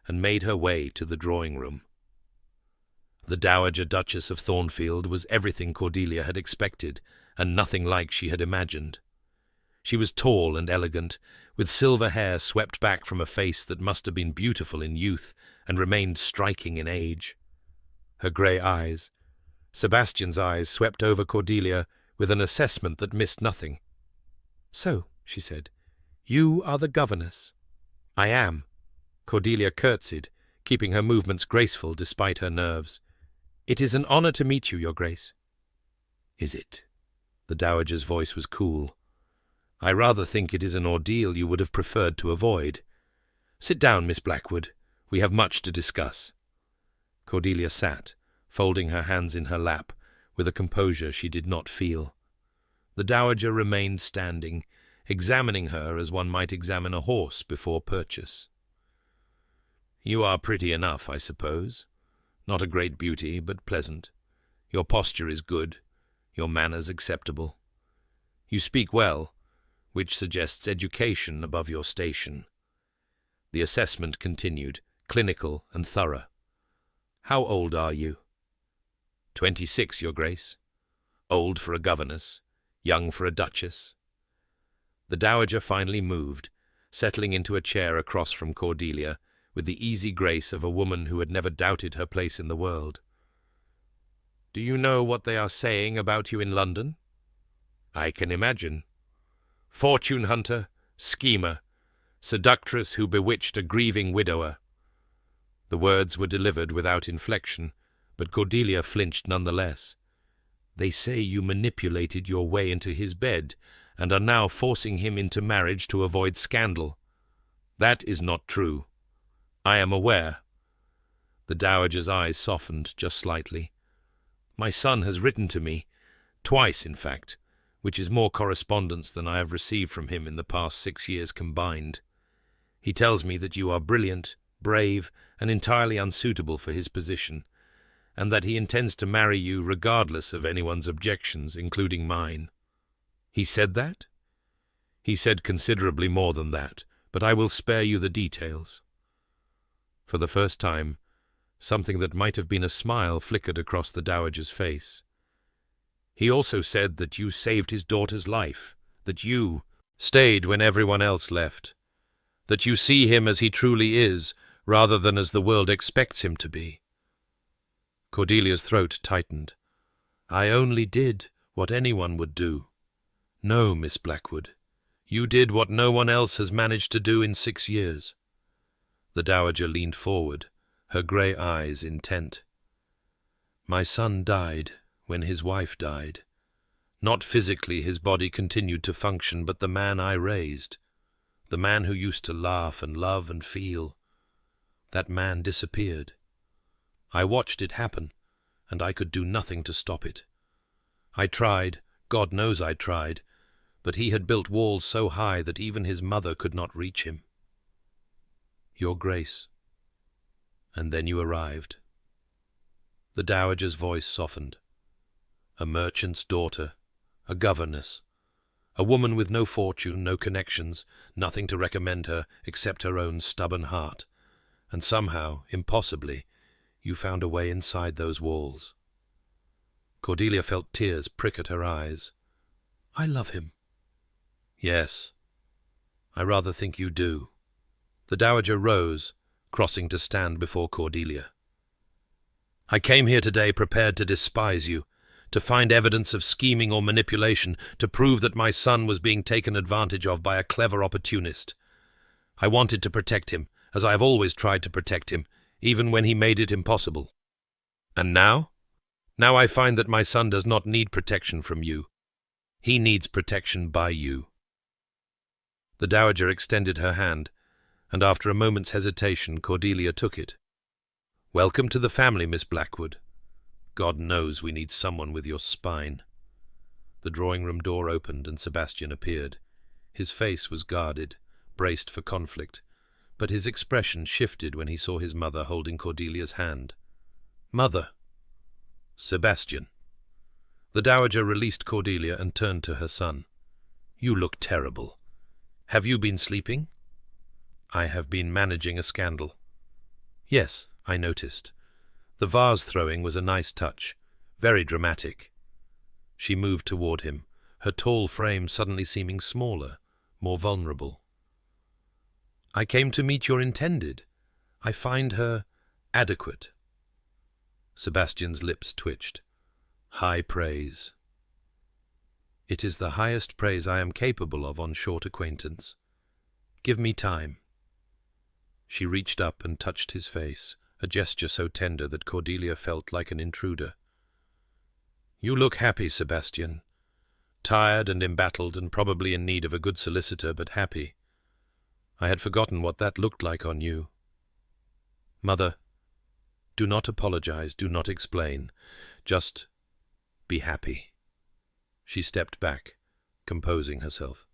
and made her way to the drawing-room. The Dowager Duchess of Thornfield was everything Cordelia had expected, and nothing like she had imagined. She was tall and elegant, with silver hair swept back from a face that must have been beautiful in youth and remained striking in age. Her grey eyes, Sebastian's eyes, swept over Cordelia with an assessment that missed nothing. "So," she said, "you are the governess." "I am." Cordelia curtsied, keeping her movements graceful despite her nerves. "It is an honour to meet you, Your Grace." "Is it?" The Dowager's voice was cool. "I rather think it is an ordeal you would have preferred to avoid. Sit down, Miss Blackwood. We have much to discuss." Cordelia sat, folding her hands in her lap, with a composure she did not feel. The Dowager remained standing, examining her as one might examine a horse before purchase. "You are pretty enough, I suppose. Not a great beauty, but pleasant. Your posture is good, your manners acceptable. You speak well, which suggests education above your station." The assessment continued, clinical and thorough. "How old are you?" 26, Your Grace. Old for a governess, young for a duchess." The Dowager finally moved, settling into a chair across from Cordelia, with the easy grace of a woman who had never doubted her place in the world. "Do you know what they are saying about you in London?" "I can imagine. Fortune hunter, schemer, seductress who bewitched a grieving widower." The words were delivered without inflection, but Cordelia flinched nonetheless. "They say you manipulated your way into his bed, and are now forcing him into marriage to avoid scandal." "That is not true. I am aware." The Dowager's eyes softened just slightly. "My son has written to me, twice in fact, which is more correspondence than I have received from him in the past 6 years combined. He tells me that you are brilliant, brave, and entirely unsuitable for his position, and that he intends to marry you regardless of anyone's objections, including mine." "He said that?" "He said considerably more than that, but I will spare you the details." For the first time, something that might have been a smile flickered across the Dowager's face. "He also said that you saved his daughter's life, that you stayed when everyone else left, that you see him as he truly is, rather than as the world expects him to be." Cordelia's throat tightened. "I only did what anyone would do." "No, Miss Blackwood. You did what no one else has managed to do in 6 years. The Dowager leaned forward, her grey eyes intent. "My son died when his wife died. Not physically his body continued to function, but the man I raised, the man who used to laugh and love and feel, that man disappeared. I watched it happen, and I could do nothing to stop it. I tried, God knows I tried, but he had built walls so high that even his mother could not reach him. Your Grace. And then you arrived." The Dowager's voice softened. "A merchant's daughter, a governess, a woman with no fortune, no connections, nothing to recommend her except her own stubborn heart, and somehow, impossibly, you found a way inside those walls." Cordelia felt tears prick at her eyes. "I love him." "Yes, I rather think you do." The Dowager rose, crossing to stand before Cordelia. "I came here today prepared to despise you, to find evidence of scheming or manipulation, to prove that my son was being taken advantage of by a clever opportunist. I wanted to protect him, as I have always tried to protect him, even when he made it impossible. And now? Now I find that my son does not need protection from you. He needs protection by you." The Dowager extended her hand, and after a moment's hesitation Cordelia took it. "Welcome to the family, Miss Blackwood. God knows we need someone with your spine." The drawing-room door opened and Sebastian appeared. His face was guarded, braced for conflict, but his expression shifted when he saw his mother holding Cordelia's hand. "Mother!" "Sebastian." The Dowager released Cordelia and turned to her son. "You look terrible. Have you been sleeping?" "I have been managing a scandal." "Yes, I noticed. The vase-throwing was a nice touch, very dramatic. She moved toward him, her tall frame suddenly seeming smaller, more vulnerable. "I came to meet your intended. I find her adequate." Sebastian's lips twitched. "High praise." "It is the highest praise I am capable of on short acquaintance. Give me time." She reached up and touched his face, a gesture so tender that Cordelia felt like an intruder. "You look happy, Sebastian. Tired and embattled and probably in need of a good solicitor, but happy. I had forgotten what that looked like on you. Mother, do not apologize, do not explain. Just be happy." She stepped back, composing herself.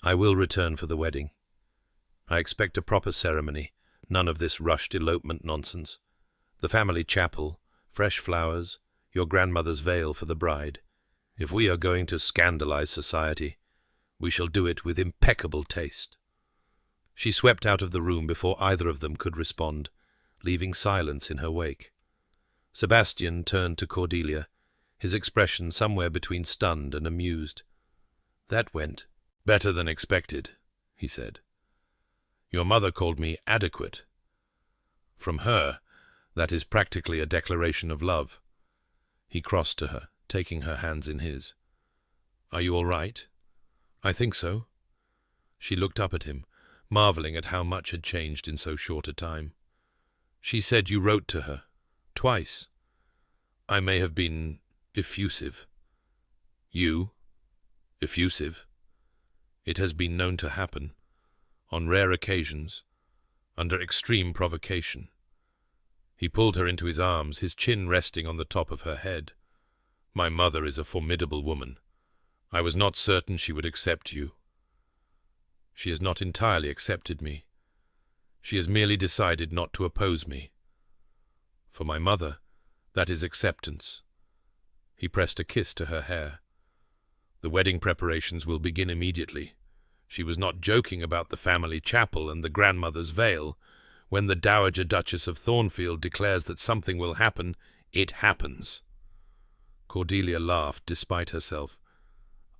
"I will return for the wedding. I expect a proper ceremony, none of this rushed elopement nonsense. The family chapel, fresh flowers, your grandmother's veil for the bride. If we are going to scandalize society, we shall do it with impeccable taste." She swept out of the room before either of them could respond, leaving silence in her wake. Sebastian turned to Cordelia, his expression somewhere between stunned and amused. "That went better than expected," he said. "Your mother called me adequate. From her, that is practically a declaration of love." He crossed to her, taking her hands in his. "Are you all right?" "I think so." She looked up at him, marveling at how much had changed in so short a time. "She said you wrote to her. Twice. I may have been effusive." "You? Effusive?" "It has been known to happen. On rare occasions. Under extreme provocation." He pulled her into his arms, his chin resting on the top of her head. "My mother is a formidable woman. I was not certain she would accept you." "She has not entirely accepted me. She has merely decided not to oppose me. For my mother, that is acceptance." He pressed a kiss to her hair. "The wedding preparations will begin immediately. She was not joking about the family chapel and the grandmother's veil. When the Dowager Duchess of Thornfield declares that something will happen, it happens." Cordelia laughed despite herself.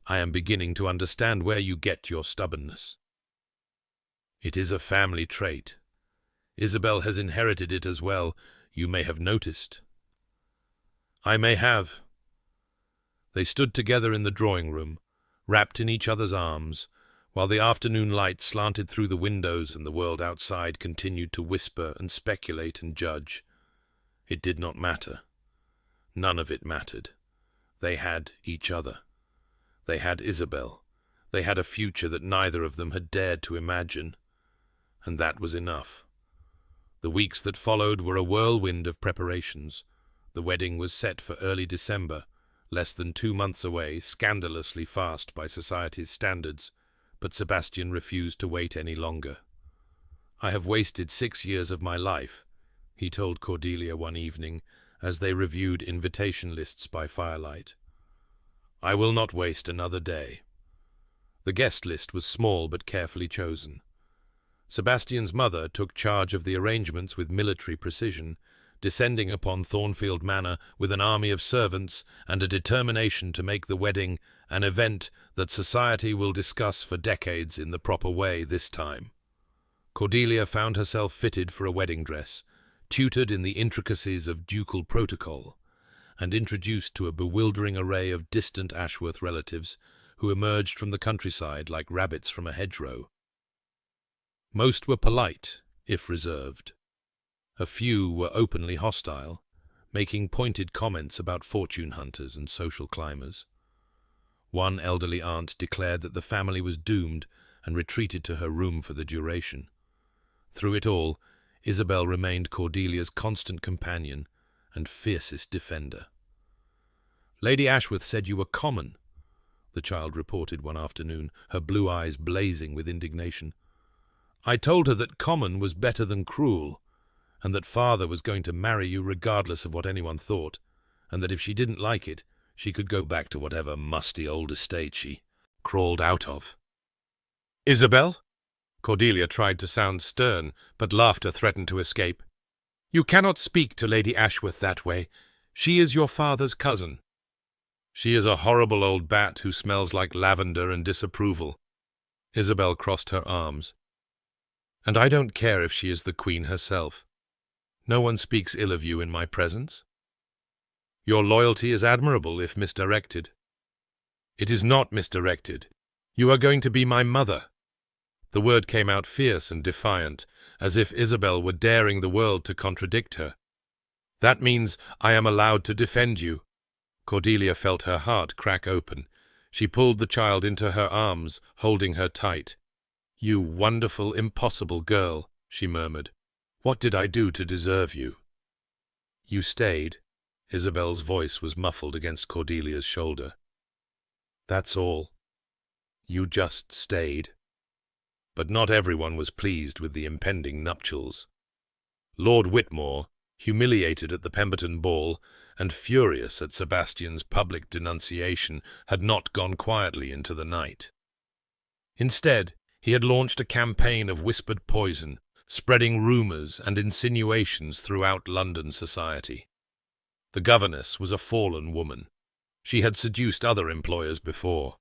"I am beginning to understand where you get your stubbornness. It is a family trait. Isabel has inherited it as well. You may have noticed." "I may have." They stood together in the drawing-room, wrapped in each other's arms, while the afternoon light slanted through the windows and the world outside continued to whisper and speculate and judge. It did not matter. None of it mattered. They had each other. They had Isabel. They had a future that neither of them had dared to imagine. And that was enough. The weeks that followed were a whirlwind of preparations. The wedding was set for early December, less than 2 months away, scandalously fast by society's standards, but Sebastian refused to wait any longer. "I have wasted 6 years of my life," he told Cordelia one evening, as they reviewed invitation lists by firelight. "I will not waste another day." The guest list was small but carefully chosen. Sebastian's mother took charge of the arrangements with military precision, descending upon Thornfield Manor with an army of servants and a determination to make the wedding an event that society will discuss for decades in the proper way this time. Cordelia found herself fitted for a wedding dress, tutored in the intricacies of ducal protocol, and introduced to a bewildering array of distant Ashworth relatives who emerged from the countryside like rabbits from a hedgerow. Most were polite, if reserved. A few were openly hostile, making pointed comments about fortune hunters and social climbers. One elderly aunt declared that the family was doomed and retreated to her room for the duration. Through it all, Isabel remained Cordelia's constant companion and fiercest defender. "Lady Ashworth said you were common," the child reported one afternoon, her blue eyes blazing with indignation. "I told her that common was better than cruel, and that father was going to marry you regardless of what anyone thought, and that if she didn't like it, she could go back to whatever musty old estate she crawled out of." "Isabel?" Cordelia tried to sound stern, but laughter threatened to escape. You cannot speak to Lady Ashworth that way. She is your father's cousin. She is a horrible old bat who smells like lavender and disapproval. Isabel crossed her arms. And I don't care if she is the Queen herself. No one speaks ill of you in my presence. Your loyalty is admirable if misdirected. It is not misdirected. You are going to be my mother. The word came out fierce and defiant, as if Isabel were daring the world to contradict her. That means I am allowed to defend you. Cordelia felt her heart crack open. She pulled the child into her arms, holding her tight. You wonderful, impossible girl, she murmured. What did I do to deserve you? You stayed. Isabel's voice was muffled against Cordelia's shoulder. That's all. You just stayed. But not everyone was pleased with the impending nuptials. Lord Whitmore, humiliated at the Pemberton ball and furious at Sebastian's public denunciation, had not gone quietly into the night. Instead, he had launched a campaign of whispered poison, spreading rumours and insinuations throughout London society. The governess was a fallen woman. She had seduced other employers before.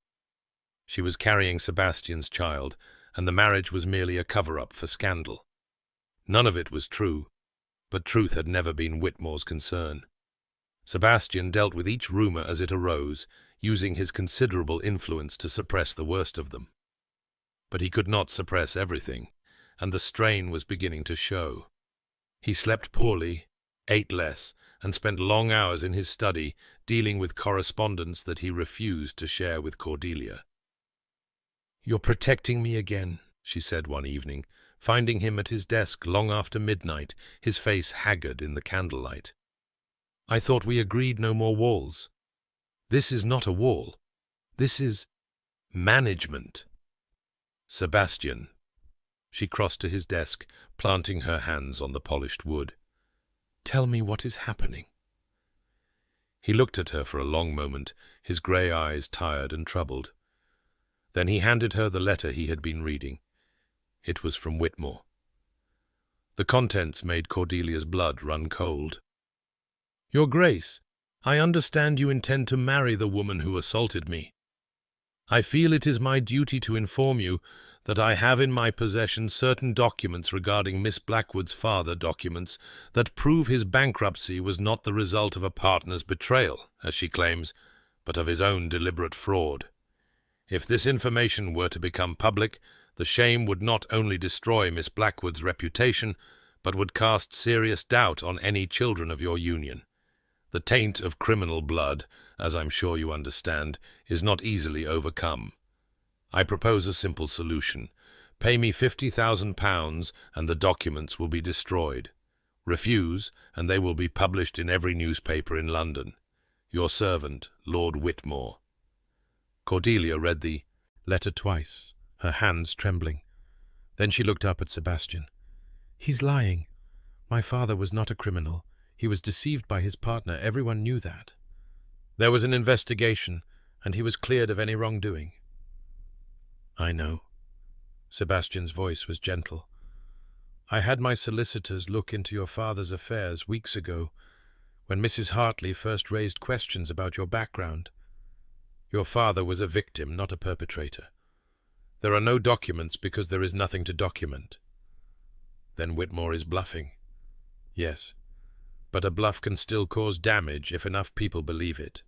She was carrying Sebastian's child, and the marriage was merely a cover-up for scandal. None of it was true, but truth had never been Whitmore's concern. Sebastian dealt with each rumour as it arose, using his considerable influence to suppress the worst of them. But he could not suppress everything, and the strain was beginning to show. He slept poorly, ate less, and spent long hours in his study dealing with correspondence that he refused to share with Cordelia. "You're protecting me again," she said one evening, finding him at his desk long after midnight, his face haggard in the candlelight. "I thought we agreed no more walls. This is not a wall. This is management." "Sebastian." She crossed to his desk, planting her hands on the polished wood. "Tell me what is happening." He looked at her for a long moment, his grey eyes tired and troubled. Then he handed her the letter he had been reading. It was from Whitmore. The contents made Cordelia's blood run cold. "Your Grace, I understand you intend to marry the woman who assaulted me. I feel it is my duty to inform you that I have in my possession certain documents regarding Miss Blackwood's father, documents that prove his bankruptcy was not the result of a partner's betrayal, as she claims, but of his own deliberate fraud. If this information were to become public, the shame would not only destroy Miss Blackwood's reputation, but would cast serious doubt on any children of your union. The taint of criminal blood, as I'm sure you understand, is not easily overcome. I propose a simple solution. Pay me £50,000 and the documents will be destroyed. Refuse, and they will be published in every newspaper in London. Your servant, Lord Whitmore." Cordelia read the letter twice, her hands trembling. Then she looked up at Sebastian. "He's lying. My father was not a criminal. He was deceived by his partner. Everyone knew that. There was an investigation, and he was cleared of any wrongdoing." "I know." Sebastian's voice was gentle. "I had my solicitors look into your father's affairs weeks ago, when Mrs. Hartley first raised questions about your background. Your father was a victim, not a perpetrator. There are no documents because there is nothing to document." "Then Whitmore is bluffing." "Yes, but a bluff can still cause damage if enough people believe it."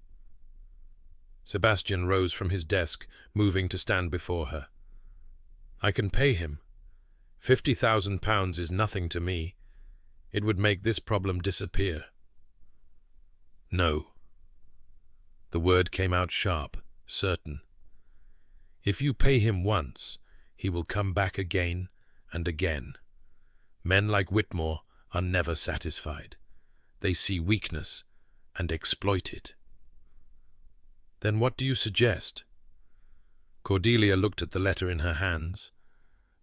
Sebastian rose from his desk, moving to stand before her. "I can pay him. £50,000 is nothing to me. It would make this problem disappear." "No." The word came out sharp, certain. "If you pay him once, he will come back again and again. Men like Whitmore are never satisfied. They see weakness and exploit it." "Then what do you suggest?" Cordelia looked at the letter in her hands.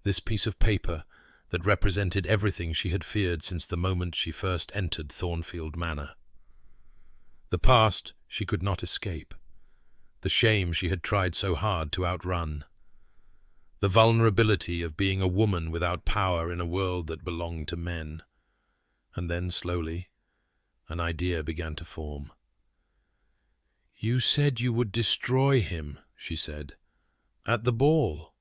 This piece of paper that represented everything she had feared since the moment she first entered Thornfield Manor. The past she could not escape. The shame she had tried so hard to outrun. The vulnerability of being a woman without power in a world that belonged to men. And then, slowly, an idea began to form. "You said you would destroy him," she said, "at the ball.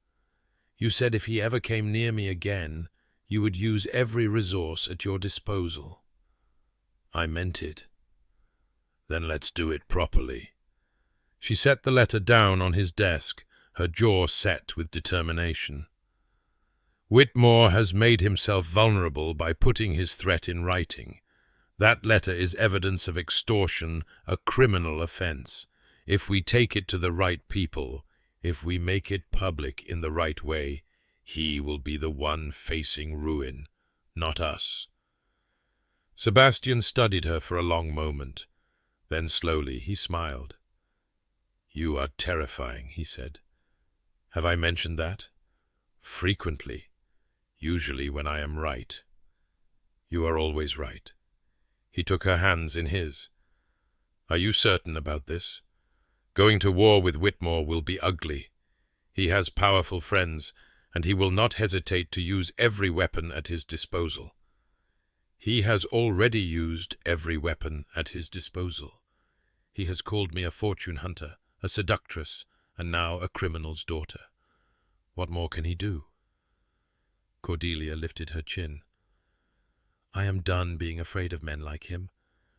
You said if he ever came near me again, you would use every resource at your disposal." "I meant it." "Then let's do it properly." She set the letter down on his desk, her jaw set with determination. "Whitmore has made himself vulnerable by putting his threat in writing. That letter is evidence of extortion, a criminal offense. If we take it to the right people, if we make it public in the right way, he will be the one facing ruin, not us." Sebastian studied her for a long moment. Then slowly he smiled. "You are terrifying," he said. "Have I mentioned that?" "Frequently. Usually when I am right." "You are always right." He took her hands in his. "Are you certain about this? Going to war with Whitmore will be ugly. He has powerful friends, and he will not hesitate to use every weapon at his disposal." "He has already used every weapon at his disposal. He has called me a fortune hunter, a seductress, and now a criminal's daughter. What more can he do?" Cordelia lifted her chin. "I am done being afraid of men like him.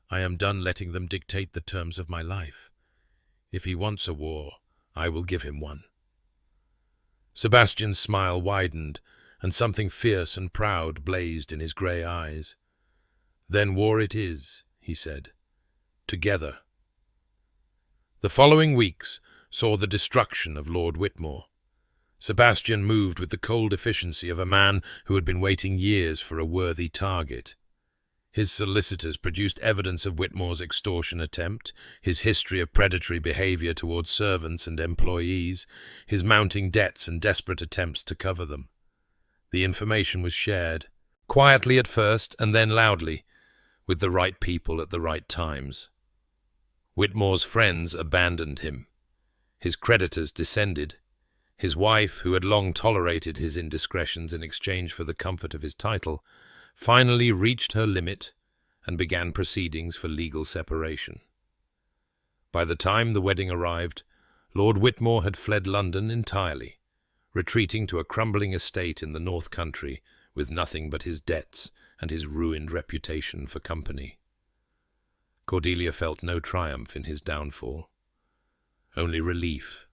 I am done letting them dictate the terms of my life. If he wants a war, I will give him one." Sebastian's smile widened, and something fierce and proud blazed in his grey eyes. "Then war it is," he said. "Together." The following weeks saw the destruction of Lord Whitmore. Sebastian moved with the cold efficiency of a man who had been waiting years for a worthy target. His solicitors produced evidence of Whitmore's extortion attempt, his history of predatory behavior towards servants and employees, his mounting debts and desperate attempts to cover them. The information was shared, quietly at first and then loudly, with the right people at the right times. Whitmore's friends abandoned him. His creditors descended. His wife, who had long tolerated his indiscretions in exchange for the comfort of his title, finally reached her limit and began proceedings for legal separation. By the time the wedding arrived, Lord Whitmore had fled London entirely, retreating to a crumbling estate in the North Country with nothing but his debts and his ruined reputation for company. Cordelia felt no triumph in his downfall, only relief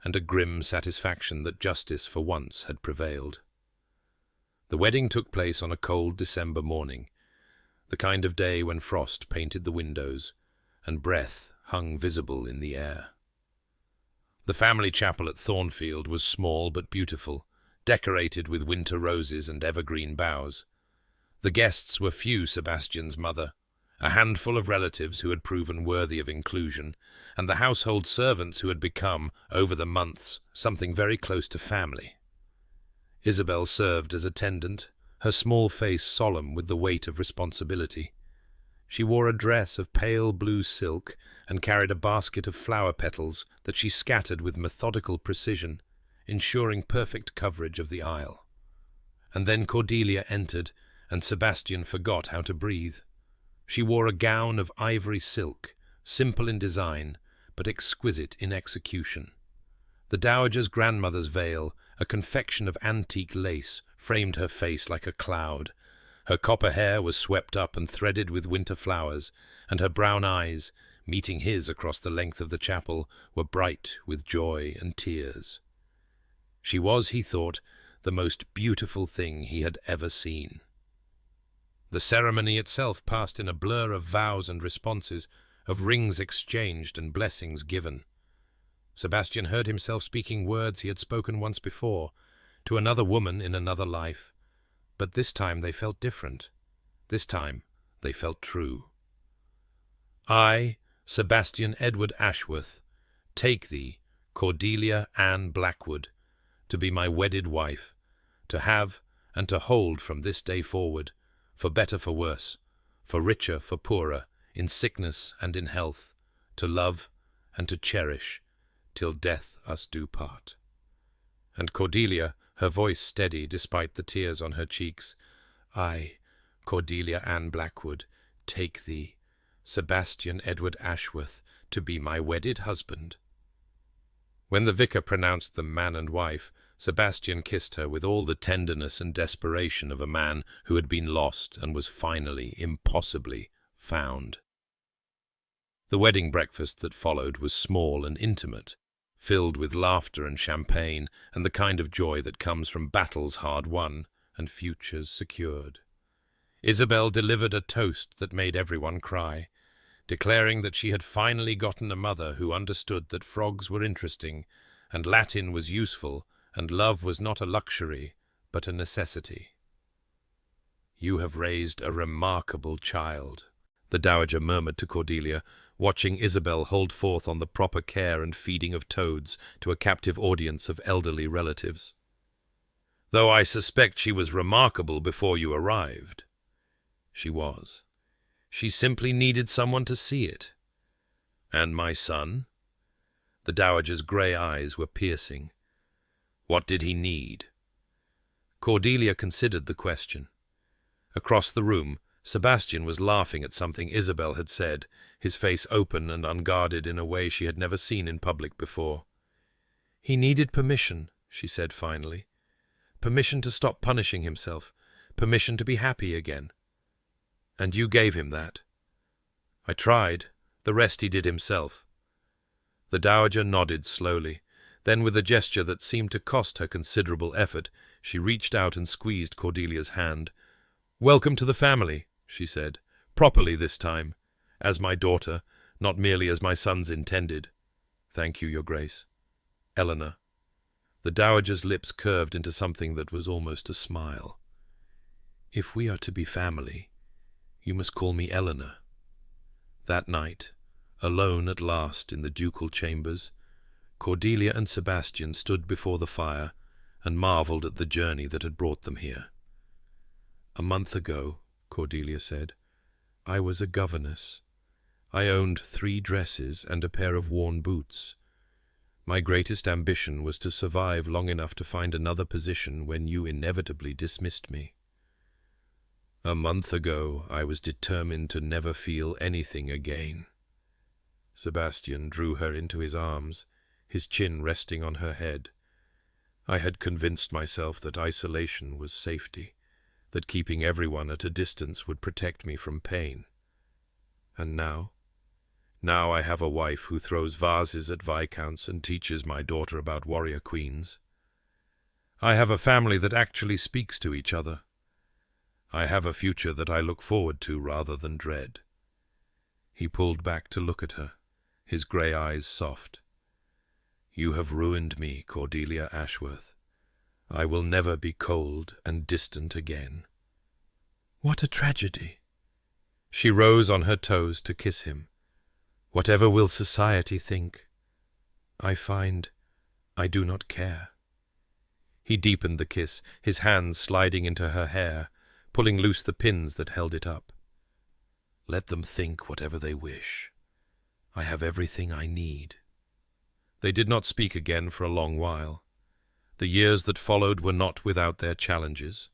and a grim satisfaction that justice for once had prevailed. The wedding took place on a cold December morning, the kind of day when frost painted the windows and breath hung visible in the air. The family chapel at Thornfield was small but beautiful, decorated with winter roses and evergreen boughs. The guests were few. Sebastian's mother, a handful of relatives who had proven worthy of inclusion, and the household servants who had become, over the months, something very close to family. Isabel served as attendant, her small face solemn with the weight of responsibility. She wore a dress of pale blue silk and carried a basket of flower petals that she scattered with methodical precision, ensuring perfect coverage of the aisle. And then Cordelia entered, and Sebastian forgot how to breathe. She wore a gown of ivory silk, simple in design, but exquisite in execution. The dowager's grandmother's veil, a confection of antique lace, framed her face like a cloud. Her copper hair was swept up and threaded with winter flowers, and her brown eyes, meeting his across the length of the chapel, were bright with joy and tears. She was, he thought, the most beautiful thing he had ever seen. The ceremony itself passed in a blur of vows and responses, of rings exchanged and blessings given. Sebastian heard himself speaking words he had spoken once before, to another woman in another life, but this time they felt different. This time they felt true. "I, Sebastian Edward Ashworth, take thee, Cordelia Anne Blackwood, to be my wedded wife, to have and to hold from this day forward, for better for worse, for richer for poorer, in sickness and in health, to love and to cherish, till death us do part." And Cordelia, her voice steady despite the tears on her cheeks, "I, Cordelia Ann Blackwood, take thee, Sebastian Edward Ashworth, to be my wedded husband." When the vicar pronounced them man and wife, Sebastian kissed her with all the tenderness and desperation of a man who had been lost and was finally, impossibly, found. The wedding breakfast that followed was small and intimate, filled with laughter and champagne and the kind of joy that comes from battles hard won and futures secured. Isabel delivered a toast that made everyone cry, declaring that she had finally gotten a mother who understood that frogs were interesting, and Latin was useful, and love was not a luxury, but a necessity. "You have raised a remarkable child," the dowager murmured to Cordelia, watching Isabel hold forth on the proper care and feeding of toads to a captive audience of elderly relatives. "Though I suspect she was remarkable before you arrived." She was. She simply needed someone to see it. "And my son?" The dowager's grey eyes were piercing. "What did he need?" Cordelia considered the question. Across the room, Sebastian was laughing at something Isabel had said, his face open and unguarded in a way she had never seen in public before. "He needed permission," she said finally. "Permission to stop punishing himself. Permission to be happy again. And you gave him that." "I tried. The rest he did himself." The dowager nodded slowly. Then, with a gesture that seemed to cost her considerable effort, she reached out and squeezed Cordelia's hand. "Welcome to the family," she said, "properly this time, as my daughter, not merely as my son's intended. Thank you, Your Grace. Eleanor." The dowager's lips curved into something that was almost a smile. "If we are to be family, you must call me Eleanor." That night, alone at last in the ducal chambers, Cordelia and Sebastian stood before the fire and marvelled at the journey that had brought them here. "A month ago," Cordelia said, "I was a governess. I owned 3 dresses and a pair of worn boots. My greatest ambition was to survive long enough to find another position when you inevitably dismissed me. A month ago I was determined to never feel anything again." Sebastian drew her into his arms, his chin resting on her head. "I had convinced myself that isolation was safety, that keeping everyone at a distance would protect me from pain. And now I have a wife who throws vases at viscounts and teaches my daughter about warrior queens. I have a family that actually speaks to each other. I have a future that I look forward to rather than dread." He pulled back to look at her, his grey eyes soft. "You have ruined me, Cordelia Ashworth. I will never be cold and distant again." "What a tragedy!" She rose on her toes to kiss him. "Whatever will society think? I find I do not care." He deepened the kiss, his hands sliding into her hair, pulling loose the pins that held it up. "Let them think whatever they wish. I have everything I need." They did not speak again for a long while. The years that followed were not without their challenges.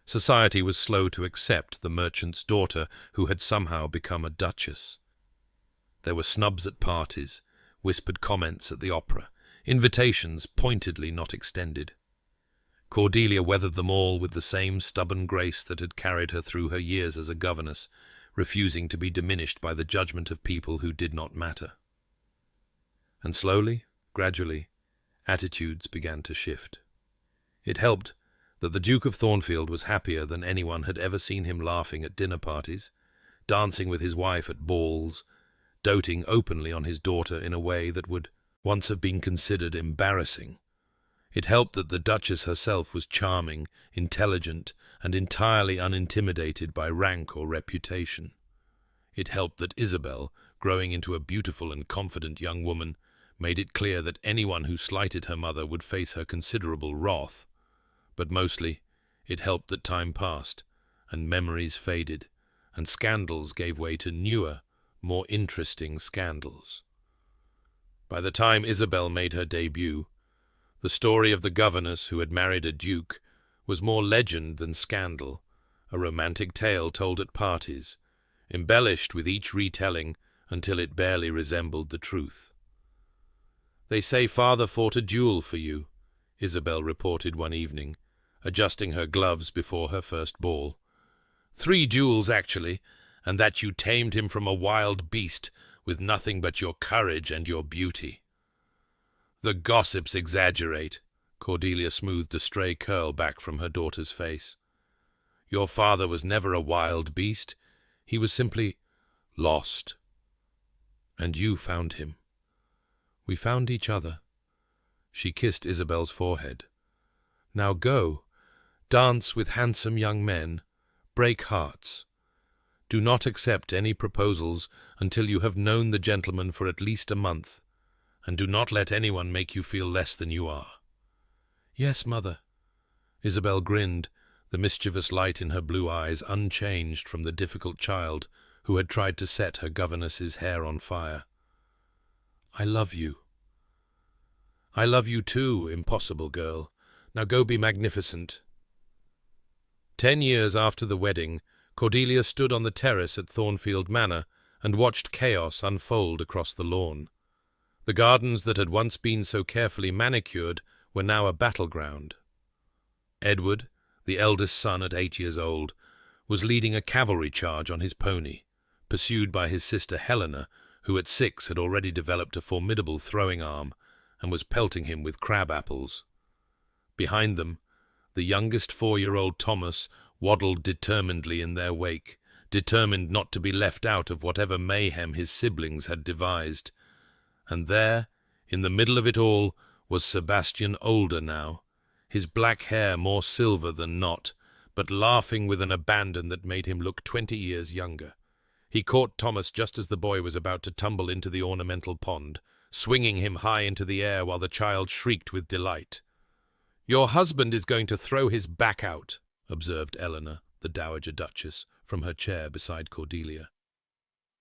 Society was slow to accept the merchant's daughter who had somehow become a duchess. There were snubs at parties, whispered comments at the opera, invitations pointedly not extended. Cordelia weathered them all with the same stubborn grace that had carried her through her years as a governess, refusing to be diminished by the judgment of people who did not matter. And slowly, gradually, attitudes began to shift. It helped that the Duke of Thornfield was happier than anyone had ever seen him, laughing at dinner parties, dancing with his wife at balls, doting openly on his daughter in a way that would once have been considered embarrassing. It helped that the Duchess herself was charming, intelligent, and entirely unintimidated by rank or reputation. It helped that Isabel, growing into a beautiful and confident young woman, made it clear that anyone who slighted her mother would face her considerable wrath. But mostly, it helped that time passed, and memories faded, and scandals gave way to newer, more interesting scandals. By the time Isabel made her debut, the story of the governess who had married a duke was more legend than scandal, a romantic tale told at parties, embellished with each retelling until it barely resembled the truth. "They say father fought a duel for you," Isabel reported one evening, adjusting her gloves before her first ball. "3 duels, actually, and that you tamed him from a wild beast with nothing but your courage and your beauty." "The gossips exaggerate." Cordelia smoothed a stray curl back from her daughter's face. "Your father was never a wild beast. He was simply lost. And you found him." "We found each other." She kissed Isabel's forehead. "Now go, dance with handsome young men, break hearts. Do not accept any proposals until you have known the gentleman for at least a month, and do not let anyone make you feel less than you are." "Yes, mother." Isabel grinned, the mischievous light in her blue eyes unchanged from the difficult child who had tried to set her governess's hair on fire. "I love you." "I love you too, impossible girl. Now go be magnificent." 10 years after the wedding, Cordelia stood on the terrace at Thornfield Manor and watched chaos unfold across the lawn. The gardens that had once been so carefully manicured were now a battleground. Edward, the eldest son at 8 years old, was leading a cavalry charge on his pony, pursued by his sister Helena, who at 6 had already developed a formidable throwing arm and was pelting him with crab-apples. Behind them, the youngest 4-year-old Thomas waddled determinedly in their wake, determined not to be left out of whatever mayhem his siblings had devised. And there, in the middle of it all, was Sebastian, older now, his black hair more silver than not, but laughing with an abandon that made him look 20 years younger. He caught Thomas just as the boy was about to tumble into the ornamental pond, swinging him high into the air while the child shrieked with delight. "Your husband is going to throw his back out," observed Eleanor, the Dowager Duchess, from her chair beside Cordelia.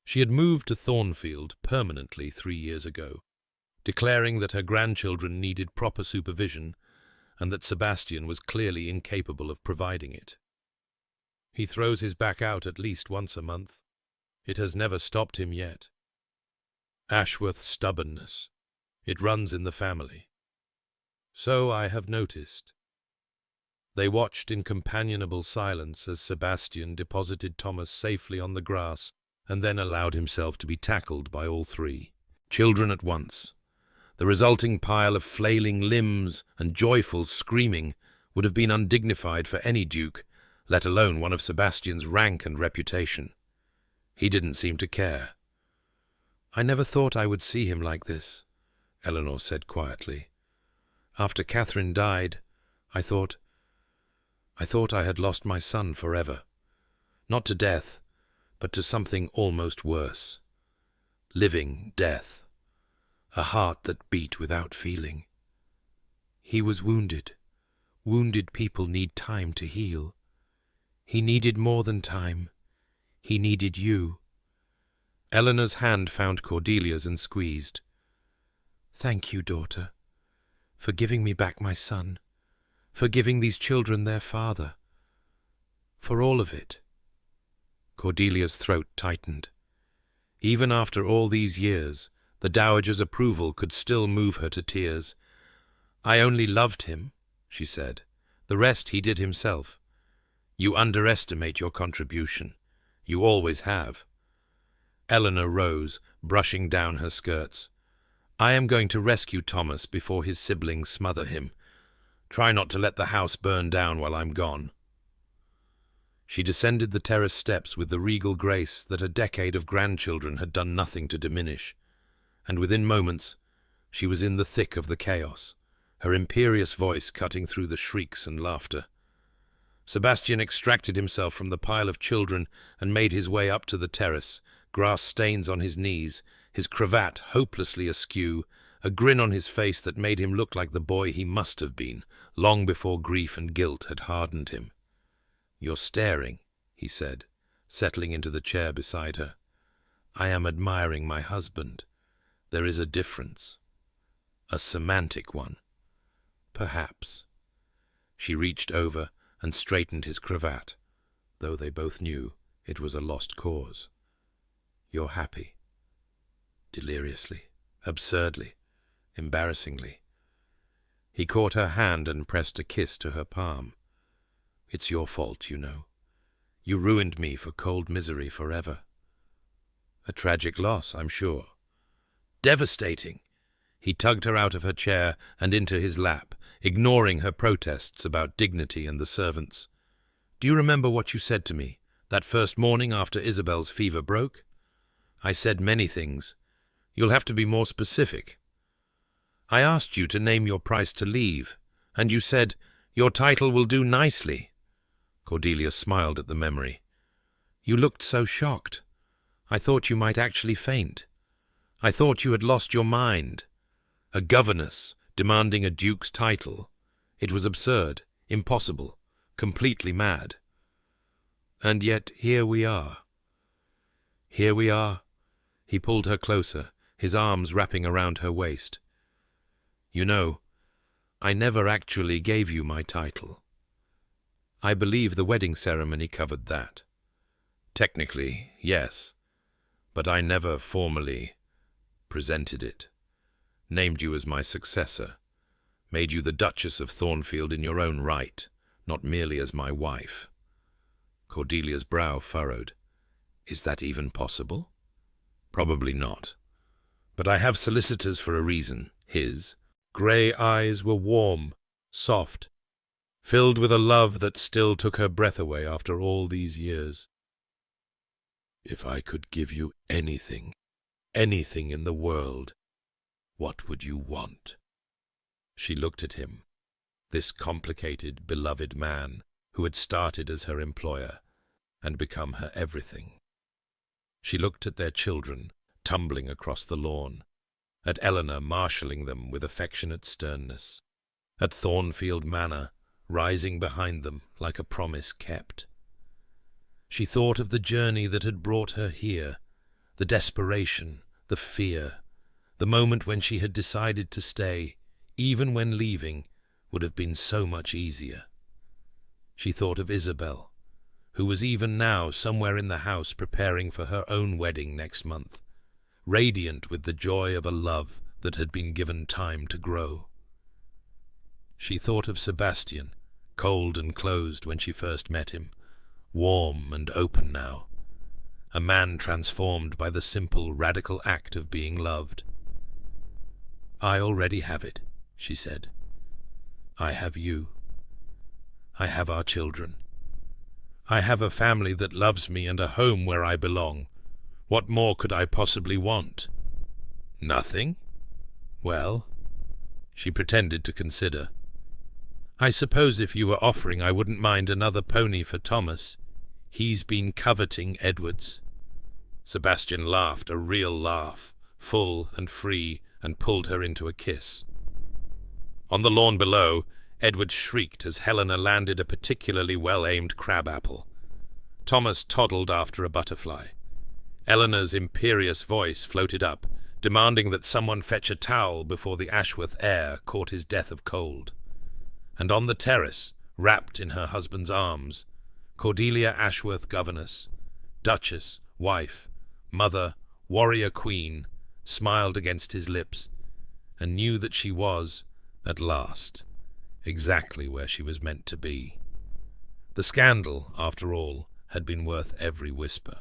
She had moved to Thornfield permanently 3 years ago, declaring that her grandchildren needed proper supervision and that Sebastian was clearly incapable of providing it. "He throws his back out at least once a month. It has never stopped him yet. Ashworth's stubbornness. It runs in the family." "So I have noticed." They watched in companionable silence as Sebastian deposited Thomas safely on the grass and then allowed himself to be tackled by all 3 children at once. The resulting pile of flailing limbs and joyful screaming would have been undignified for any duke, let alone one of Sebastian's rank and reputation. He didn't seem to care. "I never thought I would see him like this," Eleanor said quietly. "After Catherine died, I thought I had lost my son forever. Not to death, but to something almost worse. Living death. A heart that beat without feeling. He was wounded. Wounded people need time to heal. He needed more than time. He needed you." Eleanor's hand found Cordelia's and squeezed. "Thank you, daughter, for giving me back my son, for giving these children their father, for all of it." Cordelia's throat tightened. Even after all these years, the Dowager's approval could still move her to tears. "I only loved him," she said. "The rest he did himself. You underestimate your contribution. You always have." Eleanor rose, brushing down her skirts. "I am going to rescue Thomas before his siblings smother him. Try not to let the house burn down while I'm gone." She descended the terrace steps with the regal grace that a decade of grandchildren had done nothing to diminish, and within moments she was in the thick of the chaos, her imperious voice cutting through the shrieks and laughter. Sebastian extracted himself from the pile of children and made his way up to the terrace, grass stains on his knees, his cravat hopelessly askew, a grin on his face that made him look like the boy he must have been, long before grief and guilt had hardened him. "You're staring," he said, settling into the chair beside her. "I am admiring my husband. There is a difference. A semantic one. Perhaps." She reached over and straightened his cravat. though they both knew it was a lost cause. "You're happy." Deliriously, absurdly, embarrassingly. He caught her hand and pressed a kiss to her palm. "It's your fault, you know. You ruined me for cold misery forever." "A tragic loss, I'm sure." "Devastating." He tugged her out of her chair and into his lap, ignoring her protests about dignity and the servants. "Do you remember what you said to me, that first morning after Isabel's fever broke?" "I said many things. You'll have to be more specific." "I asked you to name your price to leave, and you said, 'Your title will do nicely.'" Cordelia smiled at the memory. "You looked so shocked. I thought you might actually faint. I thought you had lost your mind. A governess demanding a duke's title. It was absurd, impossible, completely mad. And yet here we are." "Here we are." He pulled her closer, his arms wrapping around her waist. "You know, I never actually gave you my title. I believe the wedding ceremony covered that. Technically, yes, but I never formally presented it. Named you as my successor, made you the Duchess of Thornfield in your own right, not merely as my wife." Cordelia's brow furrowed. "Is that even possible?" "Probably not. But I have solicitors for a reason." His grey eyes were warm, soft, filled with a love that still took her breath away after all these years. "If I could give you anything, anything in the world, what would you want?" She looked at him, this complicated, beloved man who had started as her employer and become her everything. She looked at their children tumbling across the lawn, at Eleanor marshalling them with affectionate sternness, at Thornfield Manor rising behind them like a promise kept. She thought of the journey that had brought her here, the desperation, the fear, the moment when she had decided to stay, even when leaving would have been so much easier. She thought of Isabel, who was even now somewhere in the house preparing for her own wedding next month, radiant with the joy of a love that had been given time to grow. She thought of Sebastian, cold and closed when she first met him, warm and open now, a man transformed by the simple, radical act of being loved. "I already have it," she said. "I have you. I have our children. I have a family that loves me and a home where I belong. What more could I possibly want?" "Nothing?" "Well," she pretended to consider. "I suppose if you were offering I wouldn't mind another pony for Thomas. He's been coveting Edward's." Sebastian laughed, a real laugh, full and free, and pulled her into a kiss. On the lawn below, Edward shrieked as Helena landed a particularly well-aimed crab-apple. Thomas toddled after a butterfly. Eleanor's imperious voice floated up, demanding that someone fetch a towel before the Ashworth heir caught his death of cold. And on the terrace, wrapped in her husband's arms, Cordelia Ashworth, governess, Duchess, wife, mother, warrior queen, smiled against his lips, and knew that she was, at last, exactly where she was meant to be. The scandal, after all, had been worth every whisper.